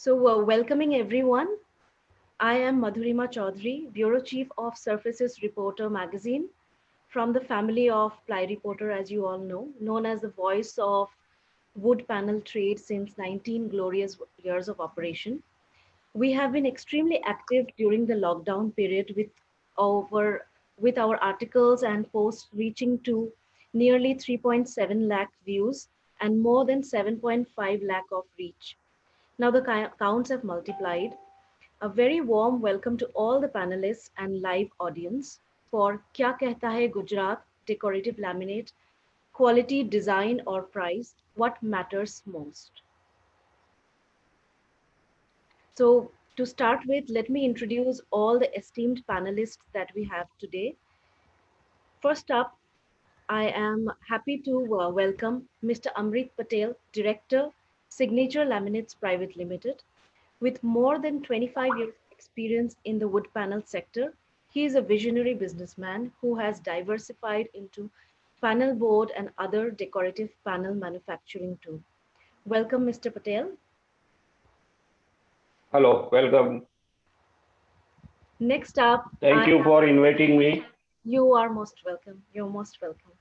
Welcoming everyone. I am Madhurima Chaudhary, Bureau Chief of Surfaces Reporter magazine from the family of Ply Reporter, as you all know, known as the voice of wood panel trade since 19 glorious years of operation. We have been extremely active during the lockdown period over with our articles and posts reaching to nearly 3.7 lakh views and more than 7.5 lakh of reach. Now the counts have multiplied. A very warm welcome to all the panelists and live audience for Kya Kehta Hai Gujarat Decorative Laminate, Quality, Design or Price, What Matters Most. So to start with, let me introduce all the esteemed panelists that we have today. First up, I am happy to welcome Mr. Amrit Patel, Director, Signature Laminates Private Limited. With more than 25 years experience in the wood panel sector, he is a visionary businessman who has diversified into panel board and other decorative panel manufacturing too. Welcome, Mr. Patel. Hello, welcome. Next up, Thank you for inviting me. You are most welcome. You're most welcome.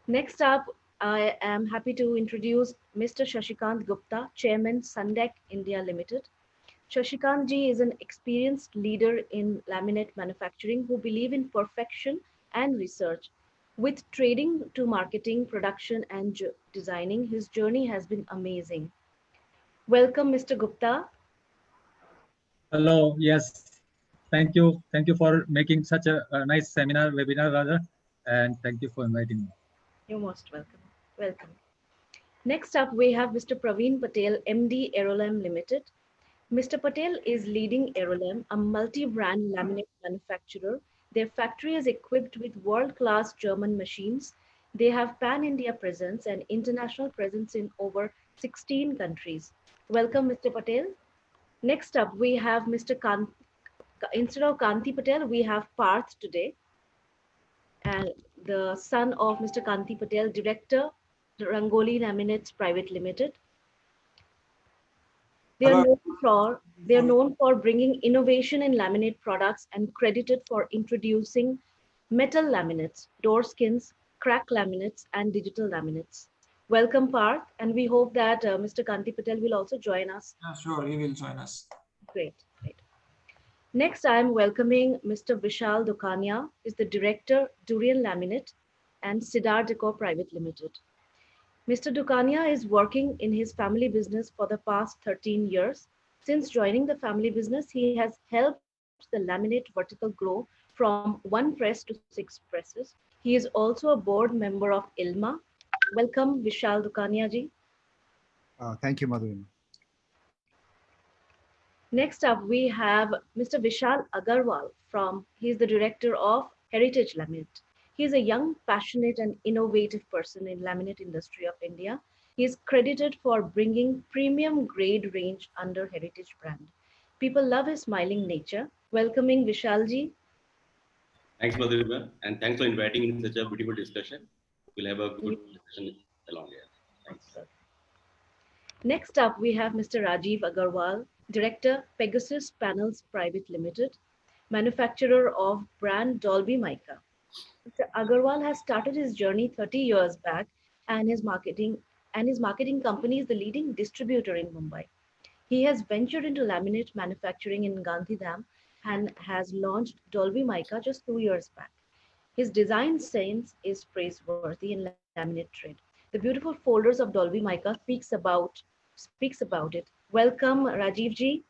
Next up, I am happy to introduce Mr. Shashikant Gupta, Chairman Sundek India Limited. Shashikant ji is an experienced leader in laminate manufacturing who believe in perfection and research. With trading to marketing, production, and designing, his journey has been amazing. Welcome, Mr. Gupta. Hello, yes. Thank you. Thank you for making such a nice webinar rather, and thank you for inviting me. You're most welcome. Welcome. Next up, we have Mr. Praveen Patel, MD Aerolam Limited. Mr. Patel is leading Aerolam, a multi-brand laminate manufacturer. Their factory is equipped with world-class German machines. They have pan-India presence and international presence in over 16 countries. Welcome, Mr. Patel. Next up, we have Mr. Instead of Kanti Patel, we have Parth today, and the son of Mr. Kanti Patel, Director, Rangoli Laminates Private Limited. They are known for bringing innovation in laminate products and credited for introducing metal laminates, door skins, crack laminates, and digital laminates. Welcome, Parth, and we hope that Mr. Kanti Patel will also join us. Sure, he will join us. Great, great. Next, I am welcoming Mr. Vishal Dukania, is the Director, Durian Laminate and Sidar Decor Private Limited. Mr. Dukania is working in his family business for the past 13 years. Since joining the family business, he has helped the laminate vertical grow from 1 press to 6 presses. He is also a board member of ILMA. Welcome, Vishal Dukania ji. Thank you, Madhurima. Next up, we have Mr. Vishal Agarwal he is the director of Heritage Laminate. He is a young, passionate, and innovative person in laminate industry of India. He is credited for bringing premium grade range under Heritage brand. People love his smiling nature. Welcoming Vishalji. Thanks, Madhurima, and thanks for inviting in such a beautiful discussion. We'll have a good discussion along here. Thanks. Next up, we have Mr. Rajiv Agarwal, Director, Pegasus Panels Private Limited, manufacturer of brand Dolby Mica. Mr. Agarwal has started his journey 30 years back, and his marketing company is the leading distributor in Mumbai. He has ventured into laminate manufacturing in Gandhidham and has launched Dolby Mica just 2 years back. His design sense is praiseworthy in laminate trade. The beautiful folders of Dolby Mica speaks about it. Welcome, Rajiv ji.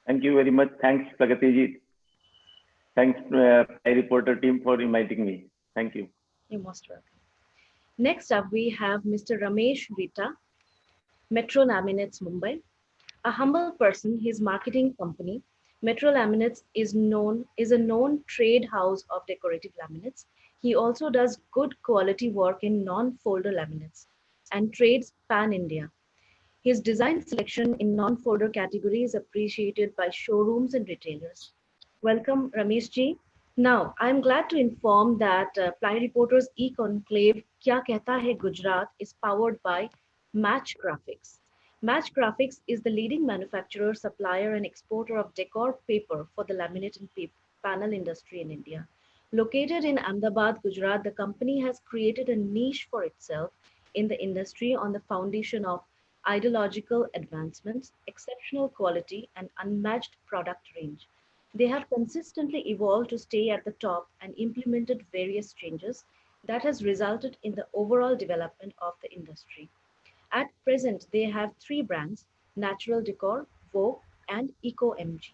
Thank you very much. Thanks, Pragati ji. Thanks, reporter team for inviting me. Thank you. You're most welcome. Next up, we have Mr. Ramesh Rita, Metro Laminates Mumbai. A humble person, his marketing company, Metro Laminates is a known trade house of decorative laminates. He also does good quality work in non-folder laminates and trades pan-India. His design selection in non-folder category is appreciated by showrooms and retailers. Welcome, Ramesh ji. Now, I'm glad to inform that Ply Reporters e-conclave Kya Kehta Hai Gujarat is powered by Match Graphics. Match Graphics is the leading manufacturer, supplier, and exporter of decor paper for the laminate and panel industry in India. Located in Ahmedabad, Gujarat, the company has created a niche for itself in the industry on the foundation of ideological advancements, exceptional quality, and unmatched product range. They have consistently evolved to stay at the top and implemented various changes that has resulted in the overall development of the industry. At present, they have three brands: Natural Decor, Vogue, and Eco MG.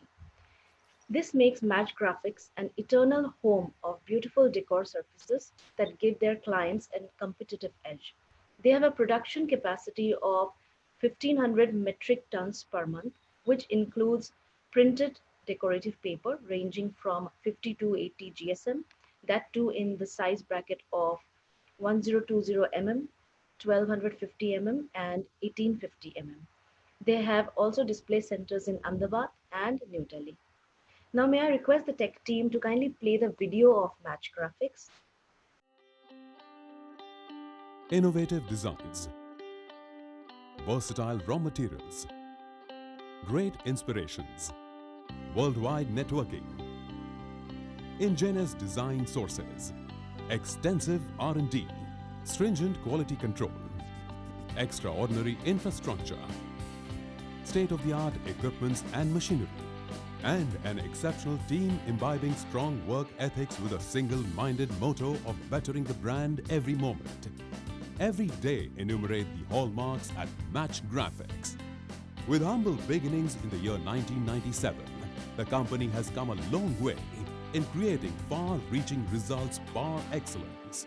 This makes Match Graphics an eternal home of beautiful decor surfaces that give their clients a competitive edge. They have a production capacity of 1,500 metric tons per month, which includes printed decorative paper ranging from 50 to 80 GSM, that too in the size bracket of 1020 mm, 1250 mm, and 1850 mm. They have also display centers in Ahmedabad and New Delhi. Now, may I request the tech team to kindly play the video of Match Graphics? Innovative designs, versatile raw materials, great inspirations, worldwide networking, ingenious design sources, extensive R&D, stringent quality control, extraordinary infrastructure, state-of-the-art equipments and machinery, and an exceptional team imbibing strong work ethics with a single-minded motto of bettering the brand every moment. Every day enumerate the hallmarks at Match Graphics. With humble beginnings in the year 1997, the company has come a long way in creating far-reaching results par excellence.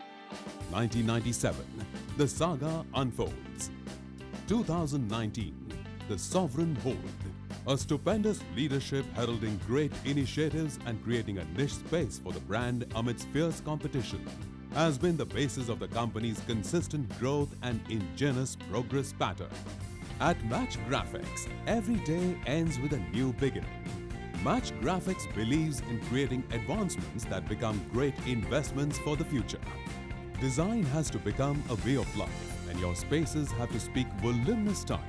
1997, the saga unfolds. 2019, the sovereign hold. A stupendous leadership heralding great initiatives and creating a niche space for the brand amidst fierce competition has been the basis of the company's consistent growth and ingenious progress pattern. At Match Graphics, every day ends with a new beginning. Match Graphics believes in creating advancements that become great investments for the future. Design has to become a way of life, and your spaces have to speak voluminous style.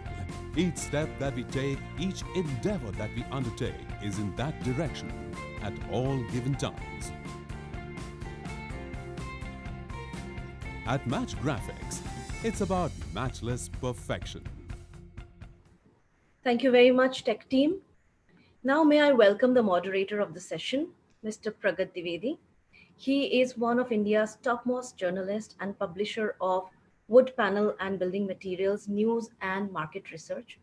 Each step that we take, each endeavor that we undertake is in that direction at all given times. At Match Graphics, it's about matchless perfection. Thank you very much, tech team. Now, may I welcome the moderator of the session, Mr. Pragat Dwivedi. He is one of India's topmost journalists and publisher of wood panel and building materials news and market research.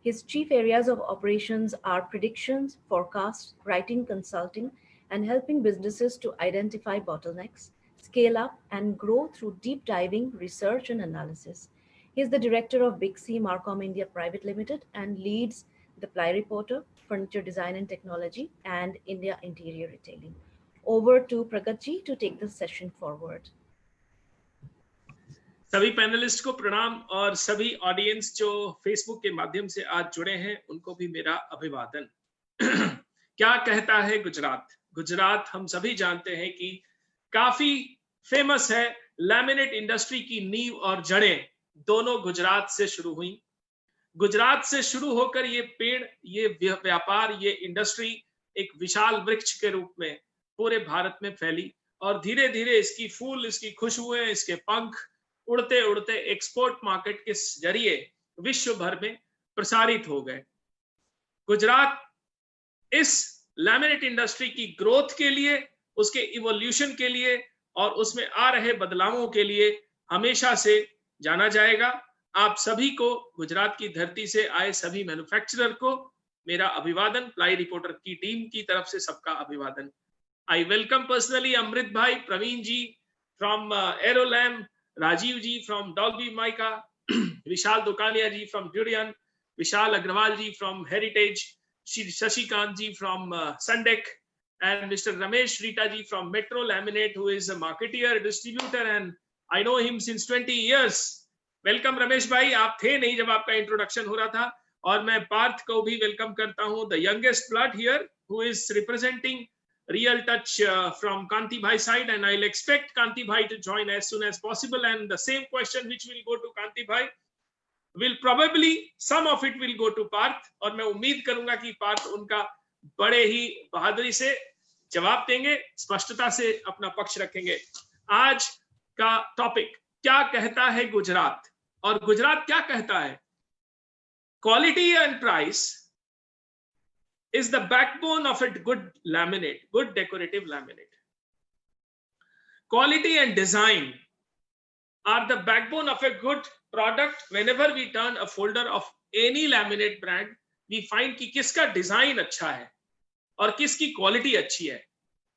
His chief areas of operations are predictions, forecasts, writing, consulting, and helping businesses to identify bottlenecks, scale up, and grow through deep diving research and analysis. He is the director of Big C Marcom India Private Limited and leads the Ply Reporter, Furniture Design and Technology, and India Interior Retailing. Over to Pragat ji to take the session forward. सभी panelist को प्रणाम और सभी audience जो Facebook के माध्यम से आज जुड़े हैं उनको भी मेरा अभिवादन। क्या कहता है गुजरात? गुजरात हम सभी जानते हैं कि काफी फेमस है। लैमिनेट इंडस्ट्री की नींव और जड़ें दोनों गुजरात से शुरू हुई। गुजरात से शुरू होकर ये पेड़, ये व्यापार, ये इंडस्ट्री एक विशाल वृक्ष के रूप में पूरे भारत में फैली और धीरे धीरे इसकी फूल, इसकी खुशबुएं, इसके पंख उड़ते उड़ते एक्सपोर्ट मार्केट के जरिए विश्व भर में प्रसारित हो गए। गुजरात इस लैमिनेट इंडस्ट्री की ग्रोथ के लिए, उसके इवोल्यूशन के लिए और उसमें आ रहे बदलावों के लिए हमेशा से जाना जाएगा। आप सभी को, गुजरात की धरती से आए सभी मैन्युफैक्चरर को मेरा अभिवादन। प्लाई रिपोर्टर की टीम की तरफ से सबका अभिवादन। आई वेलकम पर्सनली अमृत भाई, प्रवीण जी from एरोलैम, Rajiv ji from Dolby Mica, Vishal Dokania ji from Durian, Vishal Agrawal ji from Heritage, Shashikant ji from Sundek, and Mr. Ramesh Rita ji from Metro Laminate, who is a marketeer, distributor, and I know him since 20 years. Welcome Ramesh bhai, आप थे नहीं जब आपका introduction हो रहा था। और मैं पार्थ को भी वेलकम करता हूँ, the youngest blood here, who is representing Real Touch from Kanti Bhai side, and I'll expect Kanti Bhai to join as soon as possible. And the same question which will go to Kanti Bhai, will probably some of it will go to Parth, और मैं उम्मीद करूंगा कि पार्थ उनका बड़े ही बहादुरी से जवाब देंगे, स्पष्टता से अपना पक्ष रखेंगे। आज का टॉपिक क्या कहता है गुजरात, और गुजरात क्या कहता है? Quality and price is the backbone of a good laminate, good decorative laminate. Quality and design are the backbone of a good product. Whenever we turn a folder of any laminate brand, we find कि किसका design अच्छा है और किसकी quality अच्छी है।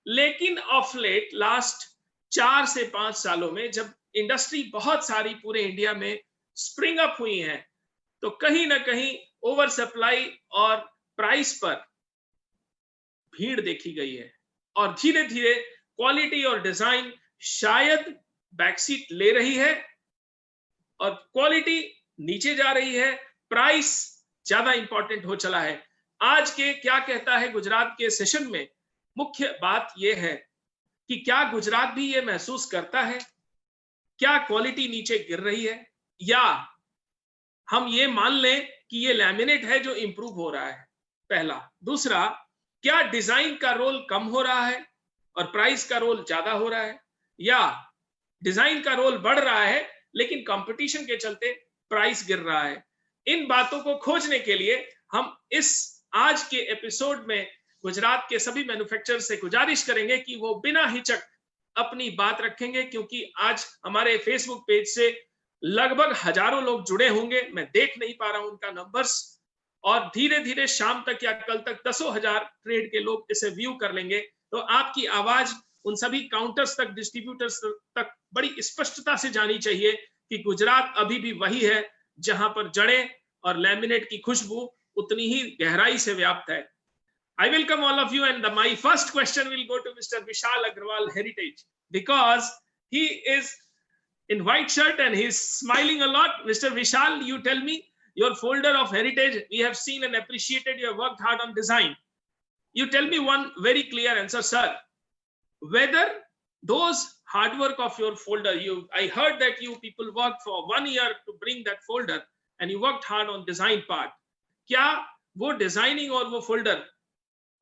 लेकिन of late last 4 से 5 सालों में जब इंडस्ट्री बहुत सारी पूरे इंडिया में स्प्रिंग अप हुई है, तो कहीं ना कहीं ओवर सप्लाई और प्राइस पर भीड़ देखी गई है, और धीरे धीरे क्वालिटी और डिजाइन शायद बैकसीट ले रही है और क्वालिटी नीचे जा रही है, प्राइस ज्यादा इंपॉर्टेंट हो चला है। आज के क्या कहता है गुजरात के सेशन में मुख्य बात यह है कि क्या गुजरात भी ये महसूस करता है, क्या क्वालिटी नीचे गिर रही है, या हम ये मान लें कि ये लैमिनेट है जो इंप्रूव हो रहा है, पहला। दूसरा, क्या डिजाइन का रोल कम हो रहा है और प्राइस का रोल ज्यादा हो रहा है, या डिजाइन का रोल बढ़ रहा है लेकिन कंपटीशन के चलते प्राइस गिर रहा है। इन बातों को खोजने के लिए हम इस आज के एपिसोड में गुजरात के सभी मैन्युफैक्चरर से गुजारिश करेंगे कि वो बिना हिचक अपनी बात रखेंगे, क्योंकि आज हमारे फेसबुक पेज से लगभग हजारों लोग जुड़े होंगे, मैं देख नहीं पा रहा हूं उनका नंबर्स, और धीरे धीरे शाम तक या कल तक 10,000 ट्रेड के लोग इसे व्यू कर लेंगे। तो आपकी आवाज उन सभी काउंटर्स तक, डिस्ट्रीब्यूटर्स तक बड़ी स्पष्टता से जानी चाहिए कि गुजरात अभी भी वही है जहां पर जड़ें और लैमिनेट की खुशबू उतनी ही गहराई से व्याप्त है। I welcome all of you, and my first question will go to Mr. Vishal Agrawal, Heritage, because he is in white shirt and he's smiling a lot. Mr. Vishal, you tell me, your folder of Heritage, we have seen and appreciated, you have worked hard on design. You tell me one very clear answer, sir, whether those hard work of your folder, I heard that you people worked for 1 year to bring that folder and you worked hard on design part. क्या वो designing और वो folder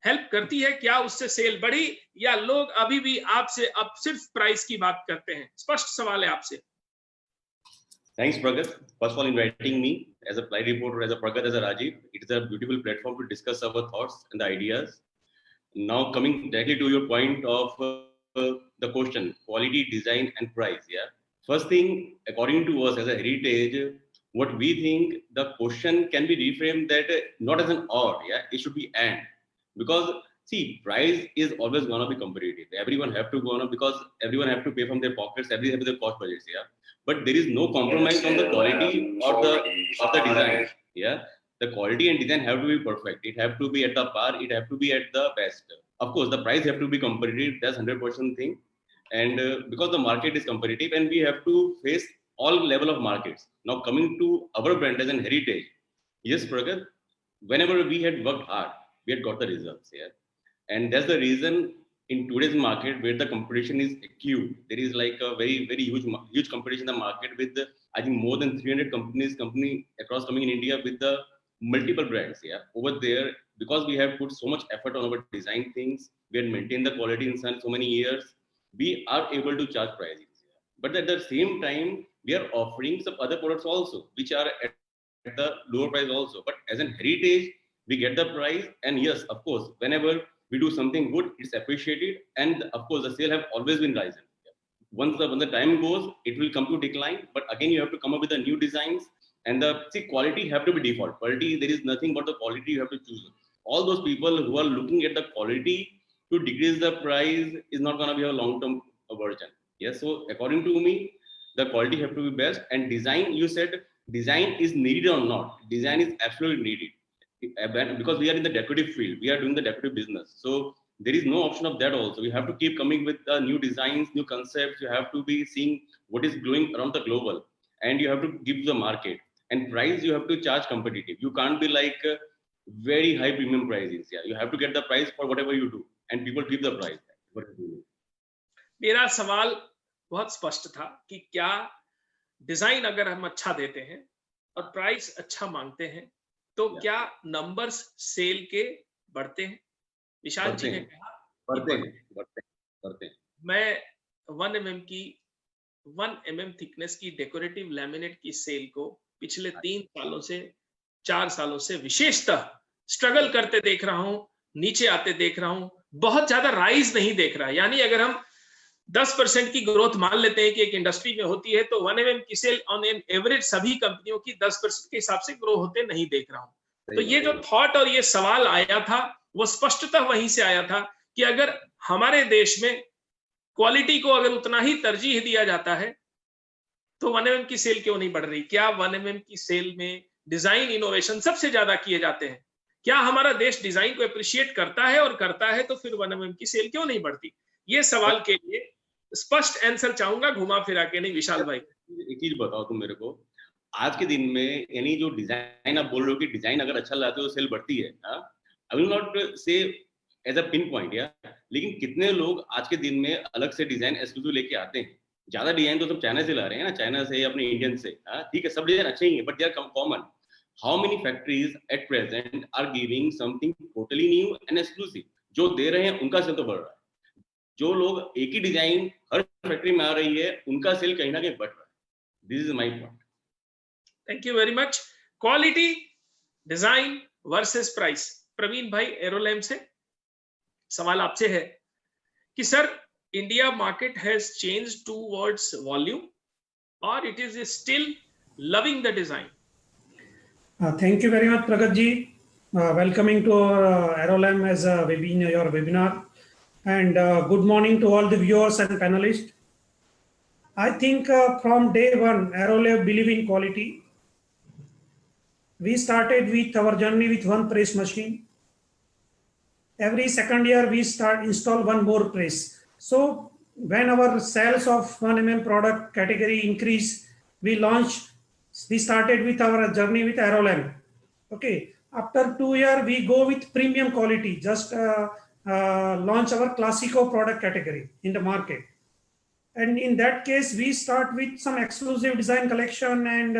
help करती है? क्या उससे cell बढ़ी, या लोग अभी भी आपसे अब सिर्फ प्राइस की बात करते हैं? स्पष्ट सवाल है आपसे। Thanks, Pragat. First of all, inviting me as a Ply reporter, as a Pragat, as a Rajiv. It is a beautiful platform to discuss our thoughts and the ideas. Now, coming directly to your point of the question, quality, design, and price. Yeah. First thing, according to us as a Heritage, what we think the question can be reframed that not as an or, yeah, it should be and. Because see, price is always going to be competitive. Everyone have to go on, because everyone have to pay from their pockets, everyone have their cost budgets, yeah. But there is no compromise on the quality or the design, yeah. The quality and design have to be perfect. It have to be at the par. It have to be at the best. Of course, the price have to be competitive. That's 100% thing. And because the market is competitive, and we have to face all level of markets. Now coming to our brand as an Heritage, yes, Pragat, whenever we had worked hard, we had got the results, yeah. And that's the reason in today's market where the competition is acute, there is like a very, very huge competition in the market with I think more than 300 companies across coming in India with the multiple brands, yeah. Over there, because we have put so much effort on our design things, we had maintained the quality in so many years, we are able to charge prices. Yeah. But at the same time, we are offering some other products also, which are at the lower price also. But as an Heritage, we get the price, and yes, of course, whenever we do something good, it's appreciated, and of course, the sale have always been rising. When the time goes, it will come to decline, but again, you have to come up with the new designs, and the quality have to be default. Quality, there is nothing but the quality you have to choose. All those people who are looking at the quality to decrease the price is not going to be a long-term version. Yes, so according to me, the quality have to be best, and design, you said design is needed or not. Design is absolutely needed. Because we are in the decorative field, we are doing the decorative business. So there is no option of that also. We have to keep coming with new designs, new concepts. You have to be seeing what is going around the global, and you have to give the market. And price, you have to charge competitive. You can't be like very high premium prices. Yeah, you have to get the price for whatever you do, and people give the price. मेरा सवाल बहुत स्पष्ट था कि क्या design अगर हम अच्छा देते हैं और प्राइस अच्छा मांगते हैं तो क्या नंबर्स सेल के बढ़ते हैं? विशाल जी ने कहा बढ़ते हैं। मैं 1 mm की 1 mm थिकनेस की डेकोरेटिव लैमिनेट की सेल को पिछले 3 सालों से 4 सालों से विशेषतः स्ट्रगल करते देख रहा हूं, नीचे आते देख रहा हूं, बहुत ज्यादा राइज नहीं देख रहा। यानी अगर हम 10% की ग्रोथ मान लेते हैं कि एक इंडस्ट्री में होती है, तो 1 mm की सेल ऑन एन एवरेज सभी कंपनियों की 10% के हिसाब से ग्रो होते नहीं देख रहा हूं। तो ये जो थॉट और ये सवाल आया था वो स्पष्टतः वहीं से आया था कि अगर हमारे देश में क्वालिटी को अगर उतना ही तरजीह दिया जाता है तो 1 mm की सेल क्यों नहीं बढ़ रही? क्या 1 mm की सेल में डिजाइन इनोवेशन सबसे ज्यादा किए जाते हैं? क्या हमारा देश डिजाइन को अप्रिशिएट करता है, और करता है तो फिर 1 mm की सेल क्यों नहीं बढ़ती? ये सवाल के लिए स्पष्ट आंसर चाहूंगा, घुमा फिरा के नहीं। विशाल भाई, एक चीज बताओ तुम मेरे को, आज के दिन में यानी जो डिजाइन आप बोल रहे हो कि डिजाइन अगर अच्छा लाते हो तो सेल बढ़ती है, आई विल नॉट से एज अ पिन पॉइंट या, लेकिन कितने लोग आज के दिन में अलग से डिजाइन एक्सक्लूसिव लेके आते हैं? ज्यादा डिजाइन तो सब चाइना से ला रहे हैं ना, चाइना से अपने इंडियन से, ठीक है सब डिजाइन अच्छे ही है but they are common. How many factories at present are giving something totally new and exclusive? जो दे रहे हैं उनका सेल तो बढ़ रहा है, जो लोग एक ही डिजाइन हर फैक्ट्री में आ रही है उनका सेल कहीं ना कहीं बढ़ रहा है। This is my point. Thank you very much. Quality, design versus price. Praveen भाई एरोलैम से सवाल आपसे है कि sir, India market has changed towards volume और it is still loving the design? Thank you very much, Pragat ji. Welcoming to our Aerolam as a webinar, your webinar. And good morning to all the viewers and panelists. I think from day one, Aerolam believe in quality. We started with our journey with one press machine. Every second year, we install one more press. So when our sales of 1 mm product category increase, we started with our journey with Aerolam. Okay, after 2 years, we go with premium quality, just launch our Classico product category in the market. And in that case, we start with some exclusive design collection and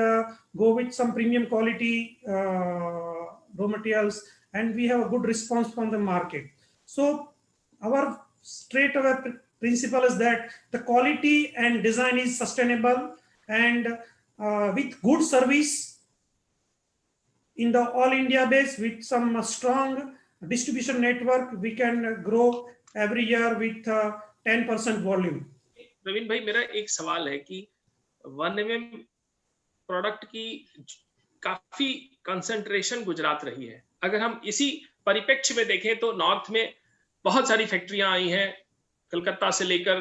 go with some premium quality raw materials, and we have a good response from the market. So our straight away principle is that the quality and design is sustainable, and with good service in the all India base with some strong distribution network, we can grow every year with 10% volume. Praveen भाई, मेरा एक सवाल है कि 1 mm product की काफी concentration Gujarat रही है। अगर हम इसी परिप्रेक्ष्य में देखें तो नॉर्थ में बहुत सारी फैक्ट्रियां आई हैं, कलकत्ता से लेकर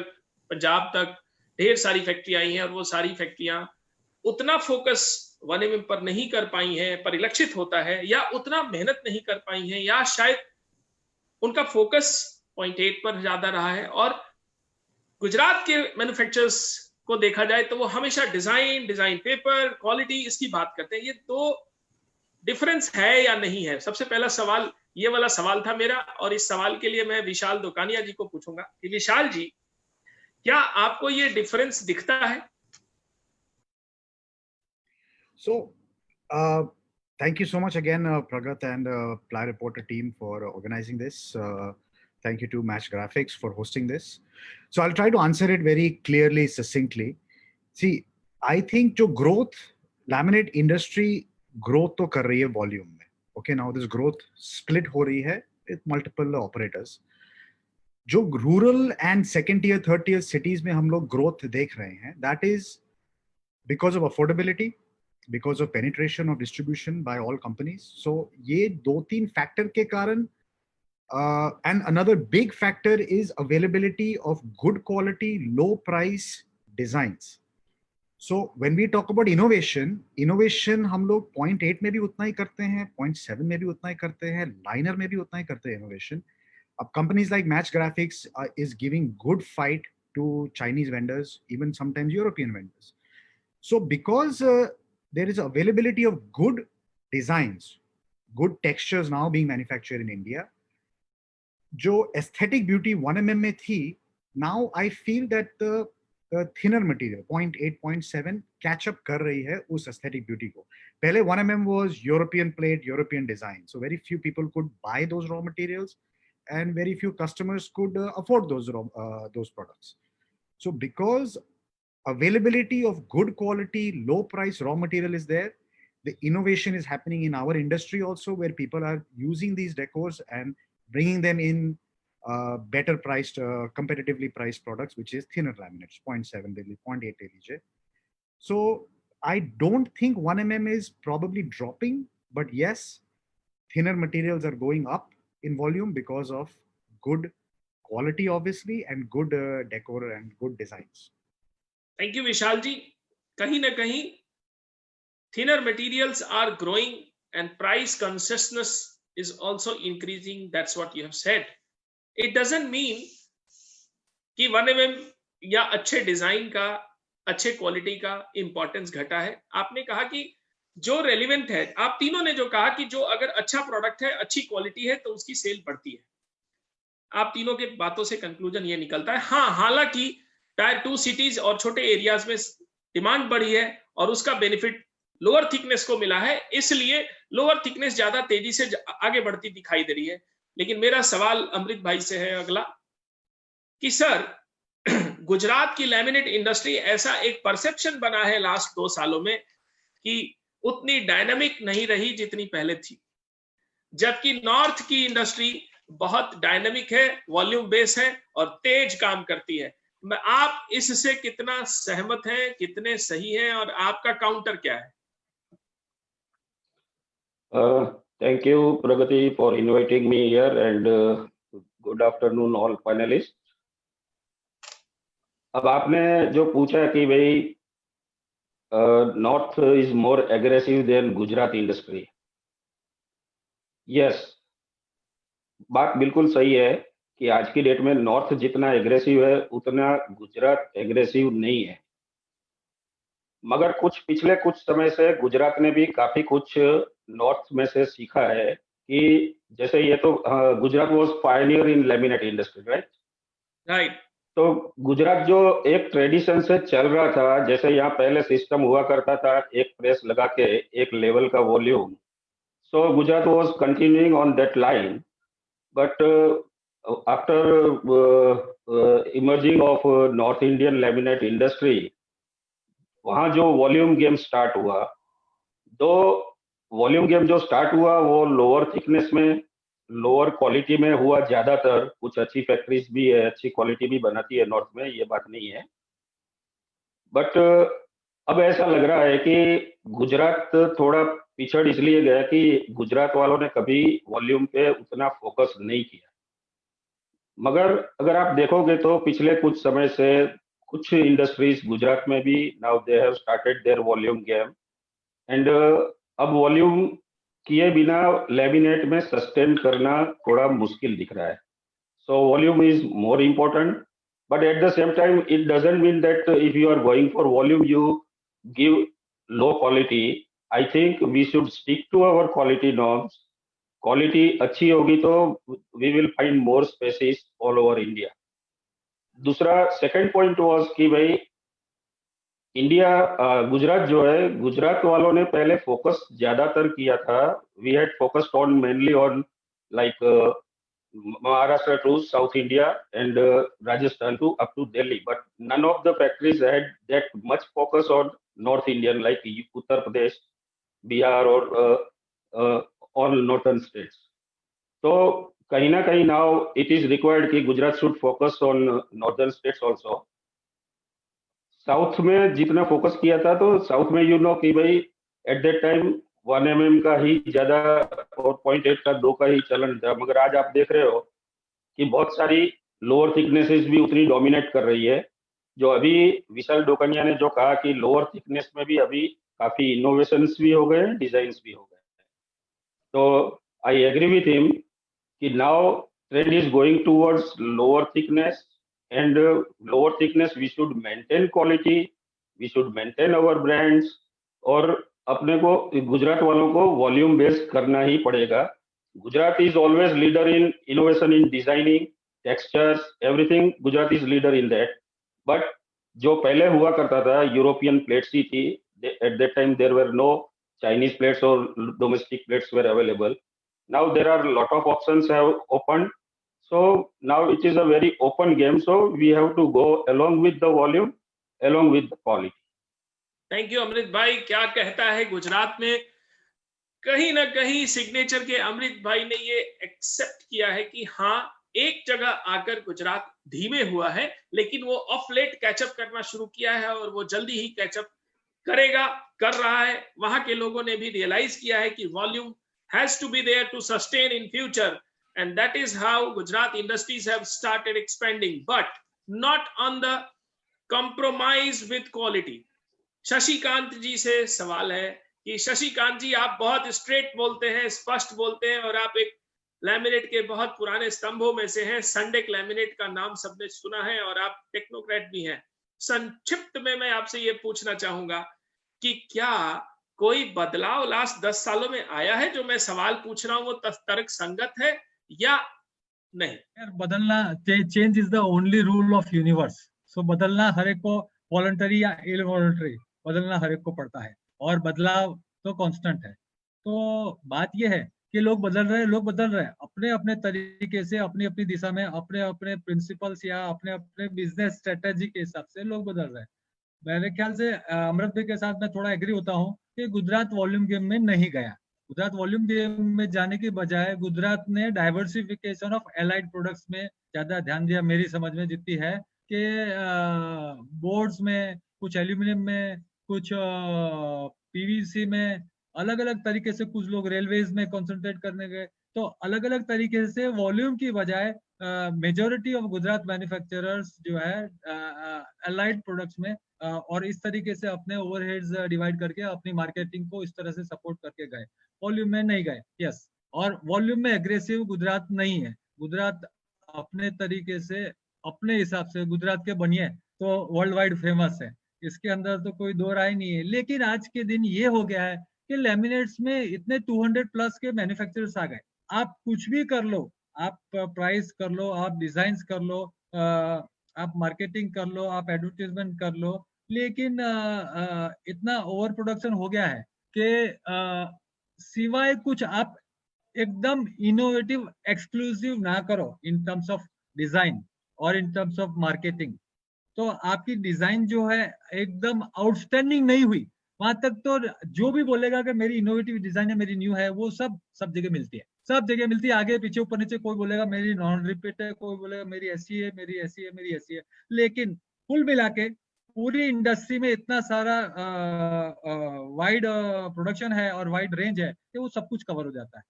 पंजाब तक ढेर सारी फैक्ट्रियां आई हैं, और वो सारी फैक्ट्रियां उतना फोकस 1 mm पर नहीं कर पाई हैं, परिलक्षित होता है, या उतना मेहनत नहीं कर पाई हैं, या शायद उनका फोकस 0.8 पर ज्यादा रहा है। और गुजरात के मैन्युफैक्चरर्स को देखा जाए तो वो हमेशा डिजाइन पेपर, क्वालिटी, इसकी बात करते हैं। ये दो डिफरेंस है या नहीं है? सबसे पहला सवाल ये वाला सवाल था मेरा, और इस सवाल के लिए मैं विशाल दोकानिया जी को पूछूंगा कि विशाल जी, क्या आपको ये डिफरेंस दिखता है? So, thank you so much again, Pragat and Ply Reporter team for organizing this. Thank you to Match Graphics for hosting this. So I'll try to answer it very clearly, succinctly. See, I think जो growth, laminate industry growth तो कर रही है volume में. Okay, now this growth split हो रही है with multiple operators. जो rural and second tier, third tier cities में हम लोग growth देख रहे हैं, that is because of affordability, because of penetration of distribution by all companies. So ये 2-3 factor के कारण, and another big factor is availability of good quality, low price designs. So when we talk about innovation हम लोग 0.8 में भी उतना ही करते हैं, 0.7 में भी उतना ही करते हैं, liner में भी उतना ही करते हैं innovation. अब companies like Match Graphics is giving good fight to Chinese vendors, even sometimes European vendors. So because there is availability of good designs, good textures now being manufactured in India, जो aesthetic beauty 1 mm में थी, now I feel that the thinner material 0.8, 0.7 catch up कर रही है उस aesthetic beauty को. पहले 1mm was European plate, European design, so very few people could buy those raw materials, and very few customers could afford those products. So because availability of good quality, low price raw material is there, the innovation is happening in our industry also, where people are using these decors and bringing them in better priced, competitively priced products, which is thinner laminates, 0.7 ले 0.8 ले लीजिए. So I don't think 1mm is probably dropping, but yes, thinner materials are going up in volume because of good quality, obviously, and good decor and good designs. Thank you, Vishal ji. कहीं ना कहीं thinner materials are growing and price consciousness is also increasing. That's what you have said. It doesn't mean कि 1mm या अच्छे design का, अच्छे quality का importance घटा है. आपने कहा कि जो रेलिवेंट है, आप तीनों ने जो कहा कि जो अगर अच्छा प्रोडक्ट है, अच्छी क्वालिटी है, तो उसकी सेल बढ़ती है. आप तीनों के बातों से कंक्लूजन ये निकलता है. हाँ, हालांकि टायर 2 सिटीज और छोटे एरियाज में डिमांड बढ़ी है और उसका बेनिफिट लोअर थिकनेस को मिला है, इसलिए लोअर थिकनेस ज्यादा तेजी से आगे बढ़ती दिखाई दे रही है. लेकिन मेरा सवाल अमृत भाई से है अगला कि सर, गुजरात की लैमिनेट इंडस्ट्री ऐसा एक परसेप्शन बना है लास्ट 2 सालों में कि उतनी डायनामिक नहीं रही जितनी पहले थी, जबकि नॉर्थ की इंडस्ट्री बहुत डायनामिक है, वॉल्यूम बेस है और तेज काम करती है. आप इससे कितना सहमत हैं, कितने सही हैं और आपका काउंटर क्या है? Thank you, Pragati, for inviting me here, and good afternoon all panelists. अब आपने जो पूछा कि भाई north is more aggressive than Gujarat industry. Yes, बात बिल्कुल सही है कि आज की डेट में नॉर्थ जितना एग्रेसिव है उतना गुजरात एग्रेसिव नहीं है. मगर पिछले कुछ समय से गुजरात ने भी काफी कुछ नॉर्थ में से सीखा है कि जैसे ये तो Gujarat was Pioneer in laminate industry, right. तो गुजरात जो एक ट्रेडिशन से चल रहा था, जैसे यहाँ पहले सिस्टम हुआ करता था एक प्रेस लगा के एक लेवल का volume, so Gujarat was continuing on that line. But after emerging of north Indian laminate industry, वहां जो वॉल्यूम गेम स्टार्ट हुआ, तो वॉल्यूम गेम जो स्टार्ट हुआ वो लोअर थिकनेस में, लोअर क्वालिटी में हुआ ज्यादातर. कुछ अच्छी फैक्ट्रीज भी है, अच्छी क्वालिटी भी बनाती है नॉर्थ में, ये बात नहीं है. बट अब ऐसा लग रहा है कि गुजरात थोड़ा पिछड़ इसलिए गया कि गुजरात वालों ने कभी वॉल्यूम पे उतना फोकस नहीं किया. मगर अगर आप देखोगे तो पिछले कुछ समय से कुछ इंडस्ट्रीज गुजरात में भी now they have started there volume game, and अब वॉल्यूम किए बिना लैमिनेट में सस्टेन करना थोड़ा मुश्किल दिख रहा है. So volume is more important, but at the same time it doesn't mean that if you are going for volume you give low quality. I think we should stick to our quality norms. Quality अच्छी होगी तो we will find more spaces all over India. दूसरा second point was कि भाई India, Gujarat जो है, गुजरात वालों ने पहले फोकस ज्यादातर किया था. We had focused on mainly on like Maharashtra to south India and Rajasthan to up to Delhi, but none of the factories had that much focus on north Indian like Uttar Pradesh, Bihar और ऑल नॉर्थर्न स्टेट्स. तो कहीं ना कहीं now it is required कि Gujarat should focus on northern states also. South में जितना focus किया था, तो साउथ में कि भाई एट दैट टाइम 1mm का ही ज्यादा और 0.8 का 2 का ही चलन था. मगर आज आप देख रहे हो कि बहुत सारी लोअर थिकनेसेस भी उतनी डोमिनेट कर रही है. जो अभी विशाल डोकनिया ने जो कहा कि लोअर थिकनेस में भी अभी काफी इनोवेशंस भी हो गए, डिजाइन्स भी हो गए. तो आई एग्री विथ हिम कि now trend is going towards lower thickness, and lower thickness we should maintain quality, we should maintain our brands, और अपने को गुजरात वालों को वॉल्यूम बेस करना ही पड़ेगा. Gujarat is always leader in innovation, in designing, textures, everything. Gujarat is leader in that, but जो पहले हुआ करता था यूरोपियन प्लेट्स ही थी. At that time there were no Chinese plates or domestic plates were available. Now there are a lot of options have opened. So now it is a very open game. So we have to go along with the volume, along with the quality. Thank you Amrit भाई. क्या कहता है गुजरात में कहीं ना कहीं signature के अमृत भाई ने ये एक्सेप्ट किया है कि हाँ एक जगह आकर गुजरात धीमे हुआ है, लेकिन वो ऑफ लेट कैचअप करना शुरू किया है और वो जल्दी ही कैचअप करेगा, कर रहा है. वहां के लोगों ने भी रियलाइज किया है कि volume has to be there to sustain in future, and that is how Gujarat industries have started expanding, but not on the compromise with quality. Shashikant ji से सवाल है कि शशिकांत जी, आप बहुत स्ट्रेट बोलते हैं, स्पष्ट बोलते हैं, और आप एक लैमिनेट के बहुत पुराने स्तंभों में से हैं. संडेक लैमिनेट का नाम सबने सुना है और आप टेक्नोक्रेट भी हैं. संक्षिप्त में मैं आपसे ये पूछना चाहूंगा कि क्या कोई बदलाव लास्ट 10 सालों में आया है? जो मैं सवाल पूछ रहा हूं वो तर्क संगत है या नहीं? यार बदलना, change is the only rule of universe. So बदलना हर एक को, वॉलंटरी या इनवॉलंटरी, बदलना हर एक को पड़ता है, और बदलाव तो कांस्टेंट है. तो बात यह है कि लोग बदल रहे हैं अपने अपने तरीके से, अपनी अपनी दिशा में, अपने अपने प्रिंसिपल्स या अपने अपने बिजनेस स्ट्रेटेजी के हिसाब से लोग बदल रहे हैं. मेरे ख्याल से अमृत भाई के साथ मैं थोड़ा एग्री होता हूँ कि गुजरात वॉल्यूम गेम में नहीं गया. गुजरात वॉल्यूम गेम में जाने की बजाय गुजरात ने डाइवर्सिफिकेशन ऑफ एलाइड प्रोडक्ट्स में ज्यादा ध्यान दिया, मेरी समझ में जितनी है, कि बोर्ड्स में, कुछ एल्यूमिनियम में, कुछ पीवीसी में, अलग अलग तरीके से. कुछ लोग रेलवेज में कंसंट्रेट करने गए. तो अलग अलग तरीके से वॉल्यूम की बजाय मेजॉरिटी ऑफ गुजरात मैन्युफैक्चरर्स जो है अलाइड प्रोडक्ट्स में और इस तरीके से अपने ओवरहेड्स डिवाइड करके अपनी मार्केटिंग को इस तरह से सपोर्ट करके गए. वॉल्यूम में नहीं गए. यस, और वॉल्यूम में एग्रेसिव गुजरात नहीं है. गुजरात अपने तरीके से, अपने हिसाब से, गुजरात के बनिए तो वर्ल्ड वाइड फेमस है, इसके अंदर तो कोई दो राय नहीं है. लेकिन आज के दिन ये हो गया है कि लैमिनेट्स में इतने 200 प्लस के मैन्युफैक्चरर्स आ गए. आप कुछ भी कर लो, आप प्राइस कर लो, आप डिजाइन कर लो, आप मार्केटिंग कर लो, आप एडवर्टीजमेंट कर लो, लेकिन इतना ओवर प्रोडक्शन हो गया है कि सिवाय कुछ आप एकदम इनोवेटिव एक्सक्लूसिव ना करो इन टर्म्स ऑफ डिजाइन और इन टर्म्स ऑफ मार्केटिंग, तो आपकी डिजाइन जो है एकदम आउटस्टैंडिंग नहीं हुई. वहां तक तो जो भी बोलेगा कि मेरी इनोवेटिव डिजाइन है, मेरी न्यू है, वो सब जगह मिलती है, सब जगह मिलती है, आगे पीछे ऊपर नीचे. कोई बोलेगा मेरी नॉन रिपीट है, कोई बोलेगा मेरी ऐसी है, मेरी ऐसी है, मेरी ऐसी है. लेकिन कुल मिला के पूरी इंडस्ट्री में इतना सारा वाइड प्रोडक्शन है और वाइड रेंज है कि वो सब कुछ कवर हो जाता है.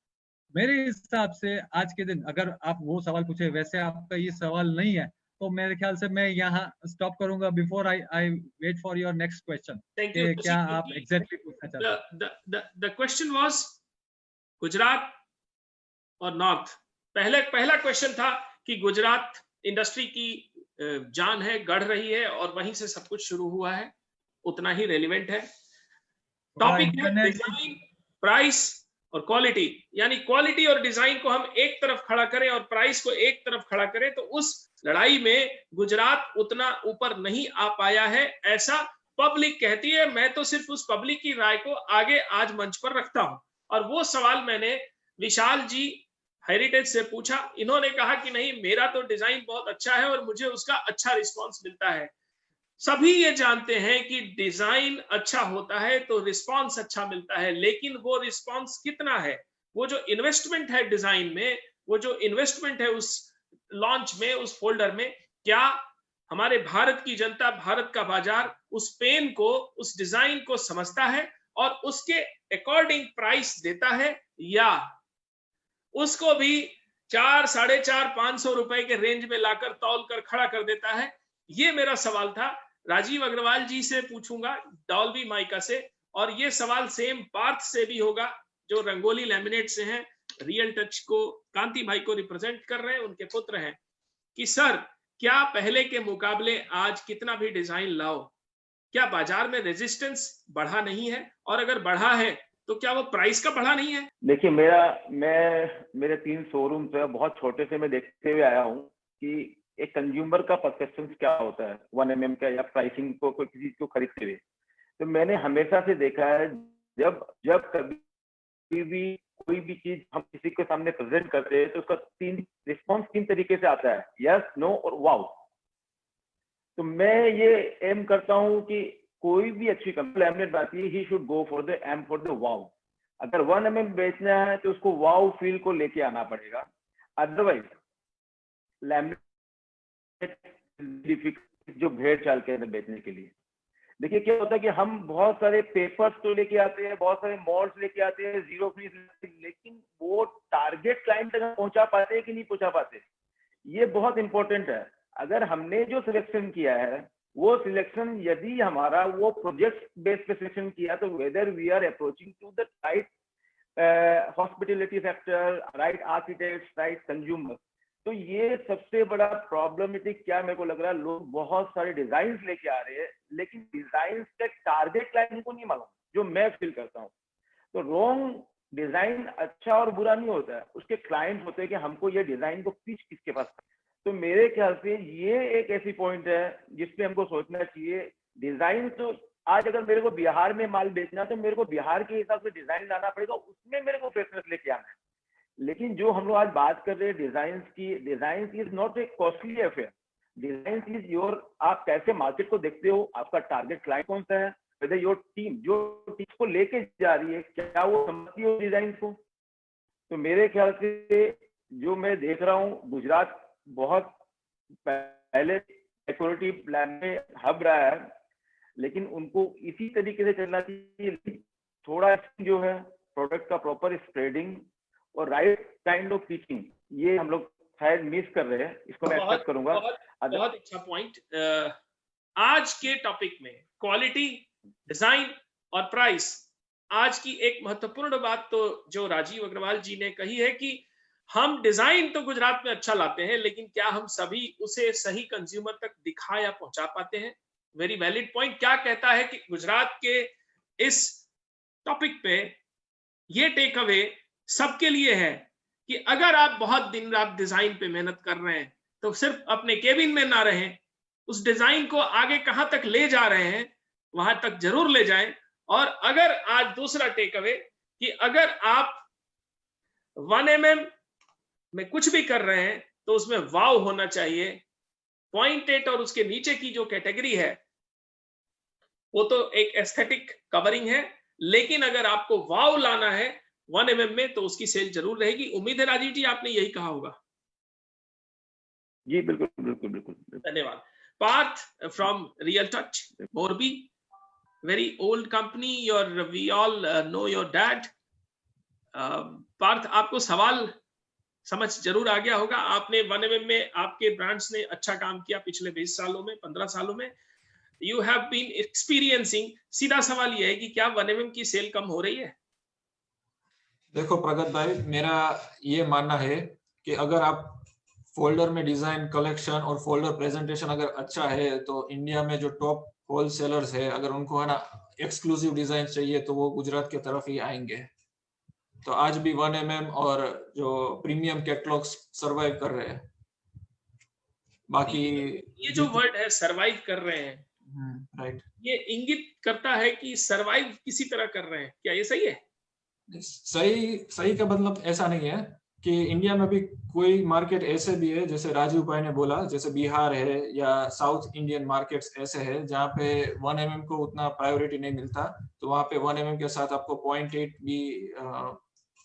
मेरे हिसाब से आज के दिन, अगर आप वो सवाल पूछे, वैसे आपका ये सवाल नहीं है, तो मेरे ख्याल से मैं यहाँ स्टॉप करूंगा before I wait for your next question. क्या आप एग्जैक्टली पूछना चाहते हैं? द क्वेश्चन वाज गुजरात और नॉर्थ. पहला क्वेश्चन था कि गुजरात इंडस्ट्री की जान है, गढ़ रही है, और वहीं से सब कुछ शुरू हुआ है, उतना ही रेलिवेंट है. टॉपिक है डिजाइन, प्राइस और क्वालिटी. यानी क्वालिटी और डिजाइन को हम एक तरफ खड़ा करें और प्राइस को एक तरफ खड़ा करें, तो उस लड़ाई में गुजरात उतना ऊपर नहीं आ पाया है, ऐसा पब्लिक कहती है. मैं तो सिर्फ उस पब्लिक की राय को आगे आज मंच पर रखता हूं. और वो सवाल मैंने विशाल जी हेरिटेज से पूछा. इन्होंने कहा कि नहीं, मेरा तो डिजाइन बहुत अच्छा है और मुझे उसका अच्छा रिस्पॉन्स मिलता है. सभी ये जानते हैं कि डिजाइन अच्छा होता है तो रिस्पॉन्स अच्छा मिलता है, लेकिन वो रिस्पॉन्स कितना है? वो जो इन्वेस्टमेंट है डिजाइन में, वो जो इन्वेस्टमेंट है उस लॉन्च में, उस फोल्डर में, क्या हमारे भारत की जनता, भारत का बाजार उस पेन को, उस डिजाइन को समझता है और उसके अकॉर्डिंग प्राइस देता है, या उसको भी 4, 450, 500 रुपए के रेंज में लाकर तौल कर खड़ा कर देता है? ये मेरा सवाल था. राजीव अग्रवाल जी से पूछूंगा, डॉल्बी माइका से, और ये सवाल सेम पार्थ से भी होगा जो रंगोली लैमिनेट से हैं, रियल टच को, कांति भाई को रिप्रेजेंट कर रहे हैं, उनके पुत्र हैं, कि सर क्या पहले के मुकाबले आज कितना भी डिजाइन लाओ, क्या बाजार में रेजिस्टेंस बढ़ा नहीं है? और अगर बढ़ा है तो क्या वो प्राइस का बढ़ा नहीं है? देखिए, मेरे 3 शोरूम है, बहुत छोटे से मैं देखते हुए आया हूँ कि एक कंज्यूमर का परसेप्शन क्या होता है 1 mm का या प्राइसिंग को कोई किसी चीज को खरीदते हुए। तो मैंने हमेशा से देखा है जब जब कभी भी कोई भी चीज हम किसी के सामने प्रेजेंट करते हैं तो उसका रिस्पॉन्स 3 तरीके से आता है, यस, नो और वाओ। तो मैं ये एम करता हूँ कि कोई भी अच्छी कंपनी लैमिनेट बनाती है, he should go for the aim for the wow. अगर 1 mm बेचना है तो उसको वाओ फील को लेके आना पड़ेगा, अदरवाइज लैमिनेट जो भेड़ चाल के अंदर बेचने के लिए। देखिए क्या होता है कि हम बहुत सारे पेपर्स तो लेके आते हैं, बहुत सारे मॉल्स लेके आते हैं, जीरो फीस, लेकिन वो टारगेट क्लाइंट तक पहुंचा पाते हैं कि नहीं पहुंचा पाते, ये बहुत इंपॉर्टेंट है। अगर हमने जो सिलेक्शन किया है वो सिलेक्शन यदि हमारा वो प्रोजेक्ट बेस पे सिलेक्शन किया तो whether we are approaching to the right hospitality sector, right architect, right consumer, तो ये सबसे बड़ा प्रॉब्लमेटिक क्या मेरे को लग रहा है, लोग बहुत सारे डिजाइन लेके आ रहे हैं लेकिन डिजाइन के टारगेट क्लाइंट को नहीं मालूम, जो मैं फील करता हूँ। तो रॉन्ग डिजाइन अच्छा और बुरा नहीं होता है, उसके क्लाइंट होते हैं कि हमको ये डिजाइन को पिच किसके पास। तो मेरे ख्याल से ये एक ऐसी पॉइंट है जिसपे हमको सोचना चाहिए। डिजाइन तो आज अगर मेरे को बिहार में माल बेचना तो मेरे को बिहार के हिसाब से डिजाइन लाना पड़ेगा, उसमें मेरे को फ्रेशनेस लेके आना है। लेकिन जो हम लोग आज बात कर रहे हैं डिजाइन की, design is not a costly affair, design is your, आप कैसे मार्केट को देखते हो, आपका टारगेट क्लाइंट कौन सा है, वेदर योर टीम जो टीम को लेके जा रही है क्या वो समझती हो डिजाइन को। तो मेरे ख्याल से जो मैं देख रहा हूँ, गुजरात बहुत पहले सिक्योरिटी प्लान में हब रहा है, लेकिन उनको इसी तरीके से चलना चाहिए। थोड़ा जो है प्रोडक्ट का प्रॉपर स्प्रेडिंग और राइट काइंड ऑफ टीचिंग, ये हम लोग शायद मिस कर रहे हैं, इसको मैं एक्सेप्ट करूंगा। बहुत अच्छा पॉइंट। आज के टॉपिक में क्वालिटी, डिजाइन और प्राइस, आज की एक महत्वपूर्ण बात तो जो राजीव अग्रवाल जी ने कही है कि हम डिजाइन तो गुजरात में अच्छा लाते हैं लेकिन क्या हम सभी उसे सही कंज्यूमर तक दिखा या पहुंचा पाते हैं। Very valid point. क्या कहता है कि गुजरात के इस टॉपिक पे ये टेक अवे सबके लिए है कि अगर आप बहुत दिन रात डिजाइन पे मेहनत कर रहे हैं तो सिर्फ अपने केबिन में ना रहें, उस डिजाइन को आगे कहां तक ले जा रहे हैं वहां तक जरूर ले जाएं। और अगर आज दूसरा टेक अवे कि अगर आप 1 mm में कुछ भी कर रहे हैं तो उसमें वाव होना चाहिए। 0.8 और उसके नीचे की जो कैटेगरी है वो तो एक एस्थेटिक कवरिंग है, लेकिन अगर आपको वाव लाना है 1 mm में तो उसकी सेल जरूर रहेगी। उम्मीद है राजीव जी आपने यही कहा होगा। जी बिल्कुल बिल्कुल बिल्कुल, धन्यवाद। Parth from real touch Morbi, very old company, your we all know your dad. Parth आपको सवाल समझ जरूर आ गया होगा। आपने 1 mm में आपके ब्रांड्स ने अच्छा काम किया पिछले 20 सालों में, 15 सालों में। You have been experiencing. सीधा सवाल यह है कि क्या 1 mm की सेल कम हो रही है? देखो प्रगत भाई, मेरा ये मानना है कि अगर आप फोल्डर में डिजाइन कलेक्शन और फोल्डर प्रेजेंटेशन अगर अच्छा है तो इंडिया में जो टॉप होलसेलर्स है अगर उनको है ना एक्सक्लूसिव डिजाइन चाहिए तो वो गुजरात की तरफ ही आएंगे। तो आज भी 1 mm और जो प्रीमियम कैटलॉग्स सरवाइव कर रहे हैं। बाकी ये जो वर्ड है सरवाइव कर रहे हैं, राइट, ये इंगित करता है कि सरवाइव किसी तरह कर रहे हैं, क्या ये सही है? सही का मतलब ऐसा नहीं है कि इंडिया में भी कोई मार्केट ऐसे भी है जैसे राजीव भाई ने बोला, जैसे बिहार है या साउथ इंडियन मार्केट्स ऐसे है जहाँ पे 1 mm को उतना प्रायोरिटी नहीं मिलता, तो वहाँ पे 1 mm के साथ आपको 0.8 भी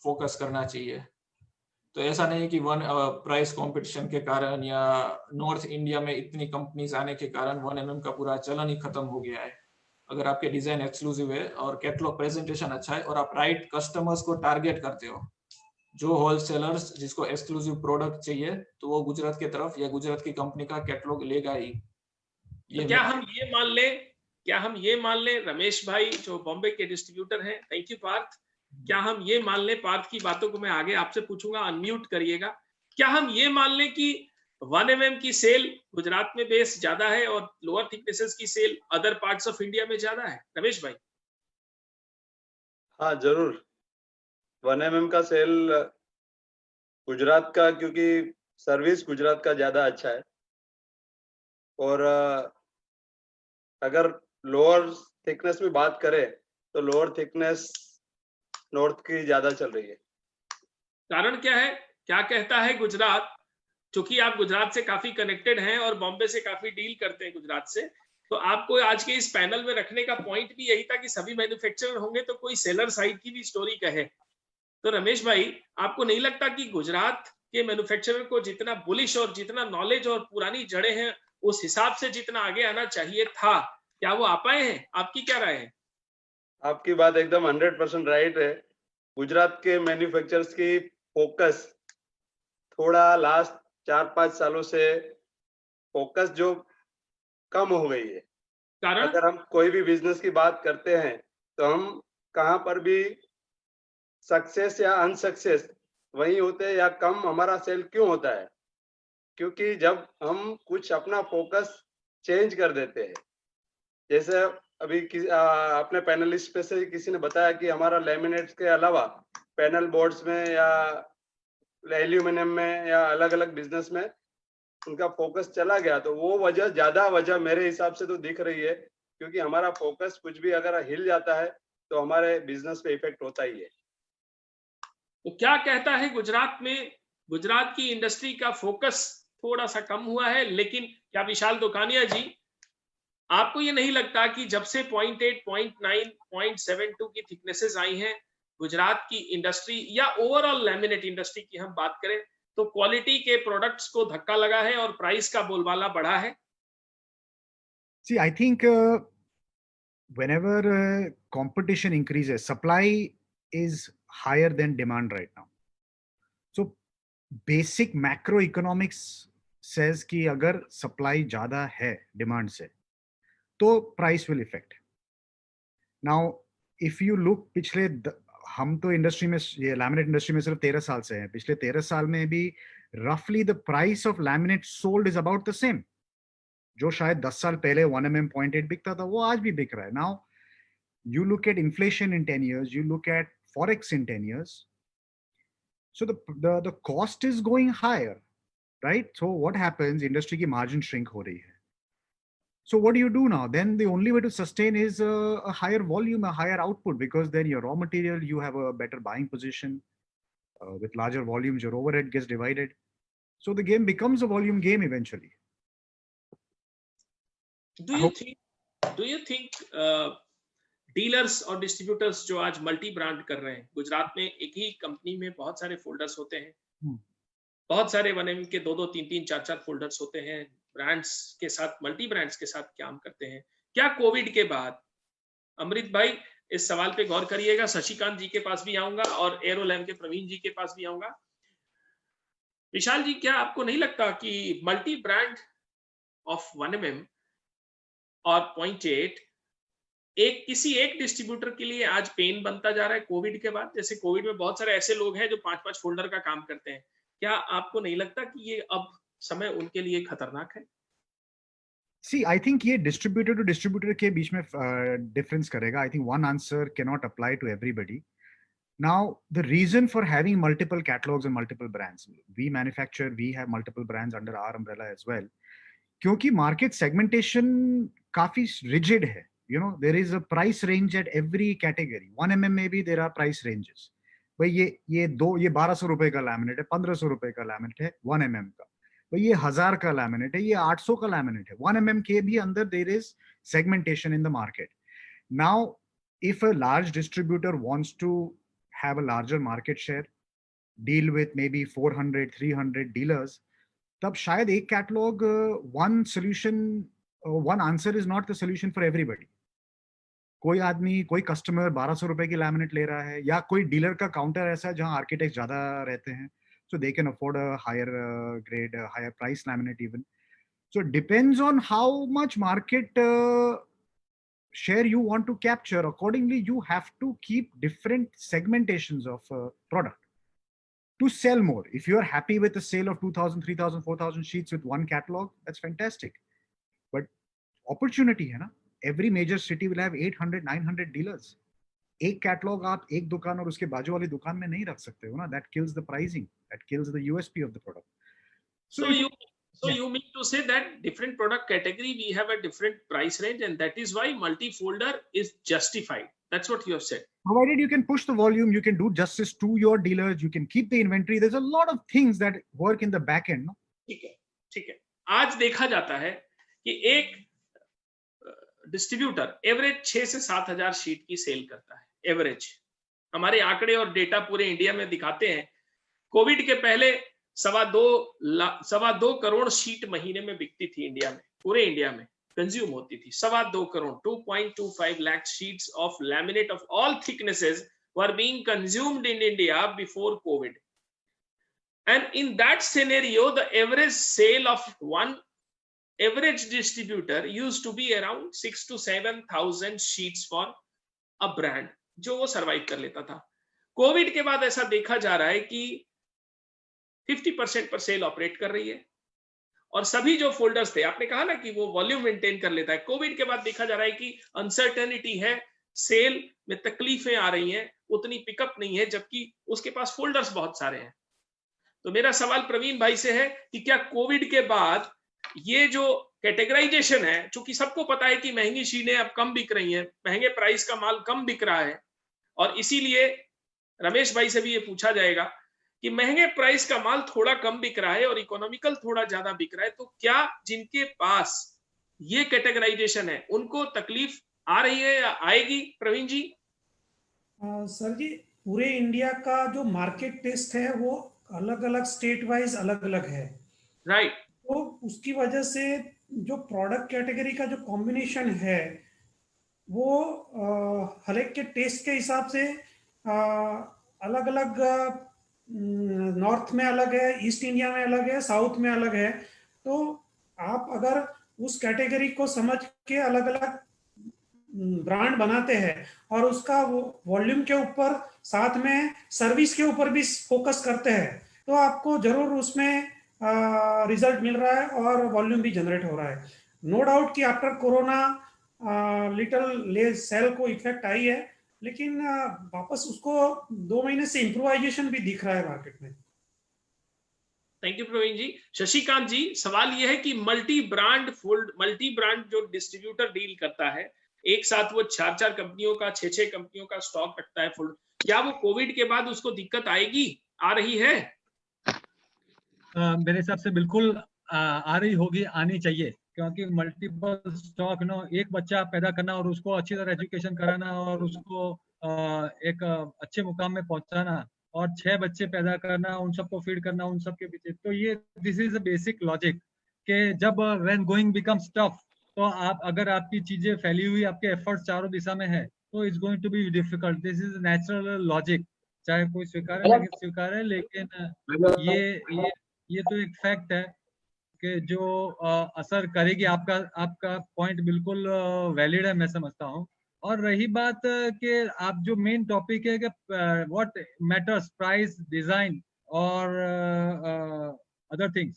फोकस करना चाहिए। तो ऐसा नहीं कि प्राइस कंपटीशन के कारण या नॉर्थ इंडिया में इतनी कंपनीज आने के कारण 1 mm का पूरा चलन ही खत्म हो गया है। अगर आपके डिजाइन एक्सक्लूसिव है और कैटलॉग प्रेजेंटेशन अच्छा है और आप राइट कस्टमर्स को टारगेट करते हो, जो होलसेलर्स जिसको एक्सक्लूसिव प्रोडक्ट चाहिए, तो वो गुजरात की तरफ या गुजरात की कंपनी का कैटलॉग लेगा ही। तो क्या हम ये मान ले रमेश भाई जो बॉम्बे के डिस्ट्रीब्यूटर हैं, थैंक यू पार्थ, क्या हम ये मान ले, पार्थ की बातों को मैं आगे आपसे पूछूंगा, अनम्यूट करिएगा, क्या हम ये मान ले कि 1 mm की सेल गुजरात में बेस ज्यादा है और लोअर थिकनेसेस की sale other parts of India में ज्यादा है? रमेश भाई। हाँ जरूर, 1 mm का सेल गुजरात का, क्योंकि सर्विस गुजरात का ज्यादा अच्छा है और अगर लोअर थिकनेस में बात करें तो लोअर थिकनेस नॉर्थ की ज्यादा चल रही है। कारण क्या है, क्या कहता है गुजरात? क्योंकि आप गुजरात से काफी कनेक्टेड हैं और बॉम्बे से काफी डील करते हैं गुजरात से, तो आपको आज के इस पैनल में रखने का पॉइंट भी यही था कि सभी मैन्युफैक्चरर होंगे तो कोई सेलर साइड की भी स्टोरी कहे। तो रमेश भाई, आपको नहीं लगता कि गुजरात के मैन्युफैक्चरर को जितना बुलिश और जितना नॉलेज और पुरानी जड़ें हैं उस हिसाब से जितना आगे आना चाहिए था, क्या वो आ पाए हैं? आपकी क्या राय है? आपकी बात एकदम 100% राइट है। गुजरात के मैन्युफैक्चरर्स की फोकस थोड़ा लास्ट 4-5 सालों से फोकस जो कम हो गई है। कारण अगर हम कोई भी बिजनेस की बात करते हैं तो हम कहाँ पर भी सक्सेस या अनसक्सेस वही होते हैं या कम हमारा सेल क्यों होता है? क्योंकि जब हम कुछ अपना फोकस चेंज कर देते हैं, जैसे अभी अपने पैनलिस्ट पे से किसी ने बताया कि हमारा लैमिनेट्स के अलावा पैनल बोर्ड्स में या एल्यूमिनियम में या अलग अलग बिजनेस में उनका फोकस चला गया, तो वो ज्यादा वजह मेरे हिसाब से तो दिख रही है, क्योंकि हमारा फोकस कुछ भी अगर हिल जाता है तो हमारे बिजनेस पे इफेक्ट होता ही है। तो क्या कहता है गुजरात में, गुजरात की इंडस्ट्री का फोकस थोड़ा सा कम हुआ है, लेकिन क्या विशाल दुकानिया जी, आपको ये नहीं लगता कि जब से 0.8, 0.9, 0.72 की थिकनेसेस आई हैं, गुजरात की इंडस्ट्री या ओवरऑल लैमिनेट इंडस्ट्री की हम बात करें तो क्वालिटी के प्रोडक्ट्स को धक्का लगा है और प्राइस का बोलबाला बढ़ा है? See, I think whenever competition increases, supply is higher than demand right now. So basic macroeconomics says कि अगर supply ज़्यादा है demand से, तो price will affect. Now, if you look पिछले हम तो इंडस्ट्री में, ये लैमिनेट इंडस्ट्री में सिर्फ 13 साल से हैं, पिछले 13 साल में भी roughly the price of laminate sold is about the same. जो शायद 10 साल पहले 1mm 0.8 बिकता था, वो आज भी बिक रहा है. Now, you look at inflation in 10 years, you look at forex in 10 years. So the cost is going higher, right? So what happens? Industry की margin shrink हो रही है. So what do you do now? Then the only way to sustain is a higher volume, a higher output, because then your raw material, you have a better buying position. With larger volumes, your overhead gets divided. So the game becomes a volume game eventually. Do you think dealers और distributors जो आज multi brand कर रहे हैं, गुजरात में एक ही company में बहुत सारे फोल्डर्स होते हैं, बहुत सारे 1mm के 2-2, 3-3, 4-4 फोल्डर्स होते हैं, ब्रांड्स के साथ, मल्टी ब्रांड्स के साथ काम करते हैं, क्या कोविड के बाद, अमृत भाई इस सवाल पे गौर करिएगा, शशिकांत जी के पास भी आऊंगा और एरोलैम के प्रवीण जी के पास भी आऊंगा, विशाल जी, क्या आपको नहीं लगता कि मल्टी ब्रांड ऑफ 1mm और 0.8 किसी एक डिस्ट्रीब्यूटर के लिए आज पेन बनता जा रहा है कोविड के बाद? जैसे कोविड में बहुत सारे ऐसे लोग हैं जो 5-5 फोल्डर का काम करते हैं, क्या आपको नहीं लगता कि ये अब समय उनके लिए खतरनाक है? See, I think ये distributor to distributor के बीच में difference करेगा. I think one answer cannot apply to everybody. Now, the reason for having multiple catalogs and multiple brands, we manufacture, we have multiple brands under our umbrella as well. क्योंकि market segmentation काफी rigid है. You know, there is a price range at every category. 1mm में भी there are price ranges. भाई ये 1200 रुपए का laminate है, 1500 रुपए का लैमिनेट है 1mm का. भाई ये 1000 का लैमिनेट है, ये 800 का लैमिनेट है. 1mm के भी अंदर there is segmentation in the market. Now, if a large distributor wants to have a larger market share, deal with maybe 400, 300 dealers, तब शायद एक catalogue, one solution, one answer is not the solution for everybody. कोई आदमी, कोई customer 1200 रुपए की laminate ले रहा है, या कोई डीलर का काउंटर ऐसा है जहां आर्किटेक्ट ज्यादा रहते हैं, so they can afford a higher grade, higher price laminate even. So it depends on how much market share you want to capture. Accordingly, you have to keep different segmentations of product to sell more. If you are happy with a sale of 2,000, 3,000, 4,000 sheets with one catalog, that's fantastic. But opportunity है ना. Every major city will have 800, 900 dealers. एक catalogue आप एक दुकान और उसके बाजू वाली दुकान में नहीं रख सकते हो ना. That kills the pricing. That kills the USP of the product. So you mean to say that different product category we have a different price range, and that is why multi-folder is justified. That's what you have said. Provided you can push the volume, you can do justice to your dealers, you can keep the inventory. There's a lot of things that work in the back end. No? ठीक है, ठीक है. आज देखा जाता है कि एक डिस्ट्रीब्यूटर एवरेज 6 से 7 हजार शीट की सेल करता है. एवरेज हमारे आंकड़े और डेटा पूरे इंडिया में दिखाते हैं. कोविड के पहले 2.25 करोड़ शीट महीने में बिकती थी इंडिया में, पूरे इंडिया में कंज्यूम होती थी. 2.25 crore, 2.25 lakh sheets of laminate of all thicknesses were being consumed in India before COVID. And in that scenario, the average sale of one average distributor used to be around 6,000 to 7,000 sheets for a brand, जो वो survive कर लेता था. Covid के बाद ऐसा देखा जा रहा है कि 50% पर सेल ऑपरेट कर रही है, और सभी जो फोल्डर्स थे, आपने कहा ना कि वो वॉल्यूम मेंटेन कर लेता है. कोविड के बाद देखा जा रहा है कि अनसर्टेनिटी है, सेल में तकलीफें आ रही हैं, उतनी पिकअप नहीं है, जबकि उसके पास फोल्डर्स बहुत सारे हैं. तो मेरा सवाल प्रवीण भाई से है कि क्या कोविड के बाद ये जो कैटेगराइजेशन है, चूंकि सबको पता है कि महंगी शीटें अब कम बिक रही हैं, महंगे प्राइस का माल कम बिक रहा है, और इसीलिए रमेश भाई से भी ये पूछा जाएगा कि महंगे प्राइस का माल थोड़ा कम बिक रहा है और इकोनॉमिकल थोड़ा ज्यादा बिक रहा है, तो क्या जिनके पास ये कैटेगराइजेशन है उनको तकलीफ आ रही है या आएगी? प्रवीण जी. सर जी, पूरे इंडिया का जो मार्केट टेस्ट है वो अलग अलग स्टेट वाइज अलग अलग है. राइट. तो उसकी वजह से जो प्रोडक्ट कैटेगरी का जो कॉम्बिनेशन है वो हर एक के टेस्ट के हिसाब से अलग अलग, नॉर्थ में अलग है, ईस्ट इंडिया में अलग है, साउथ में अलग है. तो आप अगर उस कैटेगरी को समझ के अलग अलग ब्रांड बनाते हैं और उसका वॉल्यूम के ऊपर साथ में सर्विस के ऊपर भी फोकस करते हैं, तो आपको जरूर उसमें रिजल्ट मिल रहा है और वॉल्यूम भी जनरेट हो रहा है. नो डाउट कि आफ्टर कोरोना लिटिल सेल को इफेक्ट आई है, लेकिन वापस उसको 2 महीने से इम्प्रोवाइजेशन भी दिख रहा है मार्केट में. थैंक यू प्रवीण जी. शशिकांत जी, सवाल यह है कि मल्टी ब्रांड जो डिस्ट्रीब्यूटर डील करता है, एक साथ वो 4 कंपनियों का, 6 कंपनियों का स्टॉक रखता है फुल, क्या वो कोविड के बाद उसको दिक्कत आएगी, आ रही है? मेरे हिसाब से बिल्कुल आ रही होगी, आनी चाहिए, क्योंकि मल्टीपल स्टॉक एक बच्चा पैदा करना और उसको अच्छी तरह एजुकेशन कराना और उसको एक अच्छे मुकाम में पहुंचाना और 6 बच्चे पैदा करना, उन सबको फीड करना, उन सबके पीछे, तो ये this is a basic logic कि जब व्हेन गोइंग बिकम्स टफ, तो आप अगर आपकी चीजें फैली हुई, आपके एफर्ट्स चारों दिशा में है, तो it's going to be difficult. This is natural logic, चाहे कोई स्वीकार है स्वीकार है, लेकिन ये तो एक फैक्ट है कि जो असर करेगी. आपका पॉइंट बिल्कुल वैलिड है, मैं समझता हूँ. और रही बात कि आप जो मेन टॉपिक है कि व्हाट मैटर्स, प्राइस, डिजाइन और अदर थिंग्स,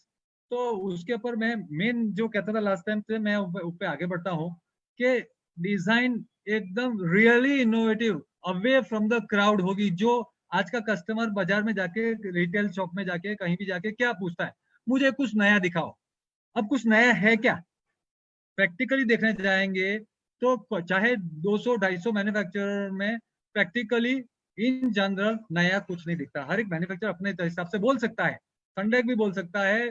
तो उसके ऊपर मैं मेन जो कहता था लास्ट टाइम से, मैं ऊपर आगे बढ़ता हूँ कि डिजाइन एकदम really innovative, away from the crowd होगी. जो आज का कस्टमर बाजार में जाके, रिटेल शॉप में जाके, कहीं भी जाके क्या पूछता है, मुझे कुछ नया दिखाओ. अब कुछ नया है क्या? प्रैक्टिकली देखने जाएंगे तो चाहे 200-250 मैन्युफैक्चरर में प्रैक्टिकली इन जनरल नया कुछ नहीं दिखता. हर एक मैन्युफैक्चरर अपने हिसाब से बोल सकता है, संडेक भी बोल सकता है,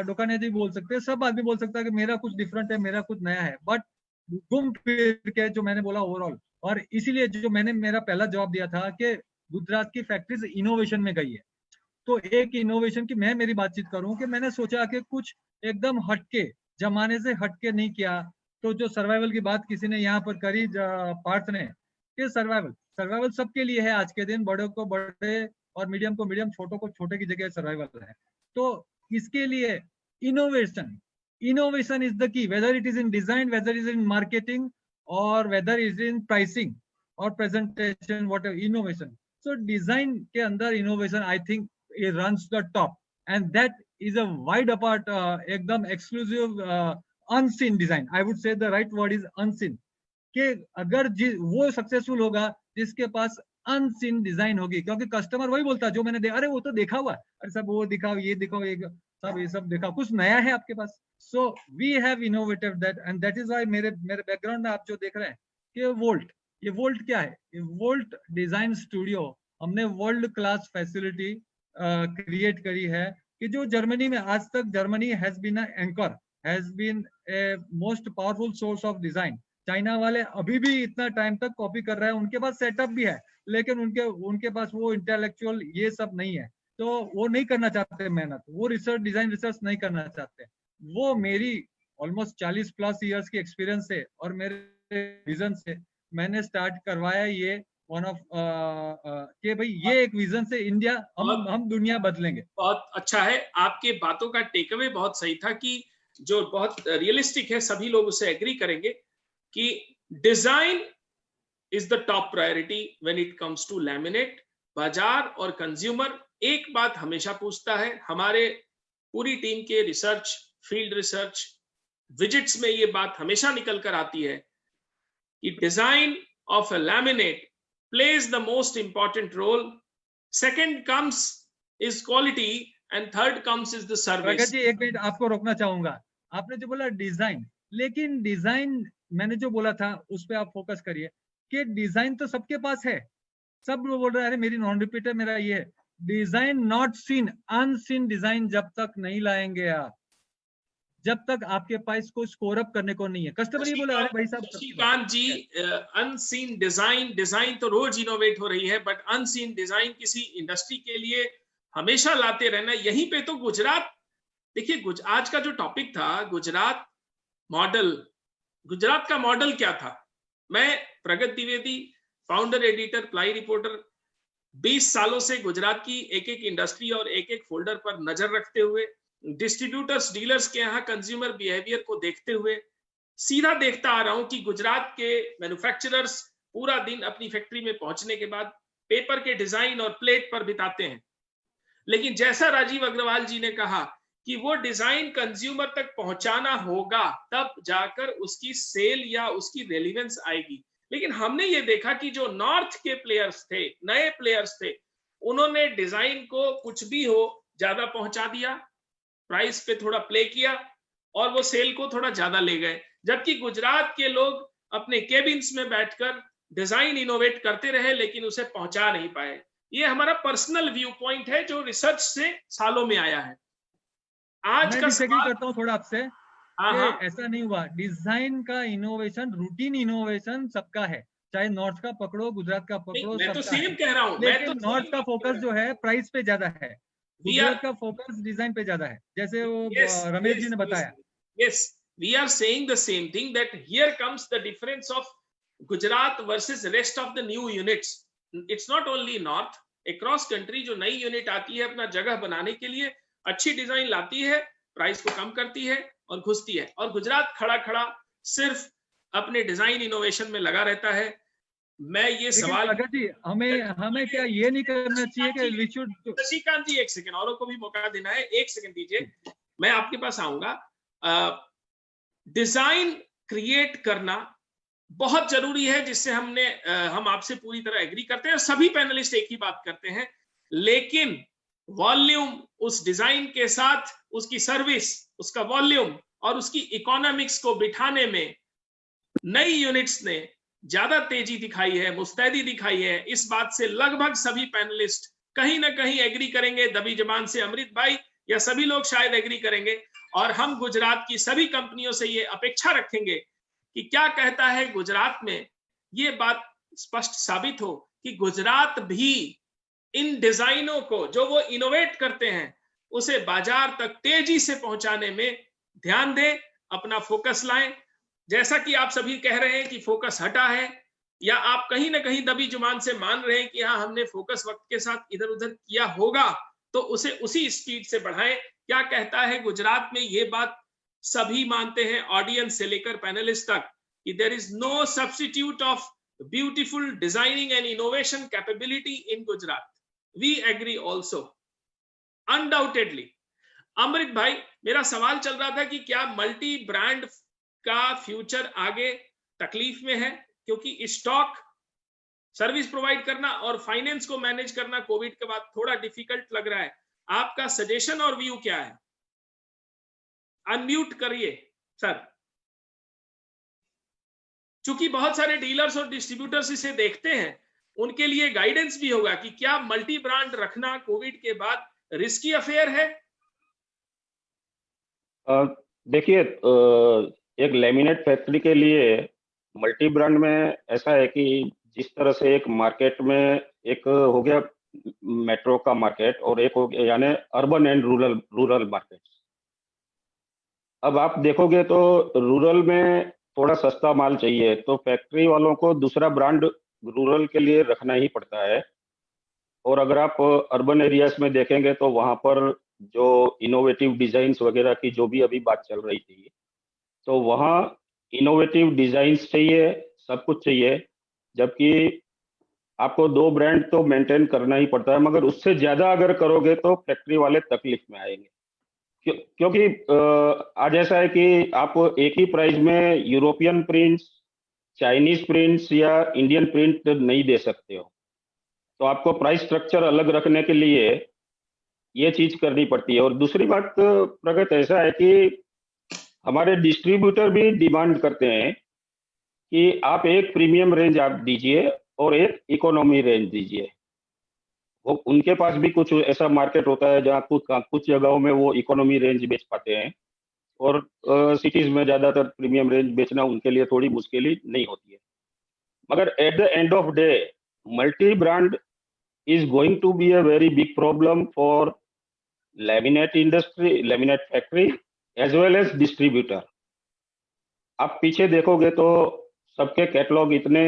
दुकानें भी बोल सकते हैं, सब आदमी बोल सकता है कि मेरा कुछ डिफरेंट है, मेरा कुछ नया है. बट घूम फिर के जो मैंने बोला ओवरऑल, और इसीलिए जो मैंने मेरा पहला जवाब दिया था कि गुजरात की फैक्ट्रीज इनोवेशन में गई है. तो एक इनोवेशन की मैं मेरी बातचीत करूं कि मैंने सोचा कि कुछ एकदम हटके, जमाने से हटके नहीं किया. तो जो सर्वाइवल की बात किसी ने यहाँ पर करी, पार्थ ने, कि सर्वाइवल सबके लिए है आज के दिन, बड़े को बड़े और मीडियम को मीडियम, छोटों को छोटे की जगह सर्वाइवल है. तो इसके लिए innovation is the key, whether it is in design, whether is in marketing, और वेदर इज इन प्राइसिंग और presentation, what innovation. So design के अंदर innovation I think it runs the top, and that is a wide apart, ekdam exclusive, unseen design. I would say the right word is unseen. कि अगर वो successful होगा जिसके पास unseen design होगी, क्योंकि customer वही बोलता है जो मैंने अरे वो तो देखा हुआ, अरे सब वो दिखाओ, ये दिखाओ, ये सब दिखाओ, कुछ नया है आपके पास। So we have innovated that and that is why मेरे बैकग्राउंड में आप जो देख रहे हैं कि वोल्ट, ये वोल्ट क्या है, ये वोल्ट डिजाइन स्टूडियो, हमने वर्ल्ड क्लास फैसिलिटी क्रिएट करी है कि जो जर्मनी में आज तक, Germany has been a anchor, has been a most powerful source of design. China वाले अभी भी इतना टाइम तक कॉपी कर रहे हैं, उनके पास सेटअप भी है, लेकिन उनके पास वो इंटेलेक्चुअल ये सब नहीं है, तो वो नहीं करना चाहते मेहनत, वो रिसर्च, डिजाइन रिसर्च नहीं करना चाहते। वो मेरी ऑलमोस्ट 40+ इयर्स की एक्सपीरियंस से और मेरे विजन से मैंने स्टार्ट करवाया ये वन ऑफ कि भाई ये एक विजन से इंडिया, हम दुनिया बदलेंगे। बहुत अच्छा है, आपके बातों का टेकअवे बहुत सही था कि जो बहुत रियलिस्टिक है, सभी लोग उससे एग्री करेंगे कि design is the top priority when it comes to laminate. बाजार और कंज्यूमर एक बात हमेशा पूछता है, हमारे पूरी टीम के रिसर्च, फील्ड रिसर्च विजिट्स में ये बात हमेशा निकल कर आती है कि design of a laminate plays the most important role. Second comes is quality and third comes is the service. प्रगत जी एक मिनट आपको रोकना चाहूंगा, आपने जो बोला डिजाइन, लेकिन डिजाइन मैंने जो बोला था उस पे आप फोकस करिए कि डिजाइन तो सबके पास है, सब लोग बोल रहे हैं अरे मेरी नॉन रिपीट है, मेरा ये है। Design not seen, unseen design जब तक नहीं लाएंगे आप, जब तक आपके पास कोई स्कोर अप करने को नहीं है। कस्टमर ये बोला अरे भाई साहब, शशिकांत जी, अनसीन डिजाइन तो रोज इनोवेट हो रही है, बट अनसीन डिजाइन किसी इंडस्ट्री के लिए हमेशा लाते रहना, यहीं पे तो गुजरात, देखिए आज का जो टॉपिक था गुजरात मॉडल, गुजरात का मॉडल क्या था। मैं प्रगत Dwivedi, founder editor ply reporter, 20 सालों से गुजरात की एक एक इंडस्ट्री और एक एक फोल्डर पर नजर रखते हुए, डिस्ट्रीब्यूटर्स, डीलर्स के यहाँ कंज्यूमर बिहेवियर को देखते हुए सीधा देखता आ रहा हूं कि गुजरात के मैन्युफैक्चरर्स पूरा दिन अपनी फैक्ट्री में पहुंचने के बाद पेपर के डिजाइन और प्लेट पर बिताते हैं, लेकिन जैसा राजीव अग्रवाल जी ने कहा कि वो डिजाइन कंज्यूमर तक पहुंचाना होगा, तब जाकर उसकी सेल या उसकी रेलिवेंस आएगी। लेकिन हमने ये देखा कि जो नॉर्थ के प्लेयर्स थे, नए प्लेयर्स थे, उन्होंने डिजाइन को कुछ भी हो ज्यादा पहुंचा दिया, प्राइस पे थोड़ा प्ले किया और वो सेल को थोड़ा ज्यादा ले गए, जबकि गुजरात के लोग अपने केबिन्स में बैठकर डिजाइन इनोवेट करते रहे लेकिन उसे पहुंचा नहीं पाए। ये हमारा पर्सनल व्यू पॉइंट है जो रिसर्च से सालों में आया है। आज का सवाल करता हूँ थोड़ा आपसे, ऐसा नहीं हुआ, डिजाइन का इनोवेशन, रूटीन इनोवेशन सबका है, चाहे नॉर्थ का पकड़ो, गुजरात का पकड़ो, मैं तो सेम कह रहा हूँ, लेकिन नॉर्थ का फोकस जो है प्राइस पे ज्यादा है, गुजरात का फोकस डिजाइन पे ज्यादा है, जैसे वो रमेश जी ने बताया। Yes, we are saying the same thing, that here comes the difference of Gujarat versus rest of the new units. It's not only north, across country जो नई यूनिट आती है अपना जगह बनाने के लिए अच्छी डिजाइन लाती है, प्राइस को कम करती है और घुसती है, और गुजरात खड़ा खड़ा सिर्फ अपने डिजाइन इनोवेशन में लगा रहता है। मैं ये सवाल जी, हमें क्या ये नहीं करना चाहिए कि we should... शशिकांत जी एक सेकंड, औरों को भी मौका देना है, एक सेकंड दीजिए, मैं आपके पास आऊंगा। डिजाइन क्रिएट करना बहुत जरूरी है, जिससे हम आपसे पूरी तरह एग्री करते हैं, सभी पैनलिस्ट एक ही बात करते हैं, लेकिन वॉल्यूम उस डिजाइन के साथ उसकी सर्विस, उसका वॉल्यूम और उसकी इकोनॉमिक्स को बिठाने में नई यूनिट्स ने ज्यादा तेजी दिखाई है, मुस्तैदी दिखाई है। इस बात से लगभग सभी पैनलिस्ट कहीं ना कहीं एग्री करेंगे, दबी जबान से अमृत भाई या सभी लोग शायद एग्री करेंगे, और हम गुजरात की सभी कंपनियों से ये अपेक्षा रखेंगे कि क्या कहता है गुजरात में, ये बात स्पष्ट साबित हो कि गुजरात भी इन डिजाइनों को जो वो इनोवेट करते हैं उसे बाजार तक तेजी से पहुंचाने में ध्यान दे, अपना फोकस लाएं। जैसा कि आप सभी कह रहे हैं कि फोकस हटा है, या आप कहीं ना कहीं दबी जुबान से मान रहे हैं कि हाँ हमने फोकस वक्त के साथ इधर उधर किया होगा, तो उसे उसी स्पीड से बढ़ाएं। क्या कहता है गुजरात में, ये बात सभी मानते हैं, ऑडियंस से लेकर पैनलिस्ट तक, कि there is no substitute of beautiful designing and innovation capability in Gujarat. We agree also, undoubtedly. Amrit भाई, मेरा सवाल चल रहा था कि क्या मल्टी ब्रांड का फ्यूचर आगे तकलीफ में है, क्योंकि स्टॉक सर्विस प्रोवाइड करना और फाइनेंस को मैनेज करना कोविड के बाद थोड़ा डिफिकल्ट लग रहा है। आपका सजेशन और व्यू क्या है? अनम्यूट करिए सर। चूंकि बहुत सारे डीलर्स और डिस्ट्रीब्यूटर्स इसे देखते हैं, उनके लिए गाइडेंस भी होगा कि क्या मल्टी ब्रांड रखना कोविड के बाद रिस्की अफेयर है? देखिए, एक लेमिनेट फैक्ट्री के लिए मल्टी ब्रांड में ऐसा है कि जिस तरह से एक मार्केट में एक हो गया मेट्रो का मार्केट और एक हो गया यानी अर्बन एंड रूरल मार्केट। अब आप देखोगे तो रूरल में थोड़ा सस्ता माल चाहिए तो फैक्ट्री वालों को दूसरा ब्रांड रूरल के लिए रखना ही पड़ता है। और अगर आप अर्बन एरियाज में देखेंगे तो वहां पर जो इनोवेटिव डिजाइन्स वगैरह की जो भी अभी बात चल रही थी, तो वहाँ इनोवेटिव डिजाइन्स चाहिए, सब कुछ चाहिए, जबकि आपको 2 ब्रांड तो मेंटेन करना ही पड़ता है, मगर उससे ज्यादा अगर करोगे तो फैक्ट्री वाले तकलीफ में आएंगे। क्योंकि आज ऐसा है कि आप एक ही प्राइस में यूरोपियन प्रिंट्स, चाइनीज प्रिंट्स या इंडियन प्रिंट नहीं दे सकते हो, तो आपको प्राइस स्ट्रक्चर अलग रखने के लिए ये चीज करनी पड़ती है। और दूसरी बात प्रगत ऐसा है कि हमारे डिस्ट्रीब्यूटर भी डिमांड करते हैं कि आप एक प्रीमियम रेंज आप दीजिए और एक इकोनॉमी रेंज दीजिए। वो उनके पास भी कुछ ऐसा मार्केट होता है जहाँ कुछ जगहों में वो इकोनॉमी रेंज बेच पाते हैं और सिटीज में ज्यादातर प्रीमियम रेंज बेचना उनके लिए थोड़ी मुश्किल ही नहीं होती है। मगर at the end of day multi brand is going to be a very big problem for laminate industry, laminate factory as well as distributor. आप पीछे देखोगे तो सबके कैटलॉग इतने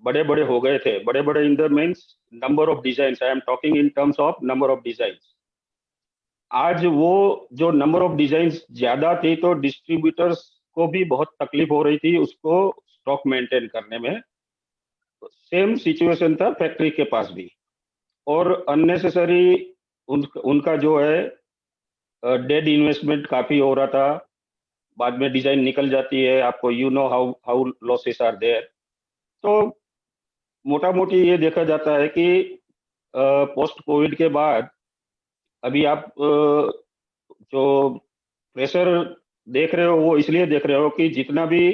बड़े बड़े हो गए थे, बड़े बड़े in the means number of design, I am talking in terms of number of design. आज वो जो नंबर ऑफ डिजाइन ज्यादा थी तो डिस्ट्रीब्यूटर्स को भी बहुत तकलीफ हो रही थी उसको स्टॉक मेंटेन करने में। सेम सिचुएशन था फैक्ट्री के पास भी, और अननेसेसरी उनका जो है डेड इन्वेस्टमेंट काफी हो रहा था। बाद में डिजाइन निकल जाती है, आपको you know how losses are there. तो मोटा मोटी ये देखा जाता है कि पोस्ट कोविड के बाद अभी आप जो प्रेशर देख रहे हो वो इसलिए देख रहे हो कि जितना भी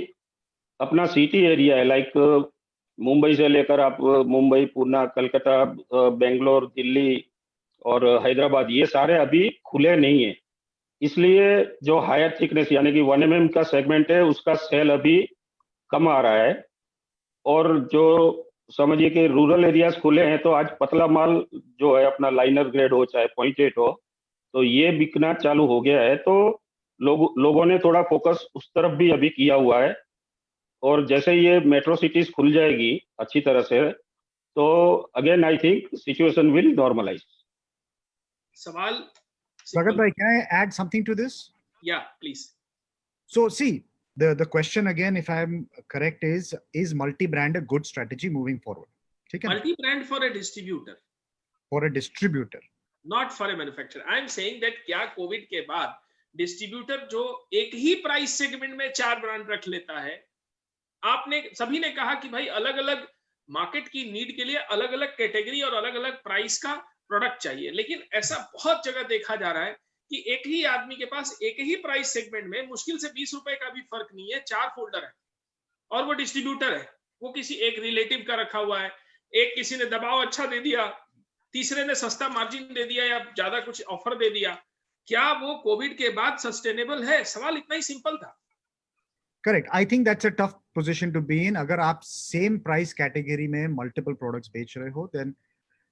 अपना सिटी एरिया है, लाइक मुंबई से लेकर आप मुंबई, पुणे, कलकत्ता, बेंगलोर, दिल्ली और हैदराबाद, ये सारे अभी खुले नहीं है। इसलिए जो हायर थिकनेस यानी कि 1 mm का सेगमेंट है उसका सेल अभी कम आ रहा है। और जो समझिए कि रूरल एरियाज खुले हैं तो आज पतला माल जो है अपना लाइनर ग्रेड हो चाहे 0.8 हो, तो ये बिकना चालू हो गया है। तो लोगों ने थोड़ा फोकस उस तरफ भी अभी किया हुआ है। और जैसे ये मेट्रो सिटीज खुल जाएगी अच्छी तरह से तो again I think situation will normalize. सवाल Pragat bhai, can I add something to this? Yeah, please. So see, the question again, if I'm correct, is multi-brand a good strategy moving forward? Multi-brand for a distributor. For a distributor. Not for a manufacturer. I am saying that क्या Covid के बाद distributor जो एक ही price segment में 4 brand रख लेता है, आपने सभी ने कहा कि भाई अलग अलग मार्केट की नीड के लिए अलग अलग कैटेगरी और अलग अलग प्राइस का प्रोडक्ट चाहिए, लेकिन ऐसा बहुत जगह देखा जा रहा है कि एक ही आदमी के पास एक ही प्राइस सेगमेंट में मुश्किल से 20 रुपए का भी फर्क नहीं है, 4 फोल्डर है और वो डिस्ट्रीब्यूटर है, वो किसी एक रिलेटिव का रखा हुआ है, एक किसी ने दबाव अच्छा दे दिया, तीसरे ने सस्ता मार्जिन दे दिया या ज्यादा कुछ ऑफर दे दिया। क्या वो कोविड के बाद सस्टेनेबल है? सवाल इतना ही सिंपल था। Correct. I think that's a tough position to be in. अगर आप same price category में multiple products बेच रहे हो, then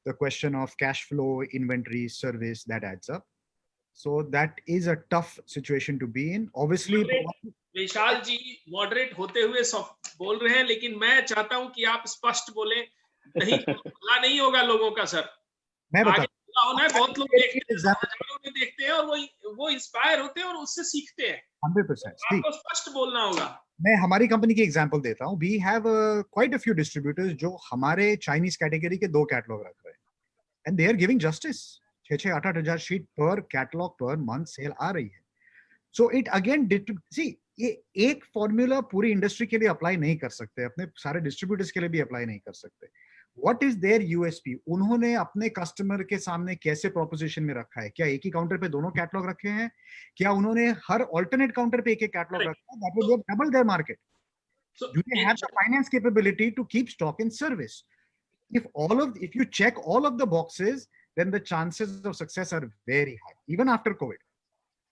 the question of cash flow, inventory, service, that adds up. So that is a tough situation to be in. Obviously, Vishal ji moderate होते हुए बोल रहे हैं, लेकिन मैं चाहता हूं कि आप स्पष्ट बोलें, नहीं होगा लोगों का सर। मैं बता होना है, बहुत लोग देखते हैं और वो इंस्पायर होते हैं और उससे सीखते हैं। 100%. आपको स्पष्ट बोलना होगा। मैं हमारी कंपनी की एग्जांपल देता हूँ। We have quite a few distributors जो हमारे चाइनीज कैटेगरी के 2 कैटलॉग रख रहे हैं, and they are giving justice. 6-8 हजार शीट पर कैटलॉग पर मंथ सेल आ रही है। सो इट अगेन सी, ये एक फॉर्मूला पूरी इंडस्ट्री के लिए अप्लाई नहीं कर सकते, अपने सारे डिस्ट्रीब्यूटर्स के लिए भी अप्लाई नहीं कर सकते. What is their USP? उन्होंने अपने कस्टमर के सामने कैसे प्रोपोजिशन में रखा है? क्या एक ही काउंटर पे दोनों कैटलॉग रखे हैं? क्या उन्होंने हर ऑल्टरनेट काउंटर पे एक एक कैटलॉग रखा है? That will double their market. Do they have the finance capability to keep stock in service? If you check all of the boxes, then the chances of success are very high, even after COVID.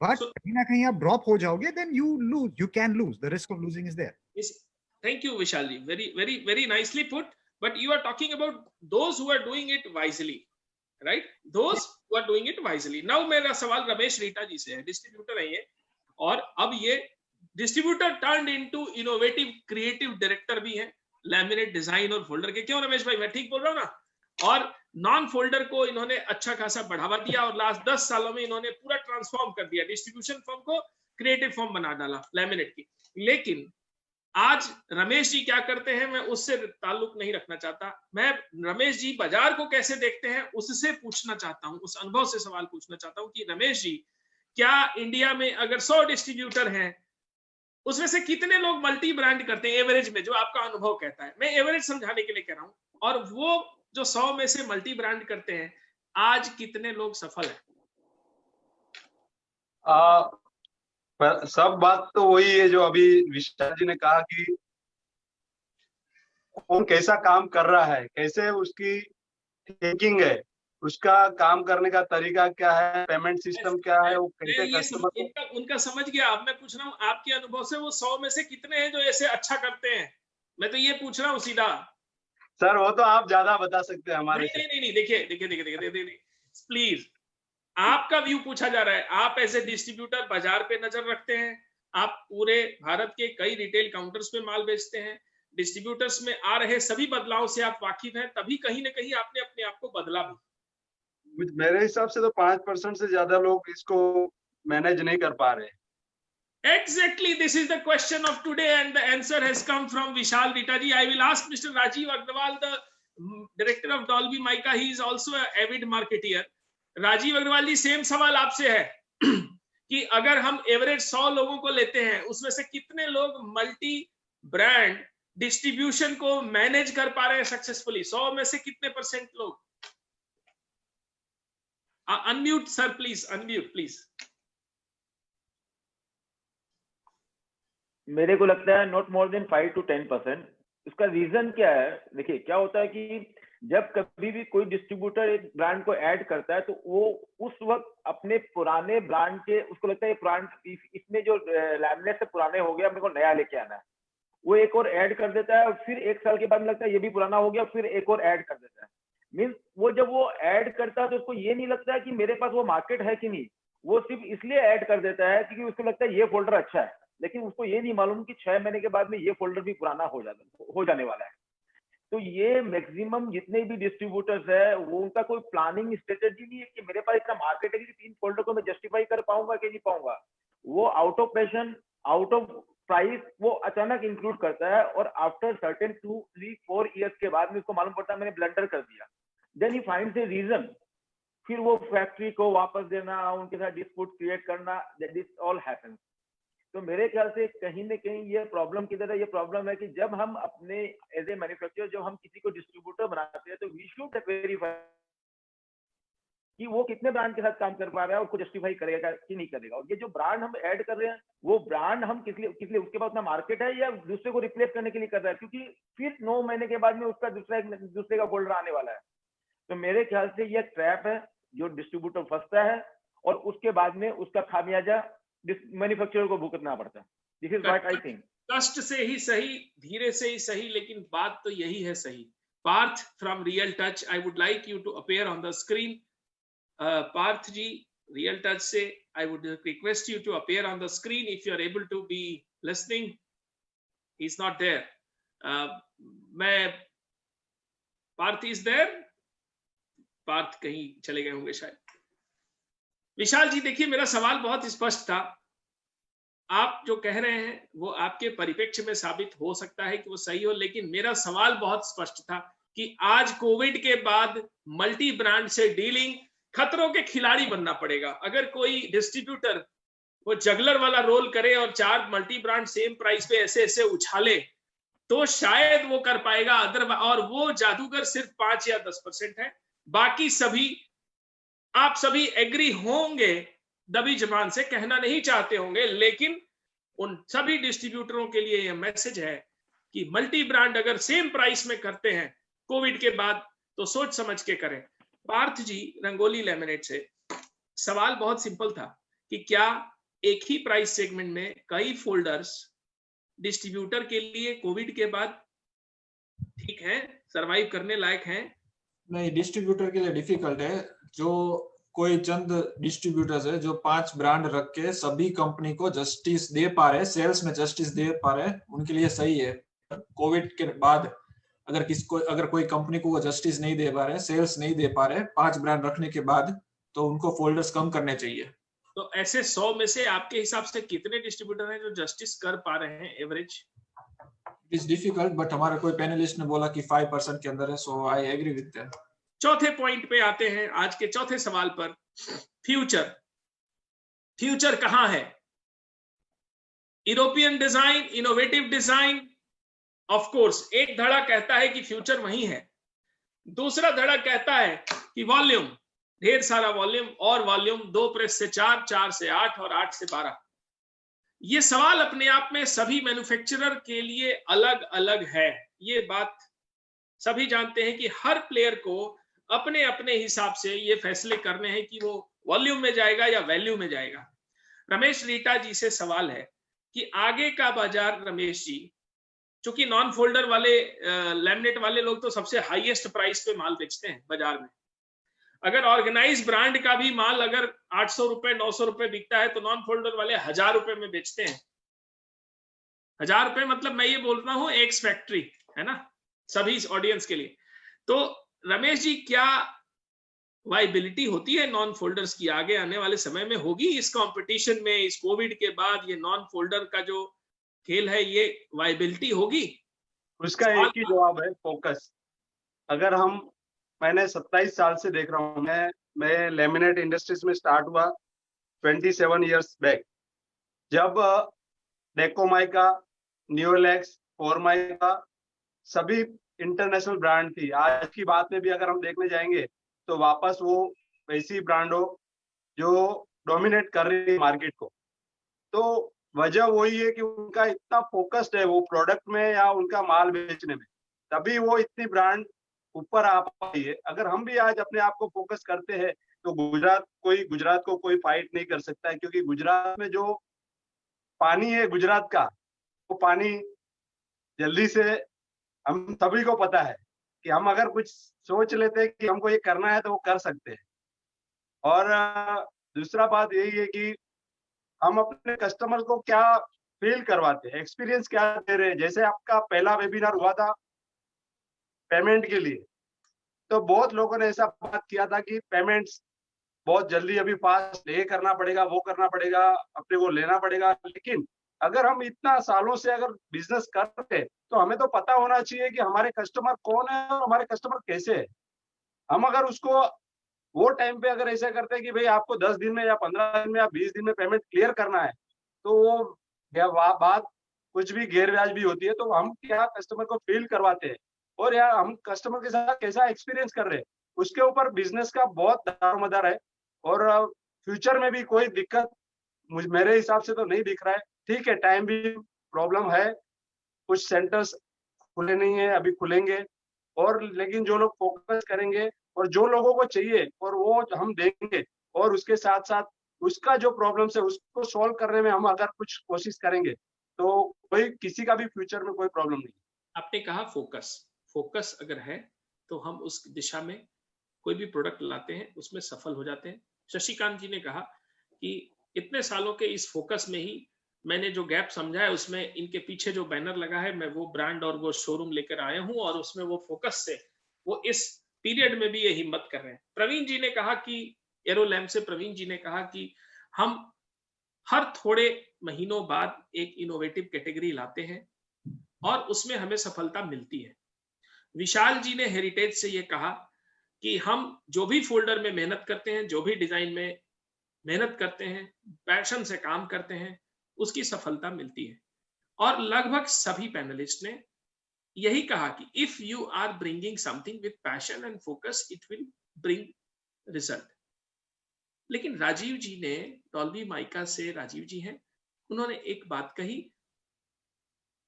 But कहीं ना कहीं आप drop हो जाओगे, then you lose. You can lose. The risk of losing is there. Thank you, Vishal ji. Very, very, very nicely put. But you are talking about those who are doing it wisely, right? Those who are doing it wisely. Now मेरा सवाल रमेश रीटा जी से है, distributor है ये, और अब ये distributor turned into innovative creative director भी है लैमिनेट डिजाइन और फोल्डर के. क्यों रमेश भाई, मैं ठीक बोल रहा हूँ ना? और नॉन फोल्डर को इन्होंने अच्छा खासा बढ़ावा दिया और लास्ट 10 सालों में इन्होंने पूरा ट्रांसफॉर्म कर दिया, डिस्ट्रीब्यूशन फॉर्म को क्रिएटिव फॉर्म बना डाला लैमिनेट की. लेकिन आज रमेश जी क्या करते हैं, मैं उससे ताल्लुक नहीं रखना चाहता. मैं रमेश जी बाजार को कैसे देखते हैं उससे पूछना चाहता हूं, उस अनुभव से सवाल पूछना चाहता हूं कि रमेश जी, क्या इंडिया में अगर 100 डिस्ट्रीब्यूटर हैं, उसमें से कितने लोग मल्टी ब्रांड करते हैं एवरेज में, जो आपका अनुभव कहता है? मैं एवरेज समझाने के लिए कह रहा हूं. और वो जो 100 में से मल्टी ब्रांड करते हैं, आज कितने लोग सफल हैं? सब बात तो वही है जो अभी विशाल जी ने कहा कि कौन कैसा काम कर रहा है, कैसे उसकी थिंकिंग है, उसका काम करने का तरीका क्या है, पेमेंट सिस्टम क्या है, वो कैसे कस्टमर उनका समझ गया. अब मैं पूछ रहा हूँ आपके अनुभव से वो 100 में से कितने हैं जो ऐसे अच्छा करते हैं? मैं तो ये पूछ रहा हूँ सीधा. सर वो तो आप ज्यादा बता सकते हैं हमारे से. नहीं, देखिए प्लीज, आपका व्यू पूछा जा रहा है. आप ऐसे डिस्ट्रीब्यूटर बाजार पे नजर रखते हैं, आप पूरे भारत के कई रिटेल काउंटर्स पे माल बेचते हैं, डिस्ट्रीब्यूटर्स में आ रहे सभी बदलाव से आप वाकिफ हैं, तभी कहीं ना कहीं आपने अपने आप को बदला भी. मेरे हिसाब से तो 5% से ज्यादा लोग इसको मैनेज नहीं कर पा रहे. Exactly, this is the question of today and the answer has come from Vishal Rita ji. I will ask Mr. Rajiv Agrawal, the director of Dolby Mica. He is also an avid marketeer. Rajeev Agarwal ji, same सवाल आपसे है कि अगर हम average 100 लोगों को लेते हैं, उसमें से कितने लोग मल्टी ब्रांड डिस्ट्रीब्यूशन को मैनेज कर पा रहे हैं सक्सेसफुली? 100 में से कितने % लोग? Unmute sir please, unmute please. मेरे को लगता है नॉट मोर देन 5 to 10%. इसका रीजन क्या है? देखिए क्या होता है कि जब कभी भी कोई डिस्ट्रीब्यूटर एक ब्रांड को ऐड करता है, तो वो उस वक्त अपने पुराने ब्रांड के, उसको लगता है ब्रांड इसमें जो लैमिनेट से पुराने हो गया, मेरे को नया लेके आना है, वो एक और ऐड कर देता है, और फिर 1 साल के बाद लगता है ये भी पुराना हो गया, फिर एक और ऐड कर देता है. मीन्स वो जब वो ऐड करता है तो उसको ये नहीं लगता है कि मेरे पास वो मार्केट है कि नहीं, वो सिर्फ इसलिए ऐड कर देता है क्योंकि उसको लगता है ये फोल्डर अच्छा है, लेकिन उसको ये नहीं मालूम कि 6 महीने के बाद में ये फोल्डर भी पुराना हो जाने वाला है. तो ये मैक्सिमम जितने भी डिस्ट्रीब्यूटर्स है, वो उनका कोई प्लानिंग स्ट्रेटेजी नहीं है कि मेरे पास इतना मार्केट है कि 3 फोल्डर को मैं जस्टिफाई कर पाऊंगा कि नहीं पाऊंगा. वो out of passion, out of price, वो अचानक इंक्लूड करता है, और आफ्टर सर्टेन 2, 3, 4 ईयर्स के बाद में उसको मालूम पड़ता है मैंने ब्लंडर कर दिया. Then he finds a reason, फिर वो फैक्ट्री को वापस देना, उनके साथ डिस्प्यूट क्रिएट करना, दिस ऑल हैपेंस. तो मेरे ख्याल से कहीं ना कहीं ये प्रॉब्लम किधर है? ये प्रॉब्लम है कि जब हम अपने एज ए मैन्युफैक्चरर, जब हम किसी को डिस्ट्रीब्यूटर बनाते हैं, तो वी शुड वेरीफाई कि वो कितने ब्रांड के साथ काम कर पा रहा है, उसको जस्टिफाई करेगा कि नहीं करेगा. और ये जो ब्रांड हम ऐड कर रहे हैं, वो ब्रांड हम किस लिए उसके पास अपना मार्केट है या दूसरे को रिप्लेस करने के लिए कर रहा है, क्योंकि फिर 9 महीने के बाद में उसका दूसरे का फोल्डर आने वाला है. तो मेरे ख्याल से ये ट्रैप है जो डिस्ट्रीब्यूटर फंसता है, और उसके बाद में उसका खामियाजा मैन्युफैक्चरर को भुगतना पड़ता है. This is what I think. कष्ट से ही सही, धीरे से ही सही, लेकिन बात तो यही है सही. Parth from real Touch, I would like you to appear on the screen. Parth ji, Real touch से, I would request you to appear on the screen if you are able to be listening. He is not there. मैं, Parth is there? Partha कहीं चले गए होंगे शायद. विशाल जी, देखिए मेरा सवाल बहुत स्पष्ट था. आप जो कह रहे हैं वो आपके परिप्रेक्ष्य में साबित हो सकता है कि वो सही हो, लेकिन मेरा सवाल बहुत स्पष्ट था कि आज कोविड के बाद मल्टी ब्रांड से डीलिंग, खतरों के खिलाड़ी बनना पड़ेगा. अगर कोई डिस्ट्रीब्यूटर वो जगलर वाला रोल करे और 4 मल्टी ब्रांड सेम प्राइस पे ऐसे ऐसे उछाले तो शायद वो कर पाएगा। अदर और वो जादूगर सिर्फ 5 या 10% है, बाकी सभी आप सभी एग्री होंगे, दबी जबान से कहना नहीं चाहते होंगे, लेकिन उन सभी डिस्ट्रीब्यूटरों के लिए यह मैसेज है कि मल्टी ब्रांड अगर सेम प्राइस में करते हैं कोविड के बाद तो सोच समझ के करें। पार्थ जी रंगोली लैमिनेट से सवाल बहुत सिंपल था कि क्या एक ही प्राइस सेगमेंट में कई फोल्डर्स डिस्ट्रीब्यूटर के लिए कोविड के बाद ठीक है, सरवाइव करने लायक हैं? नहीं, डिस्ट्रीब्यूटर के लिए डिफिकल्ट है। जो कोई चंद डिस्ट्रीब्यूटर्स है जो 5 ब्रांड रख के सभी कंपनी को जस्टिस दे पा रहे, सेल्स में जस्टिस दे पा रहे, उनके लिए सही है। कोविड के बाद अगर कोई कंपनी को वो जस्टिस नहीं दे पा रहे, सेल्स नहीं दे पा रहे 5 ब्रांड रखने के बाद, तो उनको फोल्डर्स कम करने चाहिए। तो ऐसे 100 में से आपके हिसाब से कितने डिस्ट्रीब्यूटर हैं जो जस्टिस कर पा रहे हैं average? It is difficult, but हमारा कोई पैनलिस्ट ने बोला कि 5% के अंदर है, सो आई एग्री विद दैट। चौथे पॉइंट पे आते हैं, आज के चौथे सवाल पर। फ्यूचर कहां है? European design, innovative design, of course एक धड़ा कहता है कि फ्यूचर वही है, दूसरा धड़ा कहता है कि वॉल्यूम, ढेर सारा वॉल्यूम और वॉल्यूम, 2 प्रेस से 4, 4 से 8 और 8 से 12। ये सवाल अपने आप में सभी मैन्युफैक्चरर के लिए अलग अलग है। ये बात सभी जानते हैं कि हर प्लेयर को अपने अपने हिसाब से ये फैसले करने हैं कि वो वॉल्यूम में जाएगा या वैल्यू में जाएगा। रमेश रीटा जी से सवाल है कि आगे का बाजार, रमेश जी, चूंकि नॉन फोल्डर वाले लैमिनेट वाले लोग तो सबसे हाईएस्ट प्राइस पे माल बेचते हैं बाजार में। अगर ऑर्गेनाइज ब्रांड का भी माल अगर 800 रुपए 900 रुपए बिकता है तो नॉन फोल्डर वाले 1000 रुपए में बेचते हैं। 1000 रुपए मतलब मैं ये बोलता हूं एक्स फैक्ट्री, है ना, सभी ऑडियंस के लिए। तो रमेश जी, क्या वाइबिलिटी होती है नॉन फोल्डर्स की आगे आने वाले समय में? होगी इस कंपटीशन में, इस कोविड के बाद ये नॉन फोल्डर का जो खेल है, ये वाइबिलिटी होगी? उसका एक ही जवाब है, फोकस। अगर मैंने 27 साल से देख रहा हूँ, मैं लेमिनेट इंडस्ट्रीज में स्टार्ट हुआ 27 इयर्स बैक, जब डेकोमाइका, न्यूलेक्स, फॉर्माइका सभी इंटरनेशनल ब्रांड थी। आज की बात में भी अगर हम देखने जाएंगे तो वापस वो वैसी ब्रांड हो जो डोमिनेट कर रही है मार्केट को। तो वजह वही है कि उनका इतना फोकस्ड है वो प्रोडक्ट में या उनका माल बेचने में, तभी वो इतनी ब्रांड ऊपर आ पाई है। अगर हम भी आज अपने आप को फोकस करते हैं तो गुजरात को कोई फाइट नहीं कर सकता है, क्योंकि गुजरात में जो पानी है गुजरात का, वो पानी जल्दी से हम सभी को पता है कि हम अगर कुछ सोच लेते हैं कि हमको ये करना है तो वो कर सकते हैं। और दूसरा बात यही है कि हम अपने कस्टमर को क्या फील करवाते हैं, एक्सपीरियंस क्या दे रहे हैं। जैसे आपका पहला वेबिनार हुआ था पेमेंट के लिए, तो बहुत लोगों ने ऐसा बात किया था कि पेमेंट्स बहुत जल्दी अभी फास्ट ये करना पड़ेगा, वो करना पड़ेगा, अपने को लेना पड़ेगा। लेकिन अगर हम इतना सालों से अगर बिजनेस कर रहे हैं तो हमें तो पता होना चाहिए कि हमारे कस्टमर कौन है और हमारे कस्टमर कैसे है। हम अगर उसको वो टाइम पे अगर ऐसा करते हैं कि भाई आपको 10 दिन में या 15 दिन में या 20 दिन में पेमेंट क्लियर करना है, तो वो बात कुछ भी गैरव्याज भी होती है। तो हम क्या कस्टमर को फील करवाते हैं और या हम कस्टमर के साथ कैसा एक्सपीरियंस कर रहे हैं, उसके ऊपर बिजनेस का बहुत दारोमदार है। और फ्यूचर में भी कोई दिक्कत मेरे हिसाब से तो नहीं दिख रहा है। ठीक है, टाइम भी प्रॉब्लम है, कुछ सेंटर्स खुले नहीं है, अभी खुलेंगे, और लेकिन जो लोग फोकस करेंगे और जो लोगों को चाहिए और वो हम देंगे, और उसके साथ साथ उसका जो प्रॉब्लम्स है उसको सॉल्व करने में हम अगर कुछ कोशिश करेंगे तो कोई किसी का भी फ्यूचर में कोई प्रॉब्लम नहीं। आपने कहा फोकस अगर है तो हम उस दिशा में कोई भी प्रोडक्ट लाते हैं उसमें सफल हो जाते हैं। शशिकांत जी ने कहा कि इतने सालों के इस फोकस में ही मैंने जो गैप समझा है, उसमें इनके पीछे जो बैनर लगा है, मैं वो ब्रांड और वो शोरूम लेकर आया हूं और उसमें वो फोकस से वो इस पीरियड में भी ये हिम्मत कर रहे हैं। प्रवीण जी ने कहा कि एरोलैम्प से प्रवीण जी ने कहा कि हम हर थोड़े महीनों बाद एक इनोवेटिव कैटेगरी लाते हैं और उसमें हमें सफलता मिलती है। विशाल जी ने हेरिटेज से ये कहा कि हम जो भी फोल्डर में मेहनत करते हैं, जो भी डिजाइन में मेहनत करते हैं, पैशन से काम करते हैं, उसकी सफलता मिलती है। और लगभग सभी पैनलिस्ट ने यही कहा कि if you are bringing something with passion and focus, it will bring result. लेकिन राजीव जी ने, डॉल्बी माइका से राजीव जी हैं, उन्होंने एक बात कही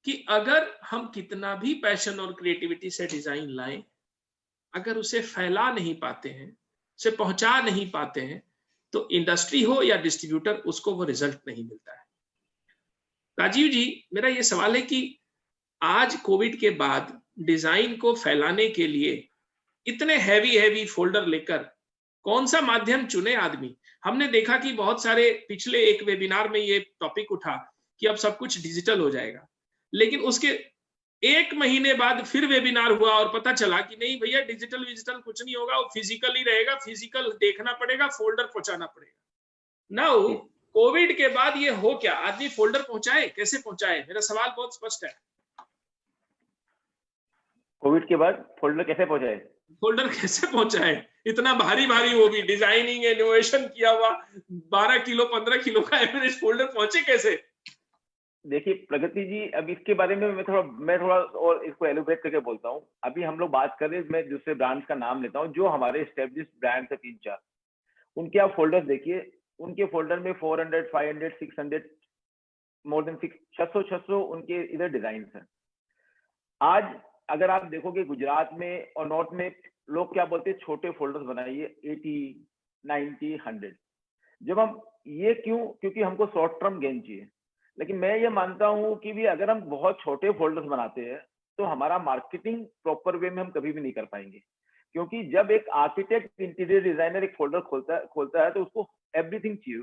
कि अगर हम कितना भी पैशन और क्रिएटिविटी से डिजाइन लाएं, अगर उसे फैला नहीं पाते हैं, उसे पहुंचा नहीं पाते हैं, तो इंडस्ट्री हो या डिस्ट्रीब्यूटर, उसको वो रिजल्ट नहीं मिलता है। राजीव जी, मेरा ये सवाल है कि आज कोविड के बाद डिजाइन को फैलाने के लिए इतने हैवी फोल्डर लेकर कौन सा माध्यम चुने आदमी? हमने देखा कि बहुत सारे पिछले एक वेबिनार में ये टॉपिक उठा कि अब सब कुछ डिजिटल हो जाएगा, लेकिन उसके एक महीने बाद फिर वेबिनार हुआ और पता चला कि नहीं भैया, डिजिटल विजिटल कुछ नहीं होगा, वो फिजिकल ही रहेगा, फिजिकल देखना पड़ेगा, फोल्डर पहुंचाना पड़ेगा। नाउ कोविड के बाद ये हो क्या? आदमी फोल्डर पहुंचाए, कैसे पहुंचाए? मेरा सवाल बहुत स्पष्ट है। कोविड के बाद फोल्डर कैसे पहुंचाए? फोल्डर कैसे पहुंचाए? इतना भारी वो भी डिजाइनिंग इनोवेशन किया हुआ 12 किलो 15 किलो का एवरेज फोल्डर पहुंचे कैसे? देखिए प्रगति जी, अब इसके बारे में मैं थोड़ा और इसको एलोबरेट करके बोलता हूँ। अभी हम लोग बात कर रहे हैं, मैं दूसरे ब्रांड्स का नाम लेता हूँ जो हमारे एस्टेब्लिश्ड ब्रांड्स है 3-4, उनके आप फोल्डर देखिए, उनके फोल्डर में 400, 500, 600, मोर देन 600 उनके इधर डिजाइन है। आज अगर आप देखोगे गुजरात में और नॉर्थ में लोग क्या बोलते हैं, छोटे फोल्डर्स बनाइए, 80, 90, 100। जब हम ये क्योंकि हमको शॉर्ट टर्म गेन चाहिए। लेकिन मैं ये मानता हूँ कि भी अगर हम बहुत छोटे फोल्डर्स बनाते हैं तो हमारा मार्केटिंग प्रॉपर वे में हम कभी भी नहीं कर पाएंगे। क्योंकि जब एक आर्किटेक्ट, इंटीरियर डिजाइनर एक फोल्डर खोलता है तो उसको एवरीथिंग चाहिए।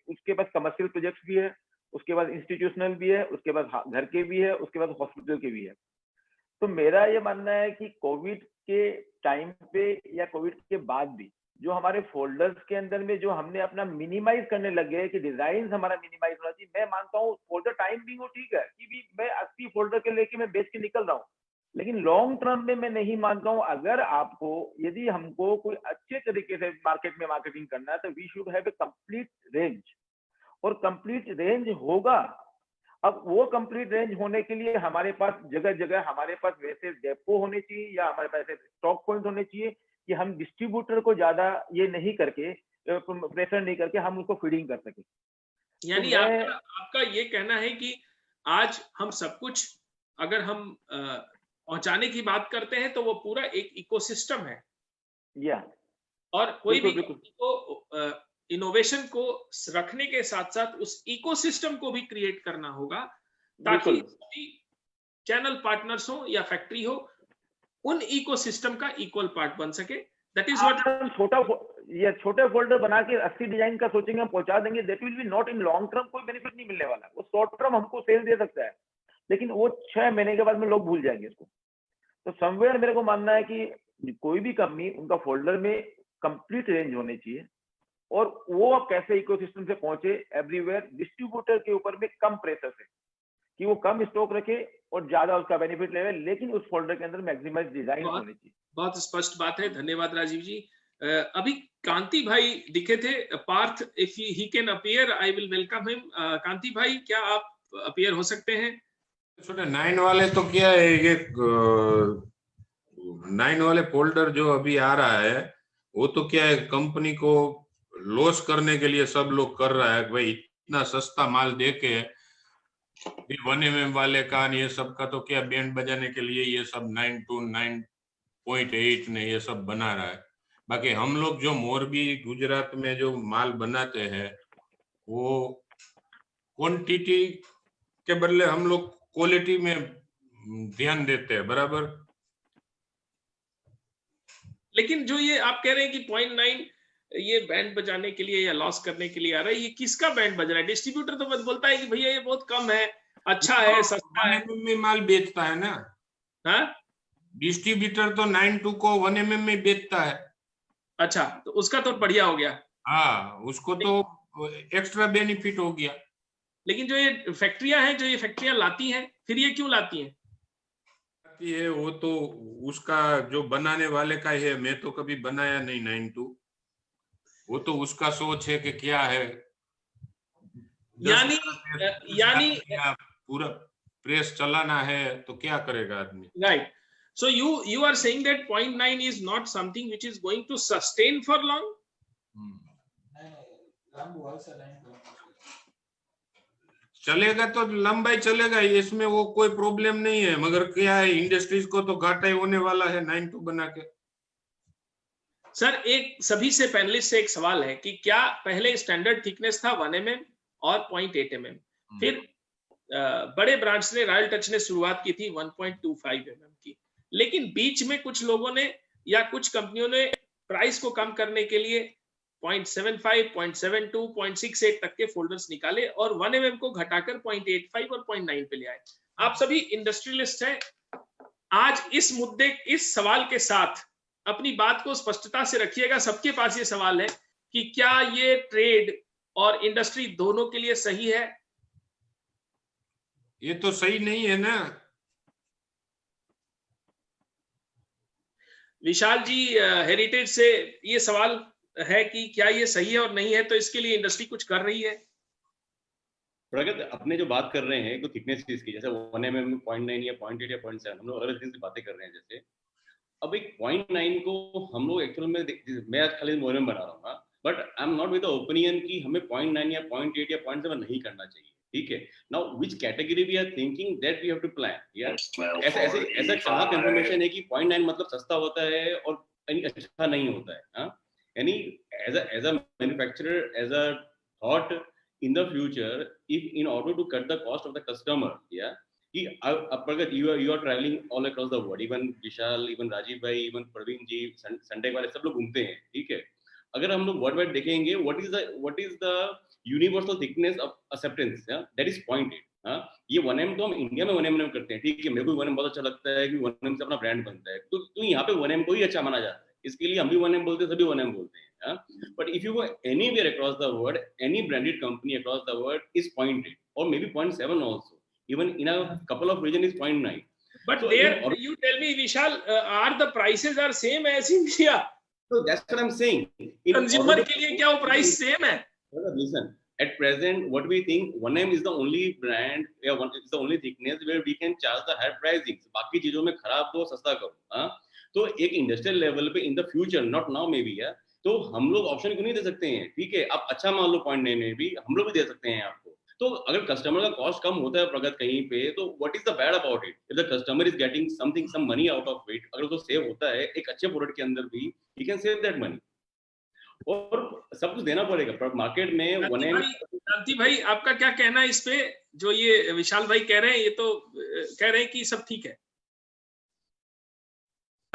उसके पास कमर्शियल प्रोजेक्ट्स भी है, उसके बाद इंस्टीट्यूशनल भी है, उसके बाद घर के भी है, उसके बाद हॉस्पिटल के भी है। तो मेरा ये मानना है कि कोविड के टाइम पे या कोविड के बाद भी जो हमारे फोल्डर्स के अंदर में जो हमने अपना मिनिमाइज करने लगे कि डिजाइन हमारा मिनिमाइज होना चाहिए, मैं मानता हूँ फॉर द टाइम भी वो ठीक है कि भी मैं 80 फोल्डर के लेके मैं बेच के निकल रहा हूँ, लेकिन लॉन्ग टर्म में मैं नहीं मानता हूँ। अगर आपको, यदि हमको कोई अच्छे तरीके से मार्केट में मार्केटिंग करना है तो we should have a complete range, और कंप्लीट रेंज होगा। अब वो कंप्लीट रेंज होने के लिए हमारे पास जगह जगह हमारे पास वैसे डेपो होने चाहिए या हमारे पास ऐसे स्टॉक पॉइंट होने चाहिए कि हम डिस्ट्रीब्यूटर को ज्यादा ये नहीं करके, प्रेफर नहीं करके हम उसको फीडिंग कर सके। यानी तो आपका ये कहना है कि आज हम सब कुछ अगर हम पहुंचाने की बात करते हैं तो वो पूरा एक इकोसिस्टम है, या और कोई भी बिल्कुल इनोवेशन को रखने के साथ साथ उस इकोसिस्टम को भी क्रिएट करना होगा ताकि सभी चैनल पार्टनर्स हो या फैक्ट्री हो, उन इकोसिस्टम का इक्वल पार्ट बन सके। दैट इज व्हाट छोटे फोल्डर बना के 80 डिजाइन का सोचेंगे हम पहुंचा देंगे, that will be not in long term, कोई बेनिफिट नहीं मिलने वाला। वो शॉर्ट टर्म हमको सेल दे सकता है, लेकिन वो 6 महीने के बाद में लोग भूल जाएंगे इसको। तो समवेयर मेरे को मानना है कि कोई भी कंपनी, उनका फोल्डर में कंप्लीट रेंज होनी चाहिए, और वो अब कैसे इकोसिस्टम से पहुंचे एवरीवेयर, डिस्ट्रीब्यूटर के ऊपर में कम प्रेशर से कि वो कम स्टॉक रखे और ज्यादा उसका बेनिफिट ले, लेकिन उस फोल्डर के अंदर मैक्सिमाइज डिजाइन होनी चाहिए। बहुत स्पष्ट बात है, धन्यवाद राजीव जी। अभी कांति भाई दिखे थे, Parth, if he can appear I will welcome him. Kanti भाई, क्या आप अपीयर हो सकते हैं? छोटे 9 वाले तो क्या है, ये 9 वाले फोल्डर जो अभी आ रहा है वो तो क्या है, कंपनी को लॉस करने के लिए सब लोग कर रहा है। भाई इतना सस्ता माल देके 1mm वाले का ये सब का तो क्या बैंड बजाने के लिए ये सब 9.2 9.8 ने ये सब बना रहा है। बाकी हम लोग जो मोरबी गुजरात में जो माल बनाते हैं वो क्वांटिटी के बदले हम लोग क्वालिटी में ध्यान देते हैं, बराबर। लेकिन जो ये आप कह रहे हैं कि 0.9 ये बैंड बजाने के लिए या लॉस करने के लिए आ रहा है, ये किसका बैंड बज रहा है? डिस्ट्रीब्यूटर तो बस बोलता है कि भैया ये बहुत कम है, अच्छा है, सस्ता है, 1mm में माल बेचता है ना। हाँ, डिस्ट्रीब्यूटर तो 9.2 को 1mm में बेचता है। अच्छा, तो उसका तो बढ़िया हो गया। हाँ, उसको तो एक्स्ट्रा बेनिफिट हो गया। लेकिन जो ये फैक्ट्रियां हैं, जो ये फैक्ट्रियां लाती हैं, फिर ये क्यों लाती हैं? है वो तो उसका जो बनाने वाले का है, मैं तो कभी बनाया नहीं 9.2। वो तो उसका सोच है कि क्या है, यानी पूरा प्रेस चलाना है तो क्या करेगा आदमी। Right, so you are saying that 0.9 is not something which is going to sustain for long? चलेगा तो लंबाई चलेगा, इसमें वो कोई प्रॉब्लम नहीं है, मगर क्या है इंडस्ट्रीज को तो घाटा ही होने वाला है 9-2 बना के। सर एक सभी से पैनलिस्ट से एक सवाल है कि क्या पहले स्टैंडर्ड थिकनेस था 1 mm और 0.8 mm, फिर बड़े ब्रांड्स ने रॉयल टच ने शुरुआत की थी 1.25 mm की, लेकिन बीच में कुछ लोगों ने या कुछ कंपनियों ने प्राइस को कम करने के लिए 0.75, 0.72, 0.68 तक के फोल्डर्स निकाले और 1 mm को घटाकर 0.85 और 0.9 पे ले आए। आप सभी इंडस्ट्रियलिस्ट हैं, आज इस मुद्दे, इस सवाल के साथ अपनी बात को स्पष्टता से रखिएगा। सबके पास ये सवाल है कि क्या ये ट्रेड और इंडस्ट्री दोनों के लिए सही है? ये तो सही नहीं है ना। विशाल जी हेरिटेज से ये सवाल है कि क्या ये सही है और नहीं है, तो इसके लिए इंडस्ट्री कुछ कर रही है? प्रगत, अपने जो बात कर रहे हैं तो थिकनेस की, जैसे 1 mm 0.9 या 0.8 या 0.7, हम लोग अलग चीज की बातें कर रहे हैं। जैसे अब एक 0.9 को हम लोग एक्चुअल में, मैं आज खाली वॉल्यूम बना रहा हूँ, but I am not with the opinion कि हमें 0.9 या 0.8 या 0.7 नहीं करना चाहिए। ठीक है, now which category we are thinking that we have to plan. यार ऐसा कहाँ कंफर्मेशन है कि 0.9 मतलब सस्ता होता है और अच्छा नहीं होता है? हाँ, यानी as a manufacturer, as a thought in the future, if in order to cut the cost of the customer, Pragat, you are traveling all across the world, even Vishal, even Rajiv bhai, even Praveen ji, Sunday वाले सब लोग घूमते हैं। ठीक है, अगर हम लोग वर्ल्ड वाइड देखेंगे, what is the universal thickness of acceptance, that is 0.8। हाँ, ये 1 mm तो हम इंडिया में 1 mm करते हैं। ठीक है, मेरे को 1 mm बहुत अच्छा लगता है कि 1 mm से अपना ब्रांड बनता है, तो यहाँ पे 1 mm को ही अच्छा माना जाता है, इसके लिए हम भी 1 mm बोलते हैं, सभी 1 mm बोलते हैं। But if you go anywhere across the world, any branded company across the world is 0.8 or maybe 0.7 also. Even in a couple of regions is 0.9. But so there, you tell me, Vishal, are the prices are same as India? So that's what I'm saying. Consumer के लिए क्या वो price same है? Listen, at present, what we think 1 mm is the only brand, it's the only thickness where we can charge the higher pricing. बाकी चीजों में खराब दो, सस्ता करो। हाँ, तो एक इंडस्ट्रियल लेवल पे in the future, not now maybe, तो हम लोग ऑप्शन क्यों नहीं दे सकते हैं? ठीक है, आप अच्छा मान लो 0.9 में भी हम लोग भी दे सकते हैं आपको। तो अगर कस्टमर का कॉस्ट कम होता है प्रगत कहीं पे, तो what is the bad about it? If the customer is getting something, some money out of it, अगर उसको सेव होता है एक अच्छे प्रोडक्ट के अंदर भी, he can save that money. और सब कुछ देना पड़ेगा मार्केट में। क्रांति भाई, आपका क्या कहना है इस पे? जो ये विशाल भाई कह रहे हैं, ये तो कह रहे हैं कि सब ठीक है।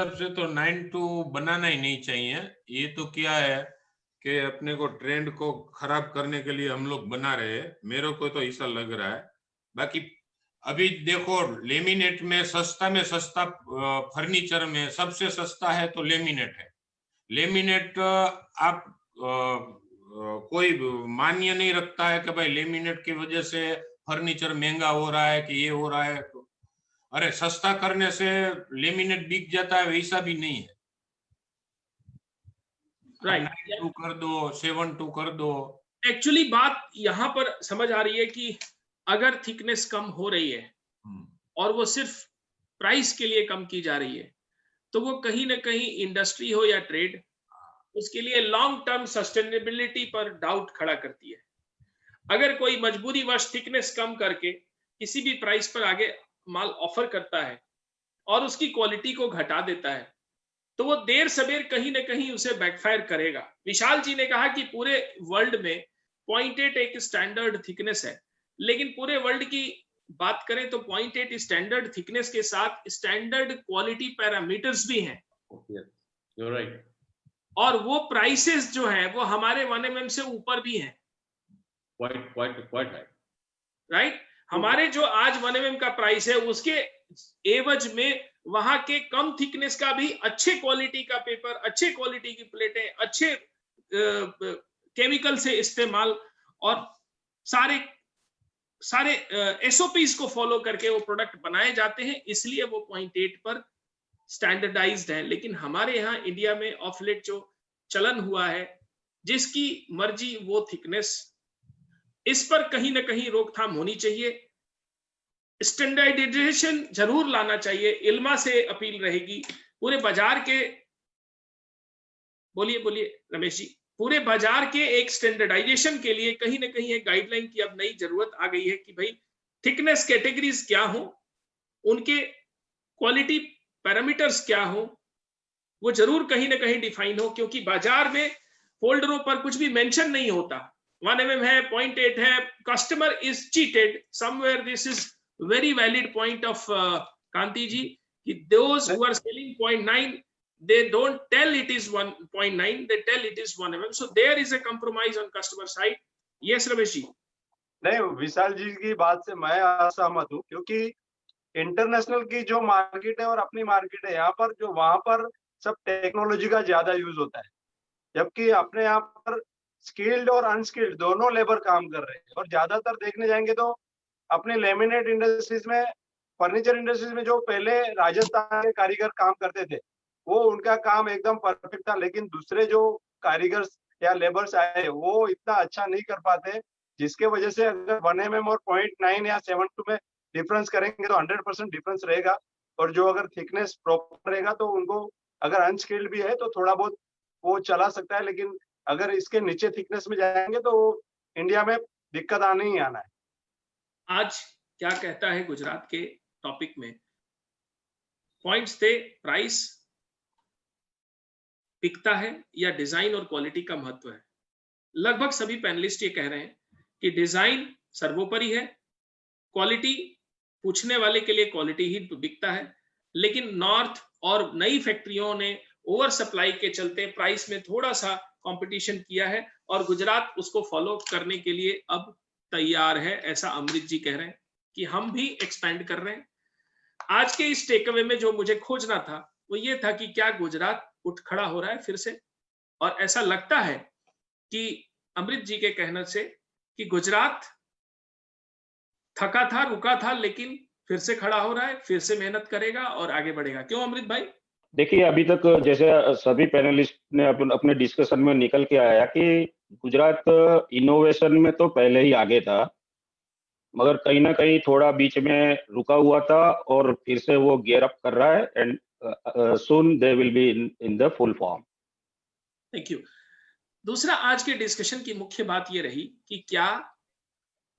सबसे तो 9-2 बनाना ही नहीं चाहिए। ये तो क्या है कि अपने को ट्रेंड को खराब करने के लिए हम लोग बना रहे हैं, मेरे को तो ऐसा लग रहा है। बाकी अभी देखो, लेमिनेट में सस्ता फर्नीचर में सबसे सस्ता है तो लेमिनेट है। लेमिनेट आप कोई मान्य नहीं रखता है कि भाई लेमिनेट की वजह से फर्नीचर महंगा हो रहा है कि ये हो रहा है। तो अरे सस्ता करने से लेमिनेट बिक जाता है, वैसा भी नहीं है। राइट, 9-2 कर दो, 7-2 कर दो। एक्चुअली बात यहाँ पर समझ आ रही है कि अगर थिकनेस कम हो रही है और वो सिर्फ प्राइस के लिए कम की जा रही है, तो वो कहीं ना कहीं इंडस्ट्री हो या ट्रेड, उसके लिए लॉन्ग टर्म सस्टेनेबिलिटी पर डाउट खड़ा करती है। अगर कोई मजबूरी वश थिकनेस कम करके किसी भी प्राइस पर आगे माल ऑफर करता है और उसकी क्वालिटी को घटा देता है, तो वो देर सवेर कहीं ना कहीं उसे बैकफायर करेगा। विशाल जी ने कहा कि पूरे वर्ल्ड में 0.8 एक स्टैंडर्ड थिकनेस है, लेकिन पूरे वर्ल्ड की बात करें तो 0.8 स्टैंडर्ड थिकनेस के साथ स्टैंडर्ड क्वालिटी पैरामीटर्स भी हैं। You're right. और वो प्राइसेस जो है वो हमारे 1 mm से ऊपर भी हैं। Quite high. राइट, हमारे जो आज 1 mm का प्राइस है, उसके एवज में वहां के कम थिकनेस का भी अच्छे क्वालिटी का पेपर, अच्छे क्वालिटी की प्लेटें, अच्छे केमिकल से इस्तेमाल और सारे एसओपीज को फॉलो करके वो प्रोडक्ट बनाए जाते हैं, इसलिए वो 0.8 पर स्टैंडर्डाइज्ड है। लेकिन हमारे यहाँ इंडिया में ऑफ लेट जो चलन हुआ है जिसकी मर्जी वो थिकनेस, इस पर कहीं ना कहीं रोकथाम होनी चाहिए। स्टैंडर्डाइजेशन जरूर लाना चाहिए, इल्मा से अपील रहेगी। पूरे बाजार के, बोलिए बोलिए रमेश जी, पूरे बाजार के एक स्टैंडर्डाइजेशन के लिए कहीं ना कहीं एक गाइडलाइन की अब नई जरूरत आ गई है कि भाई थिकनेस कैटेगरीज क्या हो, उनके क्वालिटी पैरामीटर्स क्या हो, वो जरूर कहीं ना कहीं डिफाइन हो, क्योंकि बाजार में फोल्डरों पर कुछ भी मेंशन नहीं होता। 1 mm है, 0.8 है, customer is cheated somewhere. This is very valid point of Kanti ji, कि those who are selling 0.9 they don't tell it is 1.9, they tell it is 1 mm, so there is a compromise on customer side. Yes Ramesh ji. नहीं, विशाल जी की बात से मैं असहमत हूँ, क्योंकि international की जो मार्केट है और अपनी मार्केट है, यहाँ पर जो वहां पर सब टेक्नोलॉजी का ज्यादा यूज होता है, जबकि अपने यहाँ पर स्किल्ड और अनस्किल्ड दोनों लेबर काम कर रहे हैं। और ज्यादातर देखने जाएंगे तो अपने लेमिनेट इंडस्ट्रीज में, फर्नीचर इंडस्ट्रीज में जो पहले राजस्थान के कारीगर काम करते थे, वो उनका काम एकदम परफेक्ट था, लेकिन दूसरे जो कारीगर या लेबर्स आए वो इतना अच्छा नहीं कर पाते, जिसके वजह से अगर 1 mm और 0.9 या 7.2 में डिफरेंस करेंगे तो 100% डिफरेंस रहेगा। और जो अगर थिकनेस प्रॉपर रहेगा तो उनको, अगर अनस्किल्ड भी है तो थोड़ा बहुत वो चला सकता है, लेकिन अगर इसके नीचे थिकनेस में जाएंगे तो इंडिया में दिक्कत आने ही आना है। आज क्या कहता है गुजरात के टॉपिक में? पॉइंट्स थे, प्राइस बिकता है या डिजाइन और क्वालिटी का महत्व है। लगभग सभी पैनलिस्ट ये कह रहे हैं कि डिजाइन सर्वोपरि है, क्वालिटी पूछने वाले के लिए क्वालिटी ही बिकता है। लेकिन नॉर्थ और नई फैक्ट्रियों ने ओवर सप्लाई के चलते प्राइस में थोड़ा सा कंपटीशन किया है, और गुजरात उसको फॉलो करने के लिए अब तैयार है। ऐसा अमृत जी कह रहे हैं कि हम भी एक्सपेंड कर रहे हैं। आज के इस टेकअवे में जो मुझे खोजना था वो ये था कि क्या गुजरात उठ खड़ा हो रहा है फिर से, और ऐसा लगता है कि अमृत जी के कहने से कि गुजरात थका था, रुका था, लेकिन फिर से खड़ा हो रहा है, फिर से मेहनत करेगा और आगे बढ़ेगा। क्यों अमृत भाई? देखिए, अभी तक जैसे सभी पैनलिस्ट ने अपने डिस्कशन में निकल के आया कि गुजरात इनोवेशन में तो पहले ही आगे था, मगर कहीं ना कहीं थोड़ा बीच में रुका हुआ था और फिर से वो गियर अप कर रहा है, and soon they will be in the full form. Thank you. दूसरा, आज के डिस्कशन की मुख्य बात ये रही कि क्या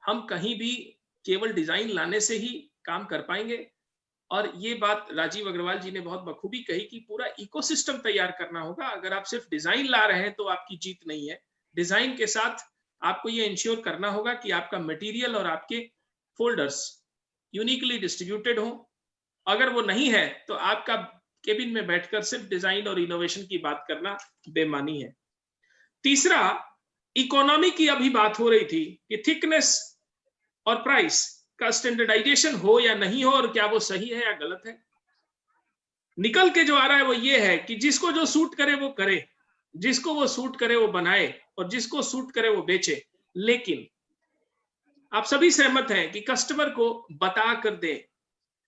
हम कहीं भी केवल डिजाइन लाने से ही काम कर पाएंगे, और ये बात राजीव अग्रवाल जी ने बहुत बखूबी कही कि पूरा इकोसिस्टम तैयार करना होगा। अगर आप सिर्फ डिजाइन ला रहे हैं तो आपकी जीत नहीं है। डिजाइन के साथ आपको ये इंश्योर करना होगा कि आपका मटेरियल और आपके फोल्डर्स यूनिकली डिस्ट्रीब्यूटेड हो। अगर वो नहीं है तो आपका केबिन में बैठकर सिर्फ डिजाइन और इनोवेशन की बात करना बेमानी है। तीसरा, इकोनॉमी की अभी बात हो रही थी कि थिकनेस और प्राइस का स्टैंडर्डाइजेशन हो या नहीं हो, और क्या वो सही है या गलत है। निकल के जो आ रहा है वो ये है कि जिसको जो सूट करे वो करे, जिसको वो सूट करे वो बनाए, और जिसको सूट करे वो बेचे। लेकिन आप सभी सहमत हैं कि कस्टमर को बता कर दे।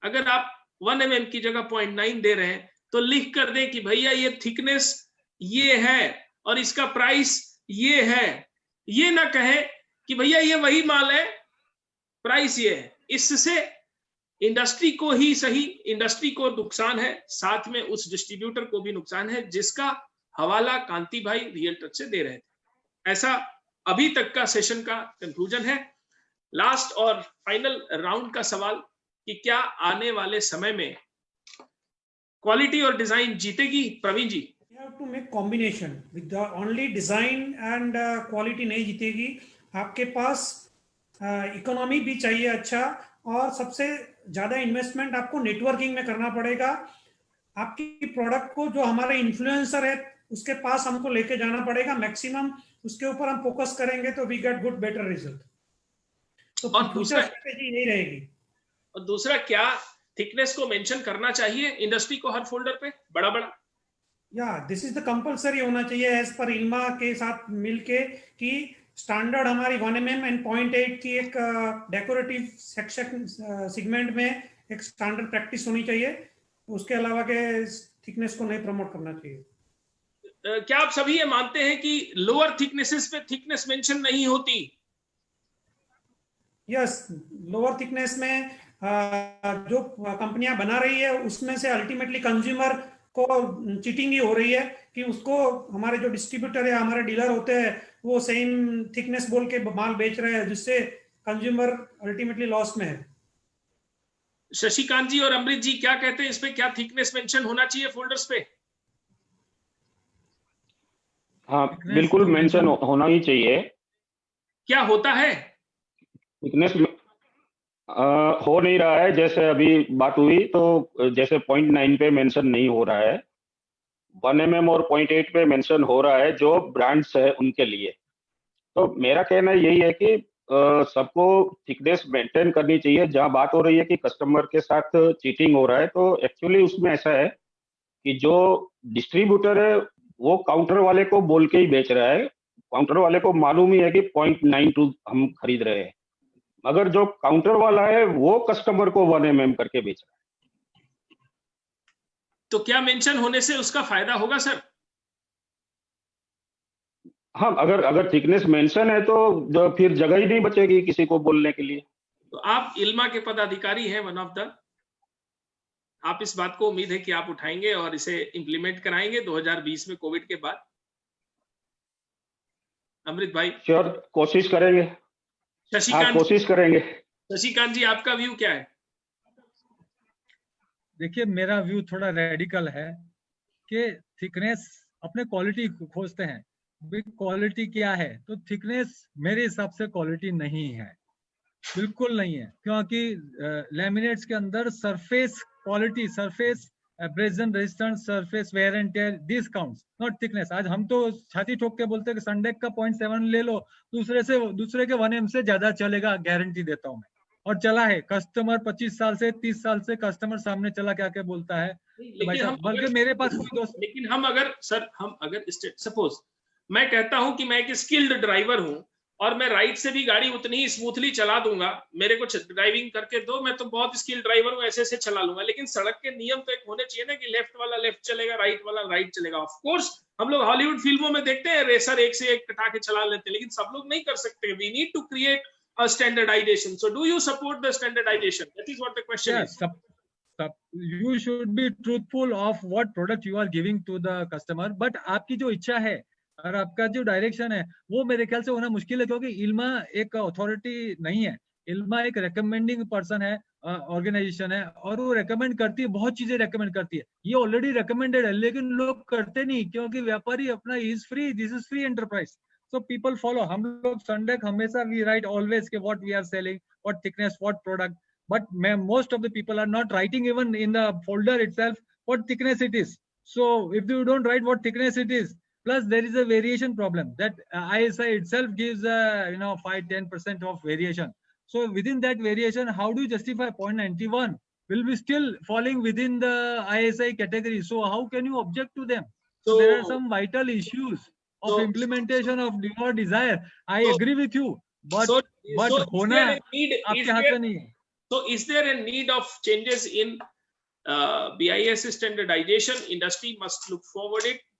अगर आप 1 mm की जगह 0.9 दे रहे हैं तो लिख कर दें कि भैया ये थिकनेस ये है और इसका प्राइस ये है। ये ना कहे कि भैया ये वही माल है, प्राइस ये है। इससे इंडस्ट्री को ही सही, इंडस्ट्री को नुकसान है, साथ में उस डिस्ट्रीब्यूटर को भी नुकसान है जिसका हवाला कांति भाई रियल टच से दे रहे थे। ऐसा अभी तक का सेशन का कंक्लूजन है। लास्ट और फाइनल राउंड का सवाल कि क्या आने वाले समय में क्वालिटी और डिजाइन जीतेगी? प्रवीण जी। You have to make combination with the only design and quality नहीं जीतेगी। आपके पास इकोनॉमी भी चाहिए अच्छा, और सबसे ज्यादा इन्वेस्टमेंट आपको नेटवर्किंग में करना पड़ेगा। आपकी प्रोडक्ट को जो हमारे इन्फ्लुएंसर है उसके पास हमको लेके जाना पड़ेगा। मैक्सिमम उसके ऊपर हम फोकस करेंगे तो we get good better result. तो और दूसरा स्ट्रेटेजी नहीं रहेगी। और दूसरा, क्या थिकनेस को मेंशन करना चाहिए इंडस्ट्री को हर फोल्डर पे बड़ा बड़ा? या दिस इज द कंपलसरी होना चाहिए एज पर इल्मा के साथ मिलके कि स्टैंडर्ड हमारी 1 mm एंड 0.8 की एक डेकोरेटिव सेक्शन सेगमेंट में एक स्टैंडर्ड प्रैक्टिस होनी चाहिए। उसके अलावा के थिकनेस को नहीं प्रमोट करना चाहिए। क्या आप सभी ये मानते हैं कि लोअर थिकनेसेस पे थिकनेस मेंशन नहीं होती? यस, लोअर थिकनेस में जो कंपनियां बना रही है उसमें से अल्टीमेटली कंज्यूमर को चीटिंग ही हो रही है कि उसको हमारे जो डिस्ट्रीब्यूटर या हमारे डीलर होते हैं वो सेम थिकनेस बोल के माल बेच रहे हैं, जिससे कंज्यूमर अल्टीमेटली लॉस में है। शशिकांत जी और अमृत जी क्या कहते हैं इस पे? क्या थिकनेस मेंशन होना चाहिए फोल्डर्स पे? हाँ, बिल्कुल मेंशन होना ही चाहिए। क्या होता है? थिकनेस हो नहीं रहा है, जैसे अभी बात हुई तो जैसे 0.9 पे मेंशन नहीं हो रहा है, 1 mm और 0.8 पे मेंशन हो रहा है जो ब्रांड्स है उनके लिए। तो मेरा कहना यही है कि सबको थिकनेस मेंटेन करनी चाहिए। जहां बात हो रही है कि कस्टमर के साथ चीटिंग हो रहा है, तो एक्चुअली उसमें ऐसा है कि जो डिस्ट्रीब्यूटर है वो काउंटर वाले को बोल के ही बेच रहा है। काउंटर वाले को मालूम ही है कि 0.92 हम खरीद रहे हैं, मगर जो काउंटर वाला है वो कस्टमर को 1 mm करके बेच रहा है। तो क्या मेंशन होने से उसका फायदा होगा सर? हाँ, अगर थिकनेस मेंशन है तो फिर जगह ही नहीं बचेगी किसी को बोलने के लिए। तो आप इल्मा के पदाधिकारी हैं, वन ऑफ द, आप इस बात को उम्मीद है कि आप उठाएंगे और इसे इंप्लीमेंट कराएंगे 2020 में कोविड के बाद? अमृत भाई? श्योर, कोशिश करेंगे। शशिकांत, कोशिश करेंगे। शशिकांत जी आपका व्यू क्या है? देखिए, मेरा व्यू थोड़ा रेडिकल है कि थिकनेस अपने क्वालिटी खोजते हैं। क्वालिटी क्या है? तो थिकनेस मेरे हिसाब से क्वालिटी नहीं है, बिल्कुल नहीं है, क्योंकि लैमिनेट्स के अंदर surface quality, surface abrasion resistance, surface wear and tear, this counts, not thickness. आज हम तो छाती ठोक के बोलते हैं कि सनडेक का 0.7 ले लो, दूसरे के 1 mm से ज्यादा चलेगा, गारंटी देता हूं मैं। और चला है कस्टमर 25 साल से 30 साल से कस्टमर सामने चला क्या क्या बोलता है। बल्कि मेरे पास कोई दोस्त, लेकिन हम अगर सपोज मैं कहता हूं कि मैं एक स्किल्ड ड्राइवर हूं और मैं राइट से भी गाड़ी उतनी ही स्मूथली चला दूंगा, मेरे को ड्राइविंग करके दो, मैं तो बहुत स्किल्ड ड्राइवर हूं, ऐसे चला लूंगा, लेकिन सड़क के नियम तो एक होने चाहिए ना कि लेफ्ट वाला लेफ्ट चलेगा, राइट वाला राइट चलेगा। ऑफ कोर्स हम लोग हॉलीवुड फिल्मों में देखते हैं रेसर एक से एक कटा के चला लेते हैं, लेकिन सब लोग नहीं कर सकते। We need to create a standardization. So do you support the standardization? That is what the question is. You should be truthful of what product you are giving to the customer, but आपकी जो इच्छा है और आपका जो direction है वो मेरे ख्याल से होना मुश्किल है, क्योंकि इल्मा एक अथॉरिटी नहीं है। इल्मा एक रेकमेंडिंग पर्सन है, ऑर्गेनाइजेशन है, और वो रेकमेंड करती है, बहुत चीजें रेकमेंड करती है। ये ऑलरेडी रेकमेंडेड है, लेकिन लोग करते नहीं, क्योंकि व्यापारी अपना is free, this is free enterprise, so people follow. हम लोग संडे हमेशा we write always के what we are selling, what thickness, what product, but most of the people are not writing even in the folder itself what thickness it is. So if you don't write what thickness it is, plus there is a variation problem that ISI itself gives 5-10% of variation. So within that variation, how do you justify 0.91 will be still falling within the ISI category? So how can you object to them? So there are some vital issues of implementation of your desire. I agree with you, but होना आपके हाथ में नहीं है। So is there a need of changes in BIS standardization? Industry must look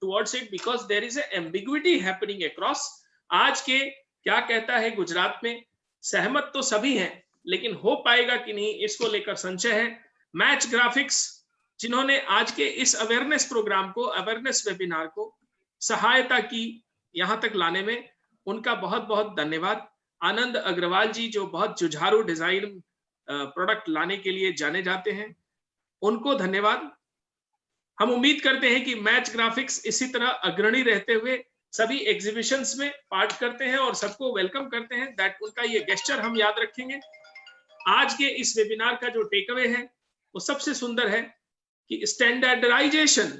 towards it because there is an ambiguity happening across. आज के क्या कहता है गुजरात में, सहमत तो सभी हैं, लेकिन हो पाएगा कि नहीं इसको लेकर संशय है। मैच ग्राफिक्स जिन्होंने आज के इस अवेयरनेस प्रोग्राम को, अवेयरनेस वेबिनार को सहायता की यहां तक लाने में, उनका बहुत बहुत धन्यवाद। आनंद अग्रवाल जी जो बहुत जुझारू डिजाइन प्रोडक्ट लाने के लिए जाने जाते हैं, उनको धन्यवाद। हम उम्मीद करते हैं कि मैच ग्राफिक्स इसी तरह अग्रणी रहते हुए सभी एग्जीबिशंस में पार्ट करते हैं और सबको वेलकम करते हैं। दैट उनका ये गेस्चर हम याद रखेंगे। आज के इस वेबिनार का जो टेक अवे है वो सबसे सुंदर है कि स्टैंडर्डाइजेशन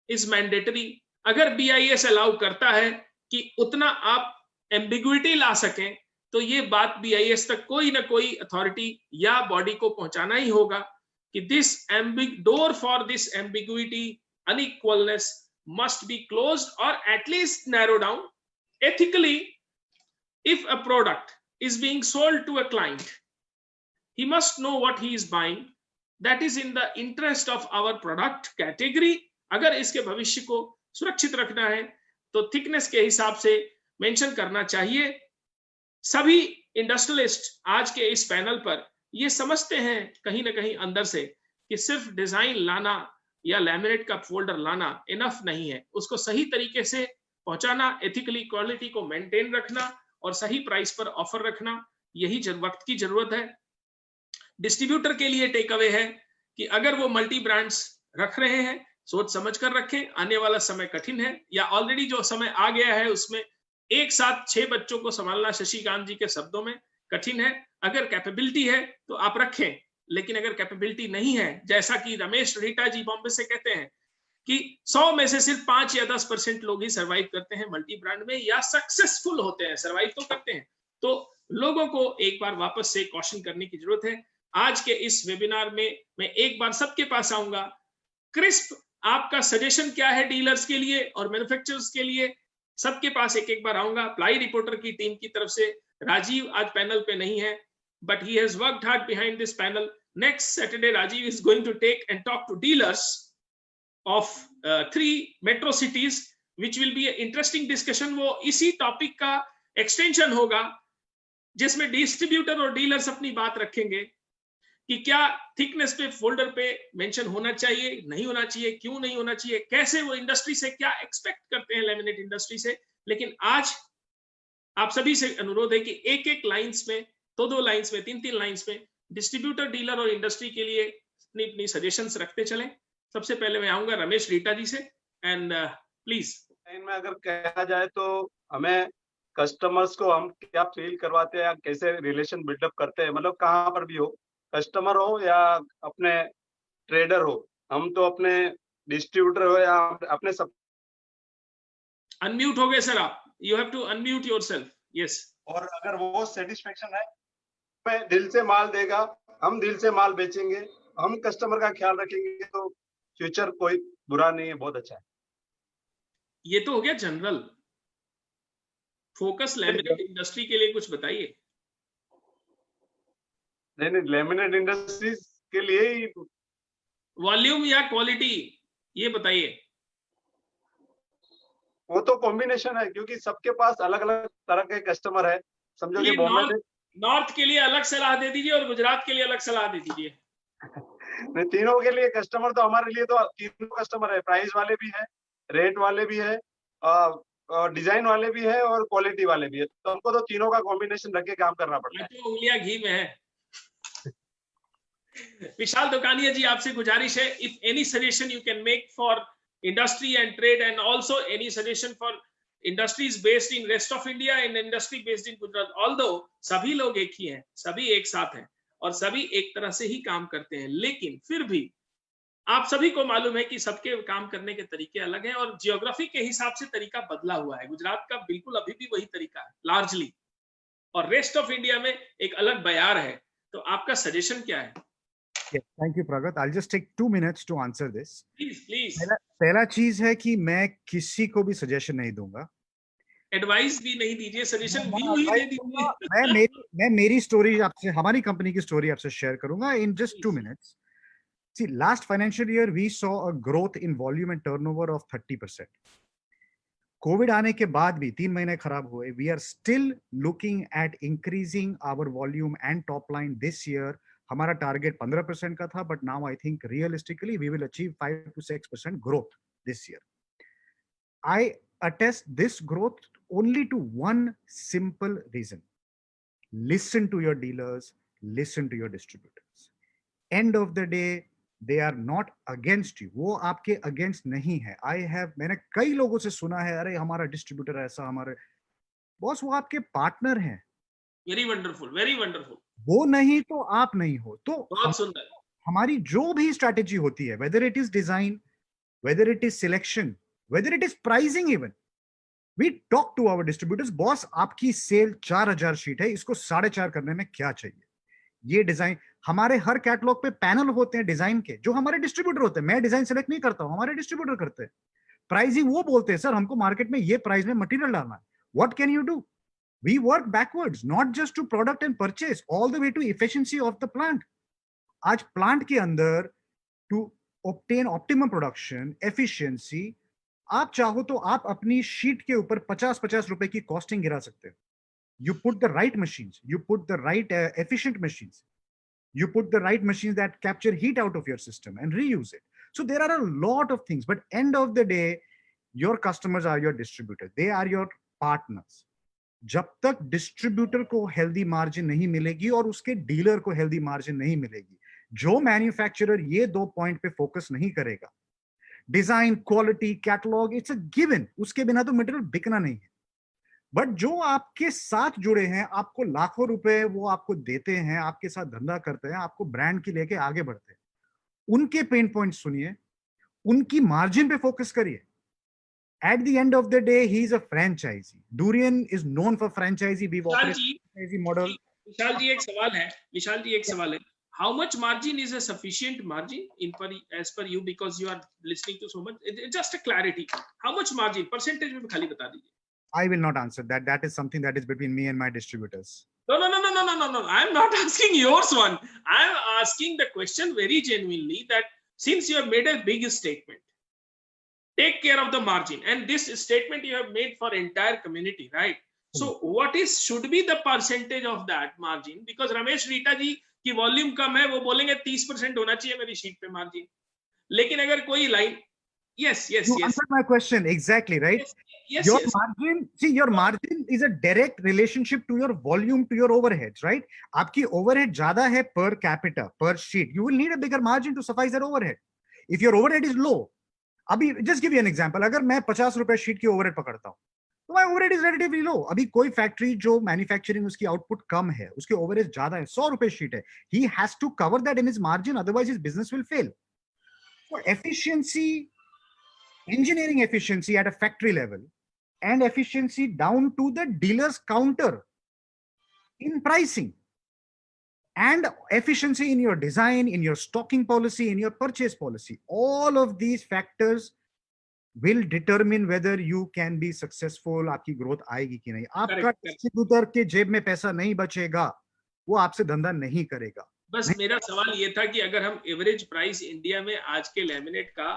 इज मैंडेटरी। अगर BIS अलाउ करता है कि उतना आप एम्बिग्विटी ला सकें, तो ये बात BIS तक कोई ना कोई अथॉरिटी या बॉडी को पहुंचाना ही होगा कि this door for this ambiguity, unequalness must be closed or at least narrow down. Ethically, if a product is being sold to a client, he must know what he is buying. That is in the interest of our product category. अगर इसके भविष्य को सुरक्षित रखना है तो thickness के हिसाब से मेंशन करना चाहिए। सभी इंडस्ट्रियलिस्ट आज के इस पैनल पर ये समझते हैं कहीं ना कहीं अंदर से कि सिर्फ डिजाइन लाना या लैमिनेट का फोल्डर लाना इनफ नहीं है, उसको सही तरीके से पहुंचाना, एथिकली क्वालिटी को मेंटेन रखना और सही प्राइस पर ऑफर रखना, यही वक्त की जरूरत है। डिस्ट्रीब्यूटर के लिए टेक अवे है कि अगर वो मल्टी ब्रांड्स रख रहे हैं सोच समझ कर रखें, आने वाला समय कठिन है या ऑलरेडी जो समय आ गया है उसमें एक साथ 6 बच्चों को संभालना शशिकांत जी के शब्दों में कठिन है। अगर कैपेबिलिटी है तो आप रखें, लेकिन अगर कैपेबिलिटी नहीं है, जैसा कि रमेश रीटा जी बॉम्बे से कहते हैं कि 100 में से सिर्फ 5 या 10% लोग ही सर्वाइव करते हैं मल्टी ब्रांड में या सक्सेसफुल होते हैं, सर्वाइव तो करते हैं, तो लोगों को एक बार वापस से कॉशन करने की जरूरत है। आज के इस वेबिनार में मैं एक बार सबके पास आऊंगा। क्रिस्प, आपका सजेशन क्या है डीलर्स के लिए और मैन्युफैक्चरर्स के लिए? सबके पास एक एक बार आऊंगा। प्लाई रिपोर्टर की टीम की तरफ से राजीव आज पैनल पे नहीं है, but he has worked hard behind this panel. Next Saturday, Rajiv is going to take and talk to dealers of 3 metro cities, which will be an interesting discussion. वो इसी टॉपिक का एक्सटेंशन होगा जिसमें distributor और dealers अपनी बात रखेंगे कि क्या थिकनेस पे फोल्डर पे मेंशन होना चाहिए, नहीं होना चाहिए, क्यों नहीं होना चाहिए, कैसे वो इंडस्ट्री से क्या एक्सपेक्ट करते हैं लैमिनेट इंडस्ट्री से। लेकिन आज आप सभी से अनुरोध है कि एक एक लाइंस में, 2-2 लाइंस में, 3-3 लाइंस में डिस्ट्रीब्यूटर, डीलर और इंडस्ट्री के लिए अपनी अपनी सजेशंस रखते चलें। सबसे पहले मैं आऊंगा रमेश रीटा जी से एंड प्लीज। में अगर कहा जाए तो हमें कस्टमर्स को हम क्या फील करवाते हैं या कैसे रिलेशन बिल्डअप करते हैं, मतलब कहाँ पर भी हो, कस्टमर हो या अपने ट्रेडर हो, हम तो अपने डिस्ट्रीब्यूटर हो या अपने सब। अनम्यूट हो गए सर आप, you have to unmute yourself. Yes. और अगर वो सेटिस्फेक्शन है, मैं दिल से माल देगा, हम दिल से माल बेचेंगे, हम कस्टमर का ख्याल रखेंगे तो फ्यूचर कोई बुरा नहीं है, बहुत अच्छा है। ये तो हो गया जनरल फोकस। लैमिनेट इंडस्ट्री के लिए कुछ बताइए। नहीं, लैमिनेट इंडस्ट्रीज के लिए ही वॉल्यूम या क्वालिटी ये बताइए। वो तो कॉम्बिनेशन है क्योंकि सबके पास अलग अलग तरह के कस्टमर है। समझो कि बॉम्बे नॉर्थ के लिए अलग सलाह दे दीजिए और गुजरात के लिए अलग सलाह दे दीजिए। नहीं, तीनों के लिए कस्टमर तो हमारे लिए तो तीनों कस्टमर है, प्राइस वाले भी है, रेट वाले भी है, डिजाइन वाले भी है और क्वालिटी वाले भी है, तो हमको तो तीनों का कॉम्बिनेशन रख के काम करना पड़ता है। तो उंगलियां घी में है। विशाल दुकानिया जी, आपसे गुजारिश है, if any suggestion you can make for industry and trade and also any suggestion for industries based in rest of India and industry based in Gujarat, although सभी लोग एक ही हैं, सभी एक साथ हैं और सभी एक तरह से ही काम करते हैं, लेकिन फिर भी आप सभी को मालूम है कि सबके काम करने के तरीके अलग हैं और जियोग्राफी के हिसाब से तरीका बदला हुआ है। गुजरात का बिल्कुल अभी भी वही तरीका है लार्जली, और रेस्ट ऑफ इंडिया में एक अलग बयार है। तो आपका सजेशन क्या है? Yes, thank you, Pragat. I'll just take 2 minutes to answer this. Please. पहला चीज है कि मैं किसी को भी सजेशन नहीं दूंगा, एडवाइस भी नहीं दीजिए, सजेशन व्यू ही दे दीजिए। मैं मेरी स्टोरी आपसे, हमारी कंपनी की स्टोरी आपसे शेयर करूंगा in just 2 minutes. See, last financial year we saw a growth in volume and turnover of 30%. Covid आने के बाद भी 3 महीने खराब हुए, we are still looking at increasing our volume and top line this year. हमारा target 15% का था, but now I think realistically we will achieve 5 to 6% growth this year. I attest this growth only to one simple reason: listen to your dealers, listen to your distributors. End of the day, they are not against you. वो आपके against नहीं है. मैंने कई लोगों से सुना है, अरे हमारा डिस्ट्रीब्यूटर ऐसा, हमारे बॉस, वो आपके पार्टनर हैं। Very wonderful, very wonderful. वो नहीं तो आप नहीं हो। तो बहुत सुंदर। हमारी जो भी स्ट्रैटेजी होती है, whether it is design, whether it is selection, whether it is pricing even, we talk to our distributors, boss आपकी सेल 4000 शीट है, इसको 4.5 करने में क्या चाहिए? ये डिजाइन, हमारे हर कैटलॉग पे पैनल होते हैं डिजाइन के, जो हमारे डिस्ट्रीब्यूटर होते हैं। मैं डिजाइन सेलेक्ट नहीं करता हूं, हमारे डिस्ट्रीब्यूटर करते हैं। प्राइसिंग वो बोलते हैं, सर हमको मार्केट में ये प्राइस में मटेरियल डालना है, what can you do? We work backwards, not just to product and purchase, all the way to efficiency of the plant. आज plant के अंदर to obtain optimum production, efficiency, आप चाहो तो आप अपनी शीट के ऊपर 50-50 रुपए की कॉस्टिंग गिरा सकते हो. You put the right machines, you put the right efficient machines, you put the right machines that capture heat out of your system and reuse it. So there are a lot of things, but end of the day, your customers are your distributor. They are your partners. जब तक distributor को healthy margin नहीं मिलेगी और उसके dealer को healthy margin नहीं मिलेगी, जो मैन्युफैक्चरर ये 2 पॉइंट पे फोकस नहीं करेगा, design, quality, catalogue, it's a given, उसके बिना तो मटेरियल बिकना नहीं है. बट जो आपके साथ जुड़े हैं, आपको लाखों रुपए वो आपको देते हैं, आपके साथ धंधा करते हैं, आपको ब्रांड की लेके आगे बढ़ते हैं, उनके पेन पॉइंट सुनिए, उनकी मार्जिन पे फोकस करिए. At the end of the day, he is a franchisee. Durian is known for franchisee. We've operated franchisee model. विशाल जी एक सवाल है. How much margin is a sufficient margin as per you, because you are listening to so much? Just a clarity. How much margin? Percentage में खाली बता दीजिए. I will not answer that. That is something that is between me and my distributors. No. I'm not asking yours one. I'm asking the question very genuinely, that since you have made a big statement, take care of the margin, and this statement you have made for entire community, right? So what should be the percentage of that margin? Because Ramesh Rita ji की volume कम है, वो बोलेंगे 30% होना चाहिए मेरी sheet पे margin. लेकिन अगर कोई line, yes. You answered my question exactly, right? Yes. Margin, see, your margin is a direct relationship to your volume, to your overheads, right? आपकी overhead ज्यादा है per capita, per sheet, you will need a bigger margin to suffice that overhead. If your overhead is low, अभी just give you an example, अगर मैं 50 रुपए sheet की overhead पकड़ता हूँ, तो my overhead is relatively low. अभी कोई फैक्ट्री जो मैन्युफैक्चरिंग उसकी आउटपुट कम है, उसके overhead ज्यादा है, 100 रुपए शीट है, he has to cover that in his margin, otherwise his business will fail. So efficiency, engineering efficiency at a factory level and efficiency down to the dealer's counter in pricing, and efficiency in your design, in your stocking policy, in your purchase policy, all of these factors will determine whether you can be successful. आपकी growth आएगी कि नहीं. आपका distributor के जेब में पैसा नहीं बचेगा, वो आपसे धंधा नहीं करेगा. बस मेरा सवाल ये था कि अगर हम एवरेज प्राइस इंडिया में आज के लैमिनेट का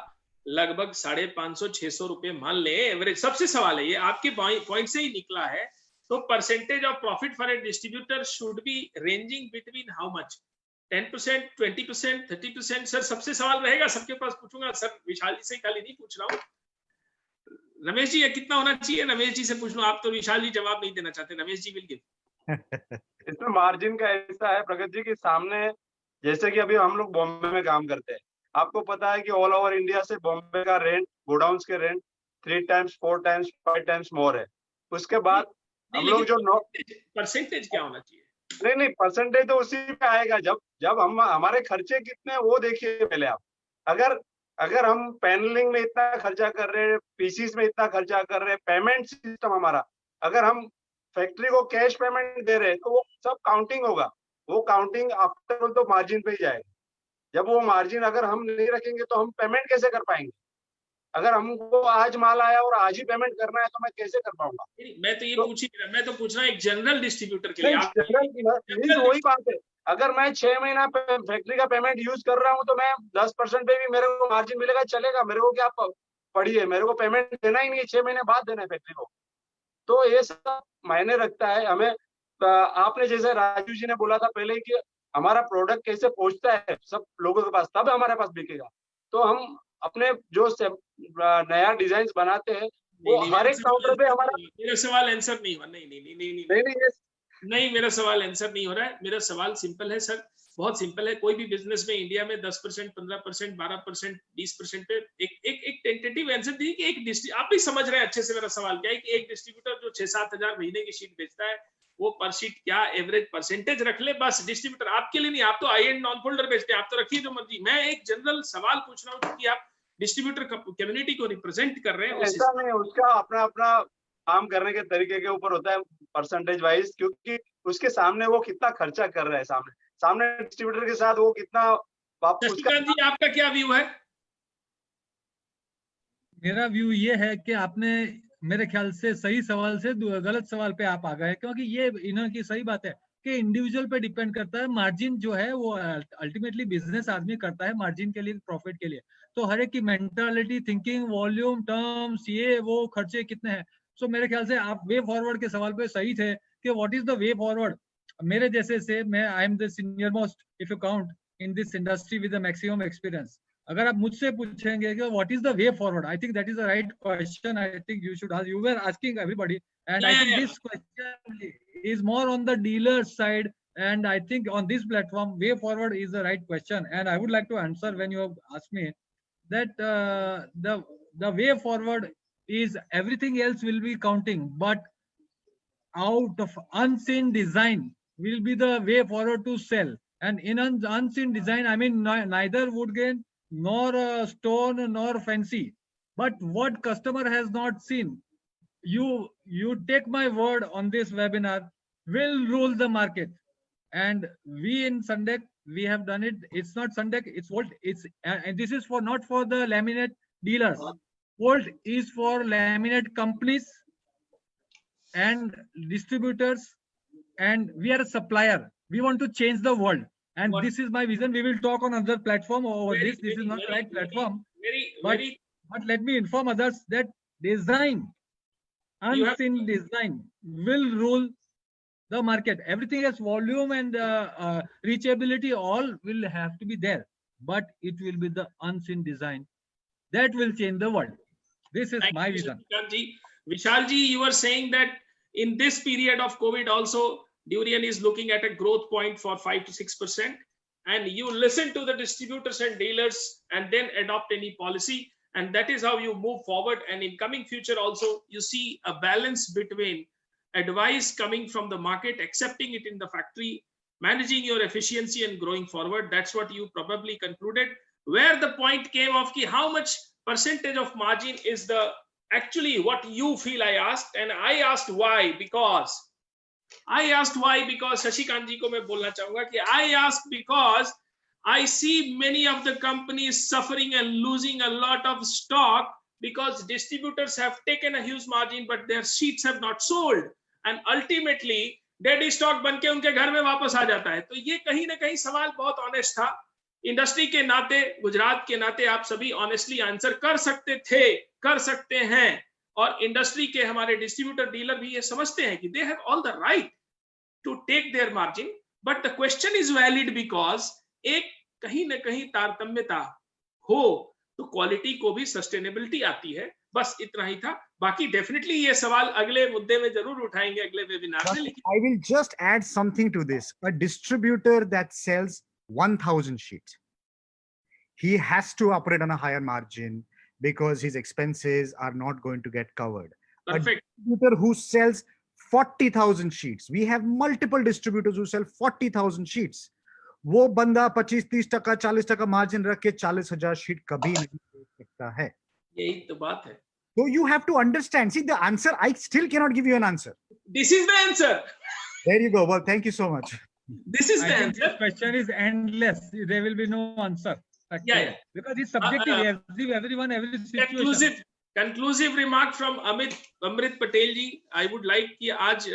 लगभग 550-600 रुपए मान ले, एवरेज, सबसे सवाल है ये, आपके पॉइंट से ही निकला है, तो percentage of profit for a distributor should be ranging between how much? 10%, 20%, 30%? Sir सबसे सवाल रहेगा, सबके पास पूछूंगा सर, विशाल जी से खाली नहीं पूछ रहा हूँ. रमेश जी, कितना होना चाहिए? रमेश जी से पूछ लो, आप तो विशाल जी जवाब नहीं देना चाहते. Ramesh ji will give. इसमें मार्जिन का ऐसा है प्रगत जी के सामने, जैसे कि अभी हम लोग बॉम्बे में काम करते हैं, आपको पता है कि ऑल ओवर इंडिया से बॉम्बे का रेंट, गोडाउन्स के rent 3 times, 4 times, 5 times more है. उसके बाद हम लोग जो परसेंटेज क्या होना चाहिए? नहीं, परसेंटेज तो उसी पे आएगा जब हम हमारे खर्चे कितने वो देखिए पहले आप. अगर हम पैनलिंग में इतना खर्चा कर रहे हैं, पीसीस में इतना खर्चा कर रहे हैं, पेमेंट सिस्टम हमारा, अगर हम फैक्ट्री को कैश पेमेंट दे रहे हैं, तो वो सब काउंटिंग होगा. वो काउंटिंग आफ्टर तो मार्जिन पे ही जाएगा. जब वो मार्जिन अगर हम नहीं रखेंगे तो हम पेमेंट कैसे कर पाएंगे? अगर हमको आज माल आया और आज ही पेमेंट करना है तो मैं कैसे कर पाऊंगा? मैं तो पूछ रहा हूँ एक जनरल डिस्ट्रीब्यूटर के लिए. वही बात है, अगर मैं 6 महीना फैक्ट्री का पेमेंट यूज कर रहा हूँ तो मैं 10% पे भी मेरे को मार्जिन मिलेगा, चलेगा. मेरे को क्या पड़ी मेरे को पेमेंट देना ही नहीं है, 6 महीने बाद देना है फैक्ट्री को. तो ये सब मायने रखता है हमें. आपने जैसे राजू जी ने बोला था पहले कि हमारा प्रोडक्ट कैसे पहुंचता है सब लोगों के पास, तब हमारे पास बिकेगा. तो हम अपने जो नया डिजाइन बनाते हैं वो हर एक काउंटर पे हमारा. मेरा सवाल आंसर नहीं हुआ. नहीं, मेरा सवाल आंसर नहीं हो रहा है. मेरा सवाल सिंपल है सर, बहुत सिंपल है. कोई भी बिजनेस में इंडिया में 10%, 15%, 12%, 20% पे एक टेंटेटिव आंसर दीजिए कि एक, आप भी समझ रहे हैं अच्छे से मेरा सवाल क्या है, कि एक डिस्ट्रीब्यूटर जो 6-7 हजार महीने की शीट बेचता है, वो पर शीट क्या एवरेज परसेंटेज रख ले बस. डिस्ट्रीब्यूटर आपके लिए नहीं, आप तो आई एंड नॉन फोल्डर बेचते हैं, आप तो रखिए जो मर्जी. मैं एक जनरल सवाल पूछ रहा हूँ क्योंकि आप डिस्ट्रीब्यूटर कम्युनिटी को रिप्रेजेंट कर रहे हैं. ऐसा नहीं, उसका अपना काम करने के तरीके के ऊपर होता है परसेंटेज वाइज, क्योंकि उसके सामने वो कितना खर्चा कर रहा है, सामने डिस्ट्रीब्यूटर के साथ वो कितना. जी आपका क्या व्यू है? मेरा व्यू ये है कि आपने मेरे ख्याल से सही सवाल से गलत सवाल पे आप आ गए, क्योंकि ये इन्होंने की सही बात है के इंडिविजुअल पे डिपेंड करता है। मार्जिन जो है वो अल्टीमेटली बिजनेस आदमी करता है मार्जिन के लिए, प्रॉफिट के लिए। तो हर एक की मेंटालिटी, थिंकिंग, वॉल्यूम, टर्म्स, ये वो खर्चे कितने हैं। सो मेरे ख्याल से आप वे फॉरवर्ड के सवाल पे सही थे कि what is the way forward. मेरे जैसे से मैं I am the senior most if you count in this industry with the maximum experience. अगर आप मुझसे पूछेंगे कि what is the way forward, I think that is the right question. I think you should ask, you were asking everybody, and I think this question is more on the dealer side, and I think on this platform way forward is the right question. And I would like to answer when you have asked me that the way forward is everything else will be counting, but out of unseen design will be the way forward to sell. And in unseen design, I mean neither wood grain nor stone nor fancy, but what customer has not seen, you take my word on this webinar, will rule the market. And we in Sundek, we have done it. It's not Sundek, it's Volt. It's and this is for not for the laminate dealers. Volt is for laminate companies and distributors, and we are a supplier. We want to change the world, and this is my vision. We will talk on another platform over this. This is not the right platform. But let me inform others that design, unseen design will rule the market. Everything else, volume and reachability, all will have to be there, but it will be the unseen design that will change the world. This is my vision. Vishal ji, you were saying that in this period of COVID also, Durian is looking at a growth point for 5 to 6%, and you listen to the distributors and dealers and then adopt any policy. And that is how you move forward. And in coming future also, you see a balance between advice coming from the market, accepting it in the factory, managing your efficiency and growing forward. That's what you probably concluded. Where the point came of ki how much percentage of margin is the actually what you feel, I asked. And I asked why, because Shashikant ji ko main bolna chahunga ki I asked because I see many of the companies suffering and losing a lot of stock because distributors have taken a huge margin, but their sheets have not sold, and ultimately dead stock बनके उनके घर में वापस आ जाता है। तो ये कहीं ना कहीं सवाल बहुत ऑनेस्ट था। इंडस्ट्री के नाते, गुजरात के नाते आप सभी ऑनेस्टली आंसर कर सकते थे, कर सकते हैं, और इंडस्ट्री के हमारे डिस्ट्रीब्यूटर डीलर भी ये समझते हैं कि they have all the right to take their margin, but the question is valid because एक कहीं ना कहीं तारतम्यता हो तो क्वालिटी को भी सस्टेनेबिलिटी आती है। बस इतना ही था। बाकी डेफिनेटली ये सवाल अगले मुद्दे में जरूर उठाएंगे अगले वेबिनार में। I will just add something to this. A distributor that sells 1,000 sheets, he has to operate on a higher margin because his expenses are not going to get covered. Perfect. A distributor who sells 40,000 sheets, we have multiple distributors who sell 40,000 sheets. वो बंदा 25-30%, 40% margin रख के 40,000 sheet कभी नहीं बेच सकता है। यही तो बात है। So you have to understand. See, the answer, I still cannot give you an answer. This is the answer. There you go. Well, thank you so much. This is the answer. This question is endless. There will be no answer. Yeah. Because it's subjective. Everyone, every situation. Conclusive remark from Amrit Patel ji. I would like कि आज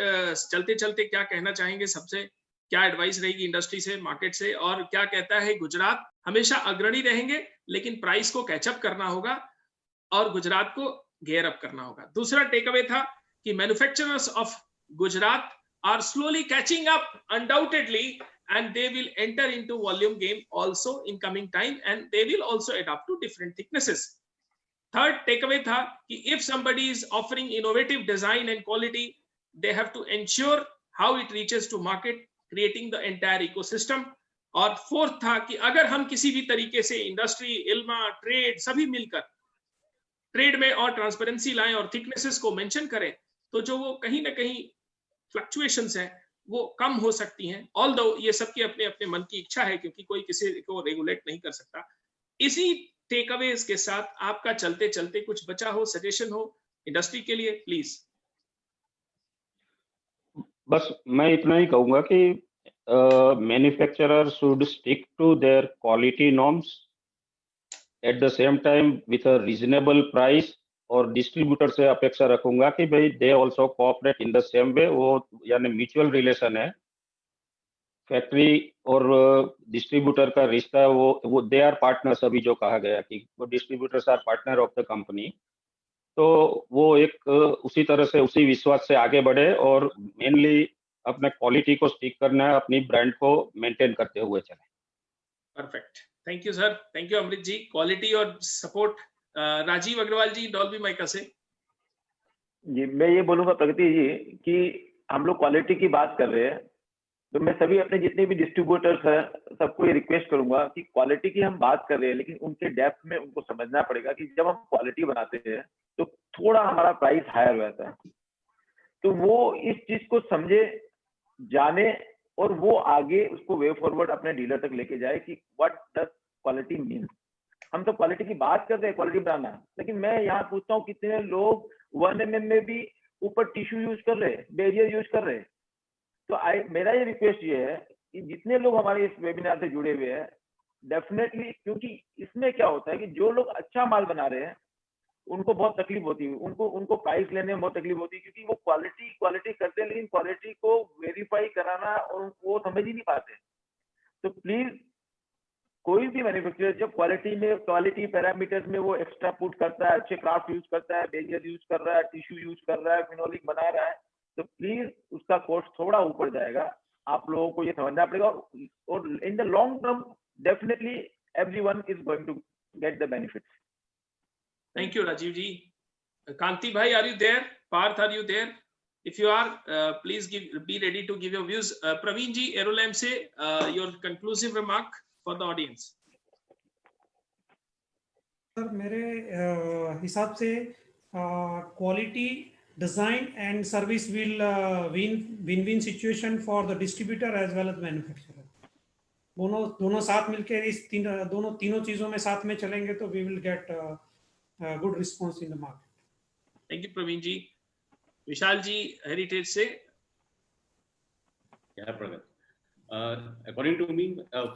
चलते चलते क्या कहना चाहेंगे सबसे, क्या advice रहेगी इंडस्ट्री से, मार्केट से, और क्या कहता है गुजरात हमेशा अग्रणी रहेंगे लेकिन प्राइस को कैचअप करना होगा और गुजरात को गेयर अप करना होगा। दूसरा टेक अवे था कि manufacturers of Gujarat are slowly catching up undoubtedly and they will enter into volume game also in coming time, and they will also adapt to different thicknesses. Third takeaway tha ki if somebody is offering innovative design and quality, they have to ensure how it reaches to market, creating the entire ecosystem. और fourth था कि अगर हम किसी भी तरीके से industry, इल्मा, trade सभी मिलकर ट्रेड में और ट्रांसपेरेंसी लाएं और थिकनेसेस को मेंशन करें तो जो वो कहीं ना कहीं फ्लक्चुएशंस हैं वो कम हो सकती हैं। ऑल्दो ये सबके अपने अपने मन की इच्छा है क्योंकि कोई किसी को रेगुलेट नहीं कर सकता। इसी टेक अवेज के साथ आपका चलते चलते कुछ बचा हो, सजेशन हो इंडस्ट्री के लिए, प्लीज। बस मैं इतना ही कहूंगा कि manufacturers should stick to their quality norms at the same time with a reasonable price, और डिस्ट्रीब्यूटर से अपेक्षा रखूंगा कि भाई they also cooperate in the same way. वो यानी म्यूचुअल रिलेशन है फैक्ट्री और डिस्ट्रीब्यूटर का रिश्ता वो दे आर पार्टनर्स, अभी जो कहा गया कि वो distributors are partner of the company, तो वो एक उसी तरह से उसी विश्वास से आगे बढ़े और मेनली अपने क्वालिटी को स्टिक करना है, अपनी ब्रांड को मेंटेन करते हुए चले। Perfect, thank you sir, thank you Amrit ji. Quality और support, Rajeev Agarwal ji Dolby Mica से। जी मैं ये बोलूंगा प्रगति जी कि हम लोग क्वालिटी की बात कर रहे हैं, तो मैं सभी अपने जितने भी डिस्ट्रीब्यूटर्स हैं सबको ये रिक्वेस्ट करूंगा कि क्वालिटी की हम बात कर रहे हैं, लेकिन उनके डेप्थ में उनको समझना पड़ेगा कि जब हम क्वालिटी बनाते हैं तो थोड़ा हमारा प्राइस हायर रहता है, तो वो इस चीज को समझे, जाने और वो आगे उसको वे फॉरवर्ड अपने डीलर तक लेके जाए कि व्हाट डज क्वालिटी मीन। हम तो क्वालिटी की बात कर रहे हैं, क्वालिटी बनाना, लेकिन मैं यहाँ पूछता हूँ कितने लोग 1 mm में भी ऊपर टिश्यू यूज कर रहे हैं, बैरियर यूज कर रहे हैं। तो मेरा ये रिक्वेस्ट ये है कि जितने लोग हमारे इस वेबिनार से जुड़े हुए हैं, डेफिनेटली, क्योंकि इसमें क्या होता है कि जो लोग अच्छा माल बना रहे हैं उनको बहुत तकलीफ होती है, उनको प्राइस लेने में बहुत तकलीफ होती है, क्योंकि वो क्वालिटी करते हैं लेकिन क्वालिटी को वेरीफाई कराना और वो समझ ही नहीं पाते। तो प्लीज कोई भी मैन्युफैक्चरर जब क्वालिटी पैरामीटर्स में वो एक्स्ट्रा पुट करता है, अच्छे क्राफ्ट यूज करता है, बेरियर यूज कर रहा है, टिश्यू यूज कर रहा है, फिनोलिक बना रहा है, तो प्लीज उसका कॉस्ट थोड़ा ऊपर जाएगा। आप लोगों को ये समझना पड़ेगा और in the long term definitely everyone is going to get the benefits. Thank you Rajeev ji. Kanti भाई, are you there? Parth, are you there? If you are, please be ready to give your views. Praveen ji, Aerolam से your conclusive remark for the audience. Sir मेरे हिसाब से quality, design and service will win situation for the distributor as well as manufacturer. दोनों साथ मिलकर इस तीनों चीजों में साथ में चलेंगे तो we will get good response in the market. Thank you Praveen ji. Vishal ji Heritage से। Yeah, Pragat. According to me,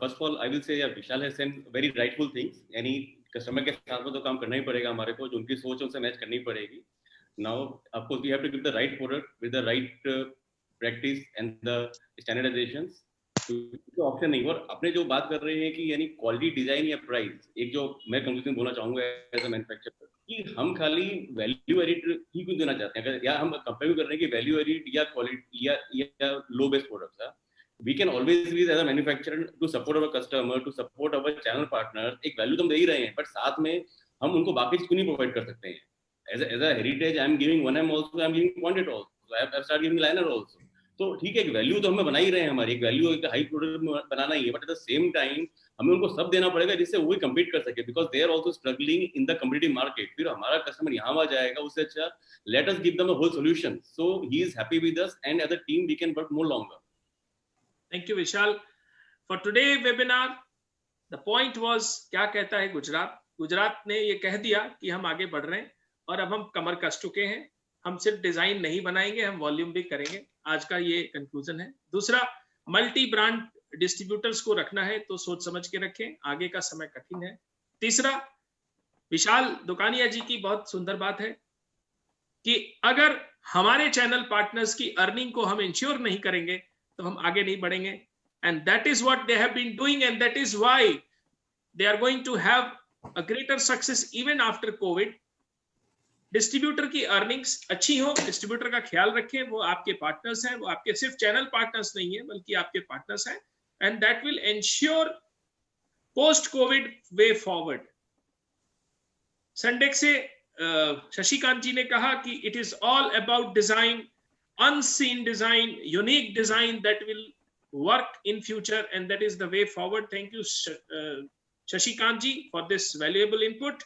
first of all, I will say yeah, Vishal has said very rightful things. यानी कस्टमर के साथ में तो काम करना ही पड़ेगा हमारे को, जो उनकी सोच उनसे मैच करनी पड़ेगी। Now, of course, we have to give the right product with the right practice and the standardizations. तो ऑप्शन नहीं। और अपने जो बात कर रहे हैं कि यानी क्वालिटी, डिजाइन या प्राइस, एक जो मैं कंक्लूजन बोलना चाहूंगा एज अ मैन्युफैक्चरर कि हम खाली वैल्यू एडिड ही क्यों देना चाहते हैं, अगर या हम कंपेयर कर रहे हैं कि वैल्यू एडिड या क्वालिटी या लो बेस्ड प्रोडक्ट्स है, we can always use as a manufacturer to support our customer, to support our channel partner. एक वैल्यू तो हम दे ही रहे हैं, बट साथ में हम उनको बाकी चीज क्यों नहीं प्रोवाइड कर सकते हैं। As a Heritage I am giving 1M also, I am giving quantity also, I have start giving liner also. तो ठीक है, एक वैल्यू तो हमें बना ही रहे हैं, हमारी एक वैल्यू एक हाई प्रोडक्ट बनाना ही है, but at the same time हमें उनको सब देना पड़ेगा जिससे वो कम्पीट कर सके, because they are also struggling in the competitive market. फिर हमारा कस्टमर यहाँ वहाँ जाएगा, उससे अच्छा let us give them a whole solution so he is happy with us and as a team we can work more longer. Thank you Vishal. For today webinar the point was, क्या कहता है गुजरात। गुजरात ने ये कह दिया कि हम आगे बढ़ रहे हैं और अब हम कमर कस चुके हैं, हम सिर्फ डिजाइन नहीं बनाएंगे, हम वॉल्यूम भी करेंगे। आज का ये कंक्लूजन है। दूसरा, मल्टी ब्रांड डिस्ट्रीब्यूटर्स को रखना है तो सोच समझ के रखें, आगे का समय कठिन है। तीसरा, विशाल दुकानिया जी की बहुत सुंदर बात है कि अगर हमारे चैनल पार्टनर्स की अर्निंग को हम इंश्योर नहीं करेंगे तो हम आगे नहीं बढ़ेंगे, and that is what they have been doing and that is why they are going to have a greater success even after Covid. Distributor की अर्निंग्स अच्छी हो, डिस्ट्रीब्यूटर का ख्याल रखें, वो आपके पार्टनर्स हैं, वो आपके सिर्फ चैनल पार्टनर्स नहीं है बल्कि आपके पार्टनर्स हैं, and that will ensure post COVID way forward. संडेक्स से शशिकांत जी ने कहा कि it is all about design, unseen design, unique design that will work in future and that is the way forward. Thank you Shashikant ji for this valuable input.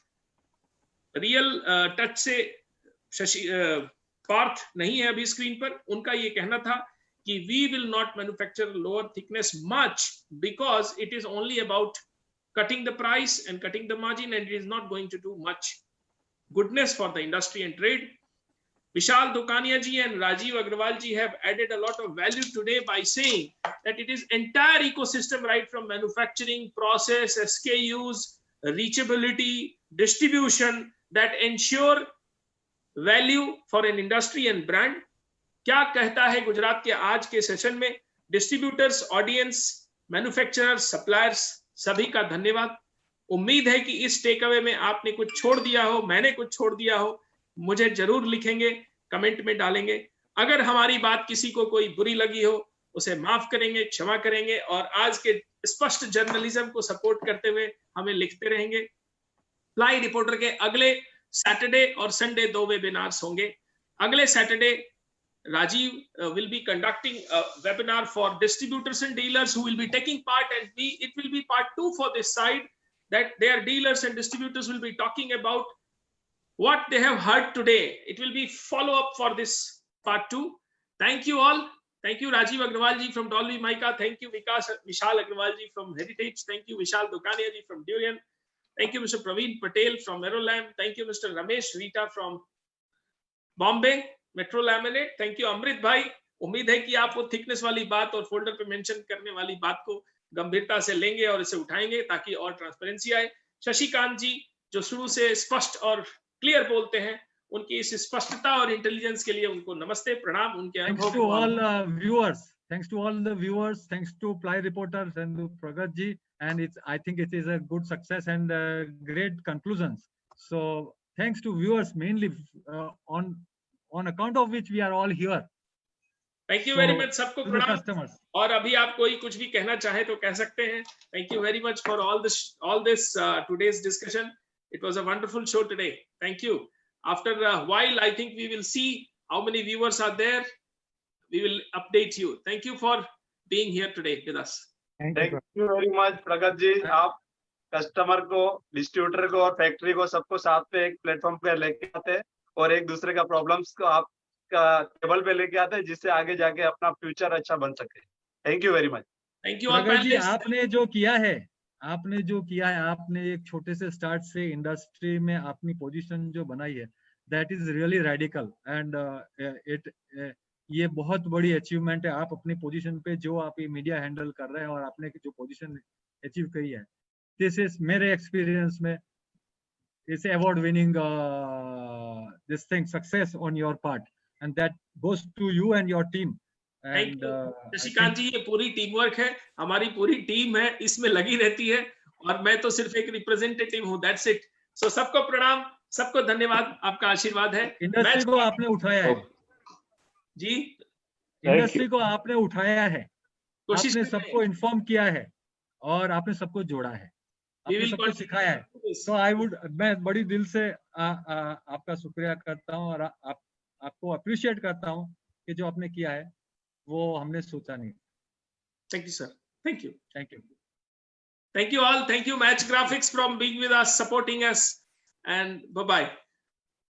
Real touch से शशि पार्थ नहीं है अभी screen पर, उनका ये कहना था कि we will not manufacture lower thickness much because it is only about cutting the price and cutting the margin and it is not going to do much goodness for the industry and trade. Vishal Dukania ji and Rajiv Agrawal ji have added a lot of value today by saying that it is entire ecosystem right from manufacturing, process, SKUs, reachability, distribution that ensure value for an industry and brand. क्या कहता है गुजरात के आज के session में distributors, audience, manufacturers, suppliers, सभी का धन्यवाद। उम्मीद है कि इस टेक अवे में आपने कुछ छोड़ दिया हो, मैंने कुछ छोड़ दिया हो, मुझे जरूर लिखेंगे, कमेंट में डालेंगे। अगर हमारी बात किसी को कोई बुरी लगी हो, उसे माफ करेंगे, क्षमा करेंगे और आज के स्पष्ट जर्नलिज्म को सपोर्ट करते हुए हमें लिखते रहेंगे। प्लाई रिपोर्टर के अगले सैटरडे और संडे 2 वेबिनार्स होंगे। अगले Saturday Rajiv will be conducting a webinar for distributors and dealers who will be taking part, and it will be part 2 for this side, that their dealers and distributors will be talking about what they have heard today. It will be follow up for this part 2. Thank you all. Thank you Rajiv Agrawal ji from Dolby Mica. Thank you Vishal Agrawal ji from Heritage. Thank you Vishal Dokania ji from Durian. Thank you Mr. Praveen Patel from Aerolam. Thank you Mr. Ramesh Rita from Bombay Metro Laminate. Thank you Amrit bhai. उम्मीद है कि आप वो thickness वाली बात और folder पे mention करने वाली बात को गंभीरता से लेंगे और इसे उठाएंगे ताकि और ट्रांसपेरेंसी आए। शशिकांत जी जो शुरू से स्पष्ट और क्लियर बोलते हैं, उनकी इस स्पष्टता और इंटेलिजेंस के लिए उनको नमस्ते, प्रणाम। उनके Thanks to all viewers. Thanks to all the viewers. Thanks to Ply reporters and to Pragat ji. And I think it is a good success and great conclusions. So thanks to viewers mainly on account of which we are all here. Thank you very much, सबको प्रणाम। और अभी आप कोई कुछ भी कहना चाहे तो कह सकते हैं। Thank you very much for all this today's discussion. It was a wonderful show today. Thank you. After a while, I think we will see how many viewers are there. We will update you. Thank you for being here today with us. Thank you very much, Pragat ji. आप customer को, distributor को और factory को सबको साथ पे एक platform पे लेके आते हैं और एक दूसरे का प्रॉब्लम्स को आप का टेबल पे लेके आते हैं, जिससे आगे जाके अपना फ्यूचर अच्छा बन सके। Thank you very much. Thank you जी, आपने जो किया है, आपने एक छोटे से स्टार्ट से इंडस्ट्री में अपनी पोजीशन जो बनाई है, that is really radical and ये बहुत बड़ी अचीवमेंट है। आप अपनी पोजीशन पे जो आप ये मीडिया हैंडल कर रहे हैं और आपने जो पोजीशन अचीव करी है, दिस इज मेरे एक्सपीरियंस में it's award winning this thing success on your part and that goes to you and your team. And Shashikant ji, ये पूरी टीम वर्क है, हमारी पूरी टीम है, इसमें लगी रहती है और मैं तो सिर्फ एक रिप्रेजेंटेटिव हूँ। That's it. सो सबको प्रणाम, सबको धन्यवाद, आपका आशीर्वाद है। इंडस्ट्री को आपने उठाया है जी, इंडस्ट्री को आपने उठाया है, आपने सबको इन्फॉर्म किया है और आपने सबको जोड़ा है, आपने सबको सिखाया है। तो मैं बड़ी दिल से आपका शुक्रिया करता हूँ और आपको अप्रिशिएट करता हूँ कि जो आपने किया है वो हमने सोचा नहीं। Thank you sir, thank you, thank you, thank you all, thank you match graphics from being with us, supporting us, and bye bye.